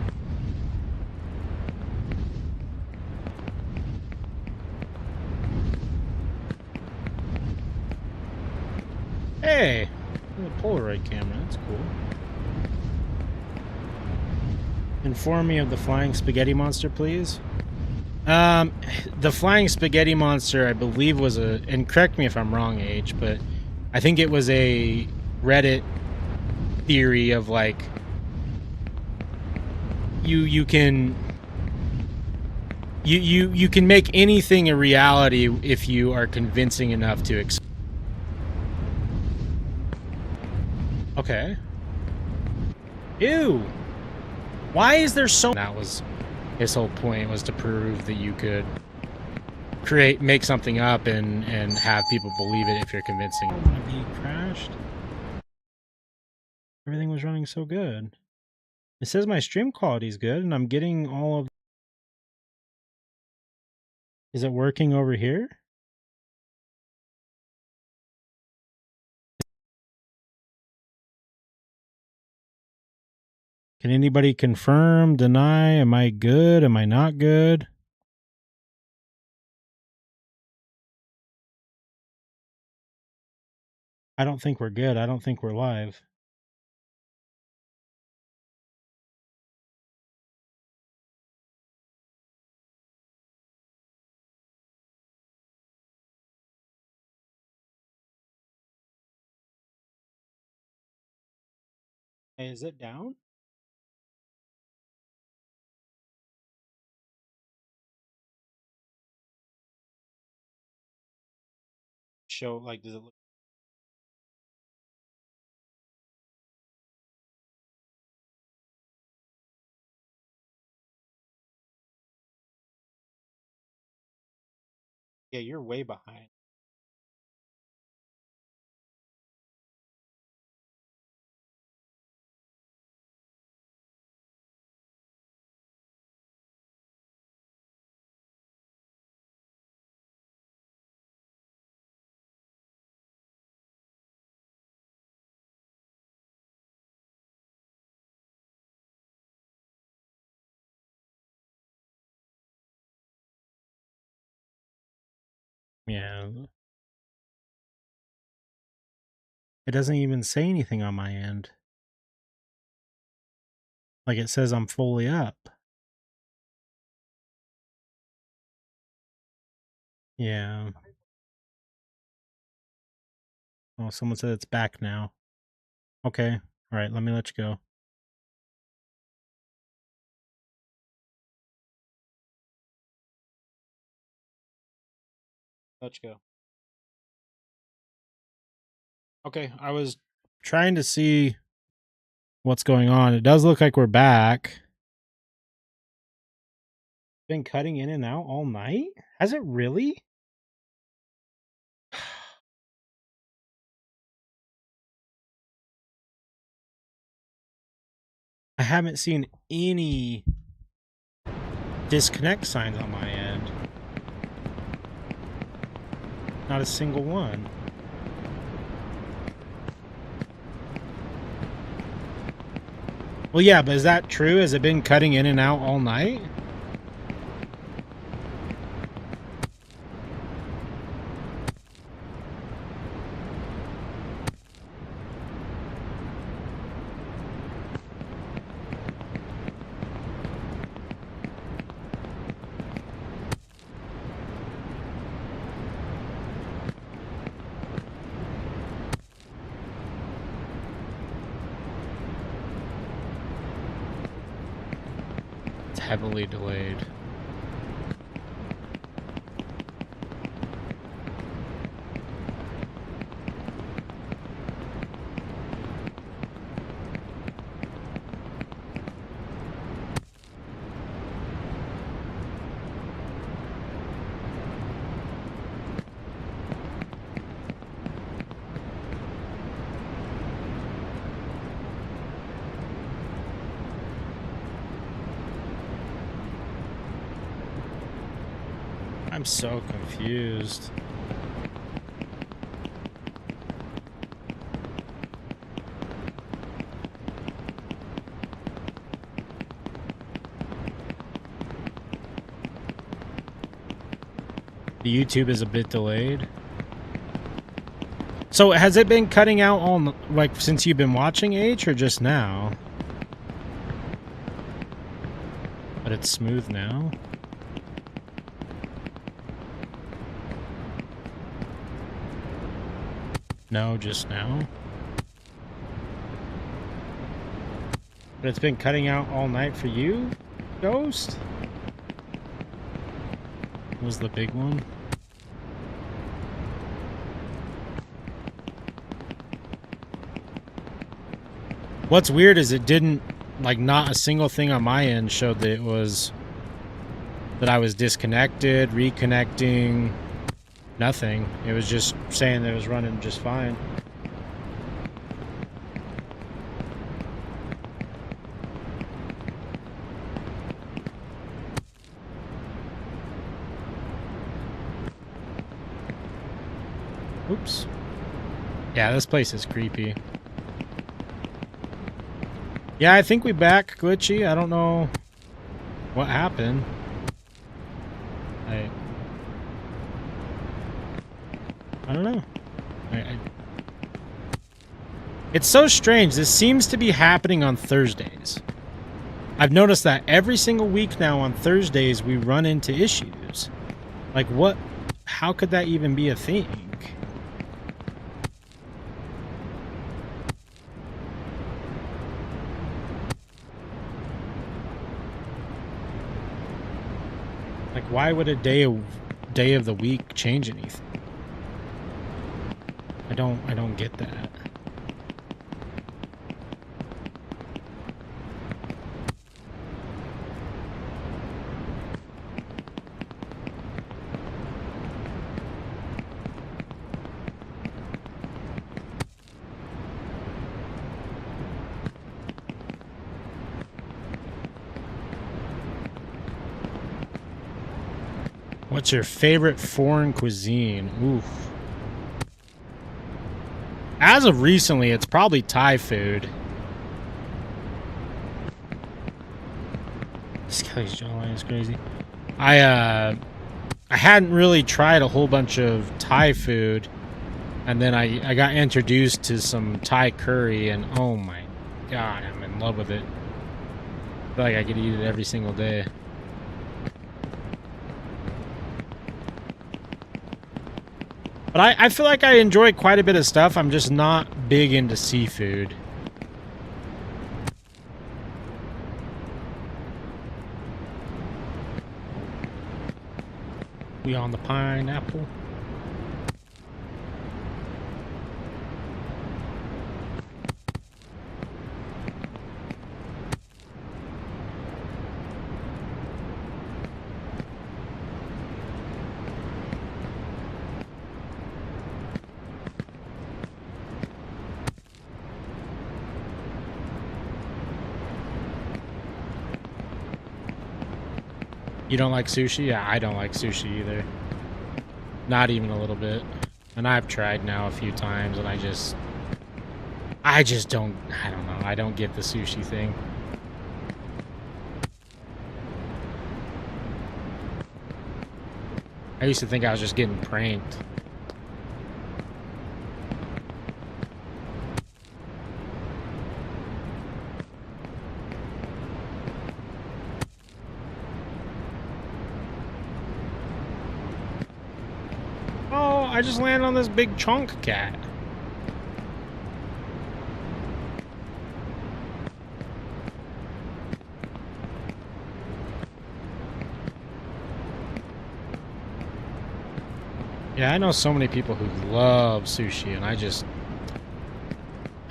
Hey! A Polaroid camera, that's cool. Inform me of the flying spaghetti monster, please. The flying spaghetti monster, I believe, was and correct me if I'm wrong, H, but I think it was a Reddit theory of like, you can make anything a reality if you are convincing enough to okay. Ew. Why is there so... That was his whole point, was to prove that you could make something up and have people believe it if you're convincing them. He crashed. Everything was running so good. It says my stream quality is good, and I'm getting all of... Is it working over here? Can anybody confirm, deny? Am I good? Am I not good? I don't think we're good. I don't think we're live. Hey, is it down? Show, like, does it look... Yeah, you're way behind. Yeah. It doesn't even say anything on my end. Like it says I'm fully up. Yeah. Oh, someone said it's back now. Okay. All right, let me let you go. Let you go. Okay, I was trying to see what's going on. It does look like we're back. Been cutting in and out all night? Has it really? I haven't seen any disconnect signs on my end. Not a single one. Well, yeah, but is that true? Has it been cutting in and out all night? It's heavily delayed. I'm so confused. The YouTube is a bit delayed. So has it been cutting out all like since you've been watching H or just now? But it's smooth now. No, just now. But it's been cutting out all night for you, Ghost? Was the big one? What's weird is it didn't, like, not a single thing on my end showed that it was, that I was disconnected, reconnecting, nothing. It was just saying that it was running just fine. Oops. Yeah, this place is creepy. Yeah, I think we back, Glitchy. I don't know what happened. I don't know. It's so strange. This seems to be happening on Thursdays. I've noticed that every single week now on Thursdays we run into issues. Like what? How could that even be a thing? Like why would a day of the week change anything? I don't get that. What's your favorite foreign cuisine? Oof. As of recently, it's probably Thai food. This guy's jawline is crazy. I hadn't really tried a whole bunch of Thai food, and then I got introduced to some Thai curry, and oh my god, I'm in love with it. I feel like I could eat it every single day. But I feel like I enjoy quite a bit of stuff. I'm just not big into seafood. We on the pineapple? You don't like sushi? Yeah, I don't like sushi either. Not even a little bit. And I've tried now a few times, and I just don't, I don't know. I don't get the sushi thing. I used to think I was just getting pranked. I just landed on this big chunk cat. Yeah, I know so many people who love sushi, and I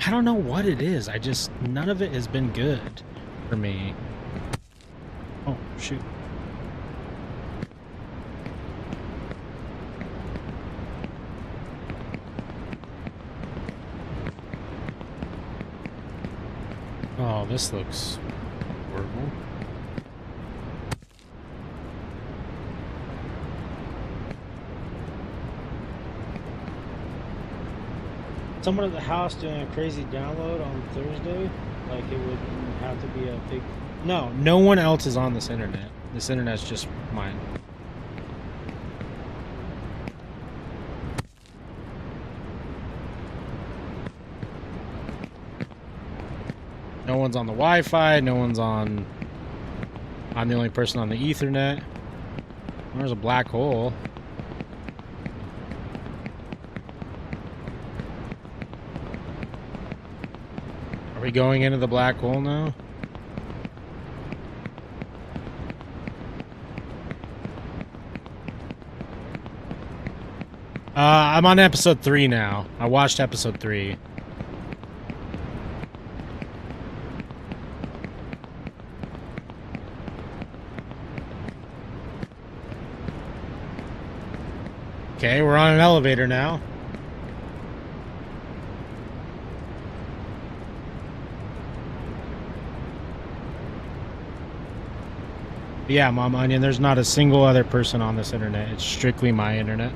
don't know what it is. None of it has been good for me. Oh, shoot. Oh, this looks horrible. Someone at the house doing a crazy download on Thursday, like it would have to be a big... No, no one else is on this internet. This internet's just mine. No one's on the Wi-Fi, no one's on... I'm the only person on the Ethernet. There's a black hole. Are we going into the black hole now? I'm on episode 3 now. I watched episode 3. Okay, we're on an elevator now. Yeah, Mom Onion, there's not a single other person on this internet. It's strictly my internet.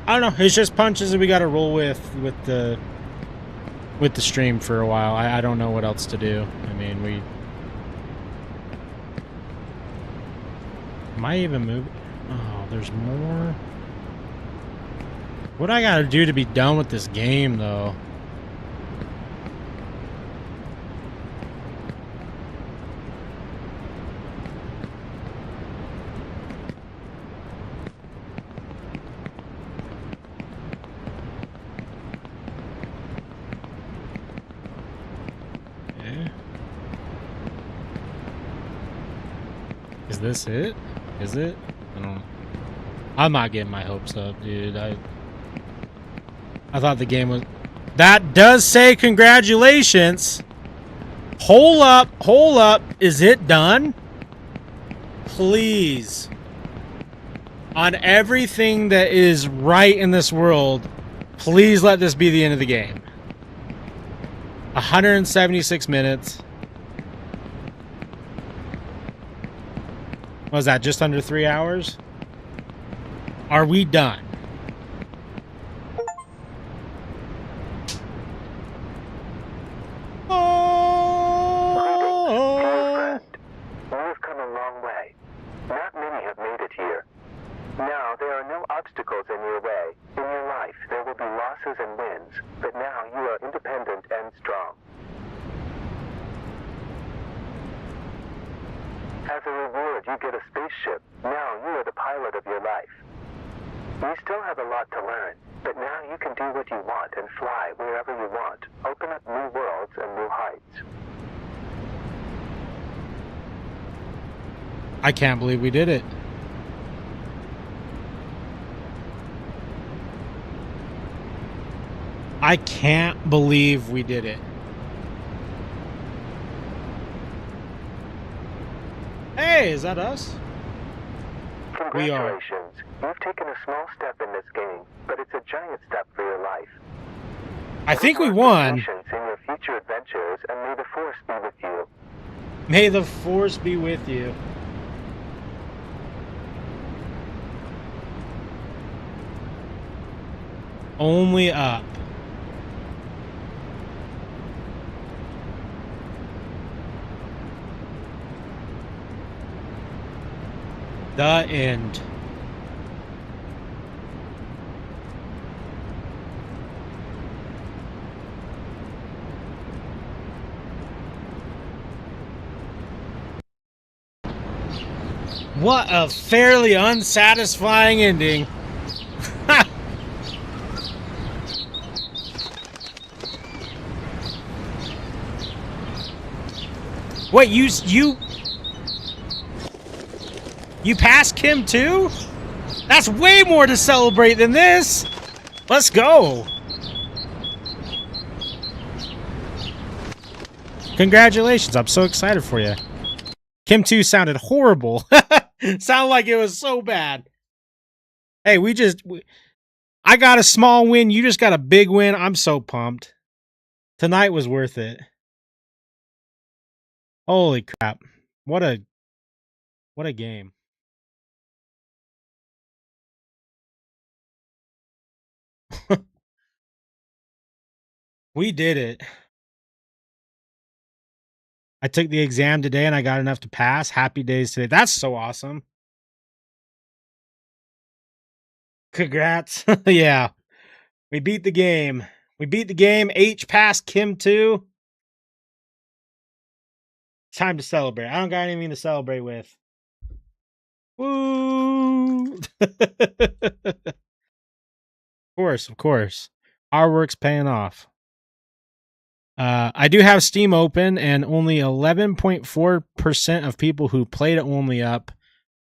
I don't know. It's just punches that we got to roll with the stream for a while. I don't know what else to do. I mean, Am I even moving? Oh, there's more. What do I got to do to be done with this game, though? Is this it? Is it? I don't know. I'm not getting my hopes up, dude. I thought the game was... That does say congratulations. Hold up. Hold up. Is it done? Please. On everything that is right in this world, please let this be the end of the game. 176 minutes. What was that, just under 3 hours? Are we done? long way. Not many have made it here. Now, there are no obstacles in your way. In your life, there will be losses and wins, but now you are independent and strong. As a reward, you get a spaceship. Now you are the pilot of your life. You still have a lot to learn, but now you can do what you want and fly wherever you want. Open up new worlds and new heights. I can't believe we did it. I can't believe we did it. Hey, is that us? We are. Congratulations. You've taken a small step in this game, but it's a giant step for your life. I think we won. Patience in your future adventures, and may the Force be with you. May the Force be with you. Only up. The end. What a fairly unsatisfying ending. Wait, you passed Kim too? That's way more to celebrate than this. Let's go. Congratulations. I'm so excited for you. Kim 2 sounded horrible. Sounded like it was so bad. Hey, I got a small win. You just got a big win. I'm so pumped. Tonight was worth it. Holy crap. What a game. We did it. I took the exam today and I got enough to pass. Happy days today. That's so awesome. Congrats. Yeah. We beat the game. We beat the game. H passed Kim 2. Time to celebrate. I don't got anything to celebrate with. Woo! Of course. Our work's paying off. I do have Steam open, and only 11.4% of people who played it only up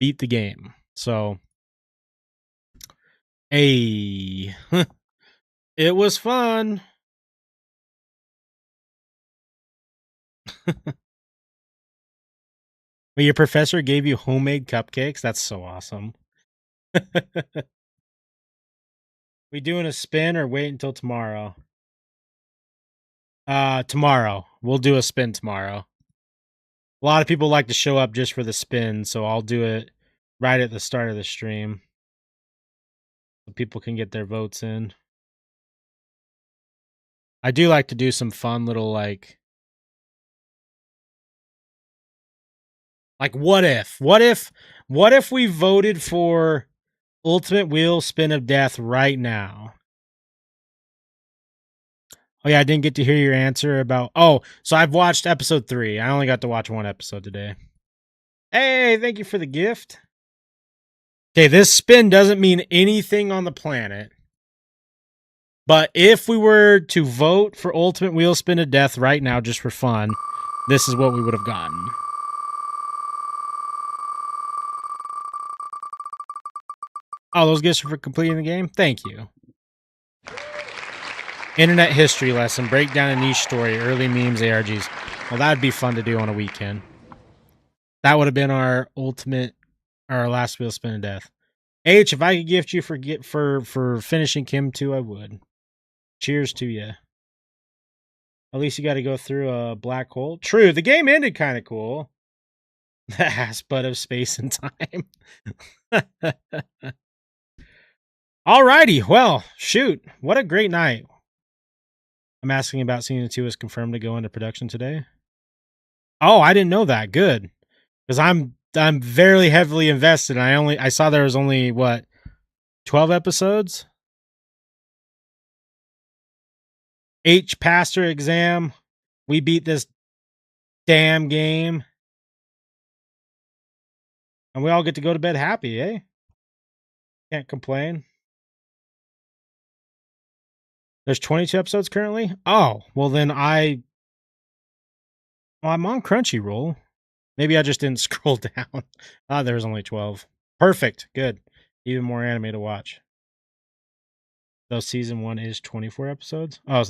beat the game. So, hey, it was fun. Well, your professor gave you homemade cupcakes? That's so awesome. We doing a spin or wait until tomorrow? Tomorrow. We'll do a spin tomorrow. A lot of people like to show up just for the spin, so I'll do it right at the start of the stream. So people can get their votes in. I do like to do some fun little like what if we voted for Ultimate Wheel Spin of Death right now? Oh yeah, I didn't get to hear your answer about... Oh, so I've watched episode 3. I only got to watch one episode today. Hey, thank you for the gift. Okay, this spin doesn't mean anything on the planet. But if we were to vote for Ultimate Wheel Spin of Death right now, just for fun, this is what we would have gotten. Oh, those gifts are for completing the game? Thank you. Internet history lesson. Break down a niche story. Early memes, ARGs. Well, that would be fun to do on a weekend. That would have been our last wheel spin of death. H, if I could gift you for finishing Kim 2, I would. Cheers to you. At least you got to go through a black hole. True, the game ended kind of cool. The ass butt of space and time. Alrighty, well, shoot. What a great night. I'm asking about season 2 is confirmed to go into production today. Oh, I didn't know that. Good. Because I'm I'm very heavily invested. I saw there was only what 12 episodes. H pastor exam. We beat this damn game. And we all get to go to bed happy, eh? Can't complain. There's 22 episodes currently? Oh, well then I'm on Crunchyroll. Maybe I just didn't scroll down. There was only 12. Perfect. Good. Even more anime to watch. Though season 1 is 24 episodes. Oh, so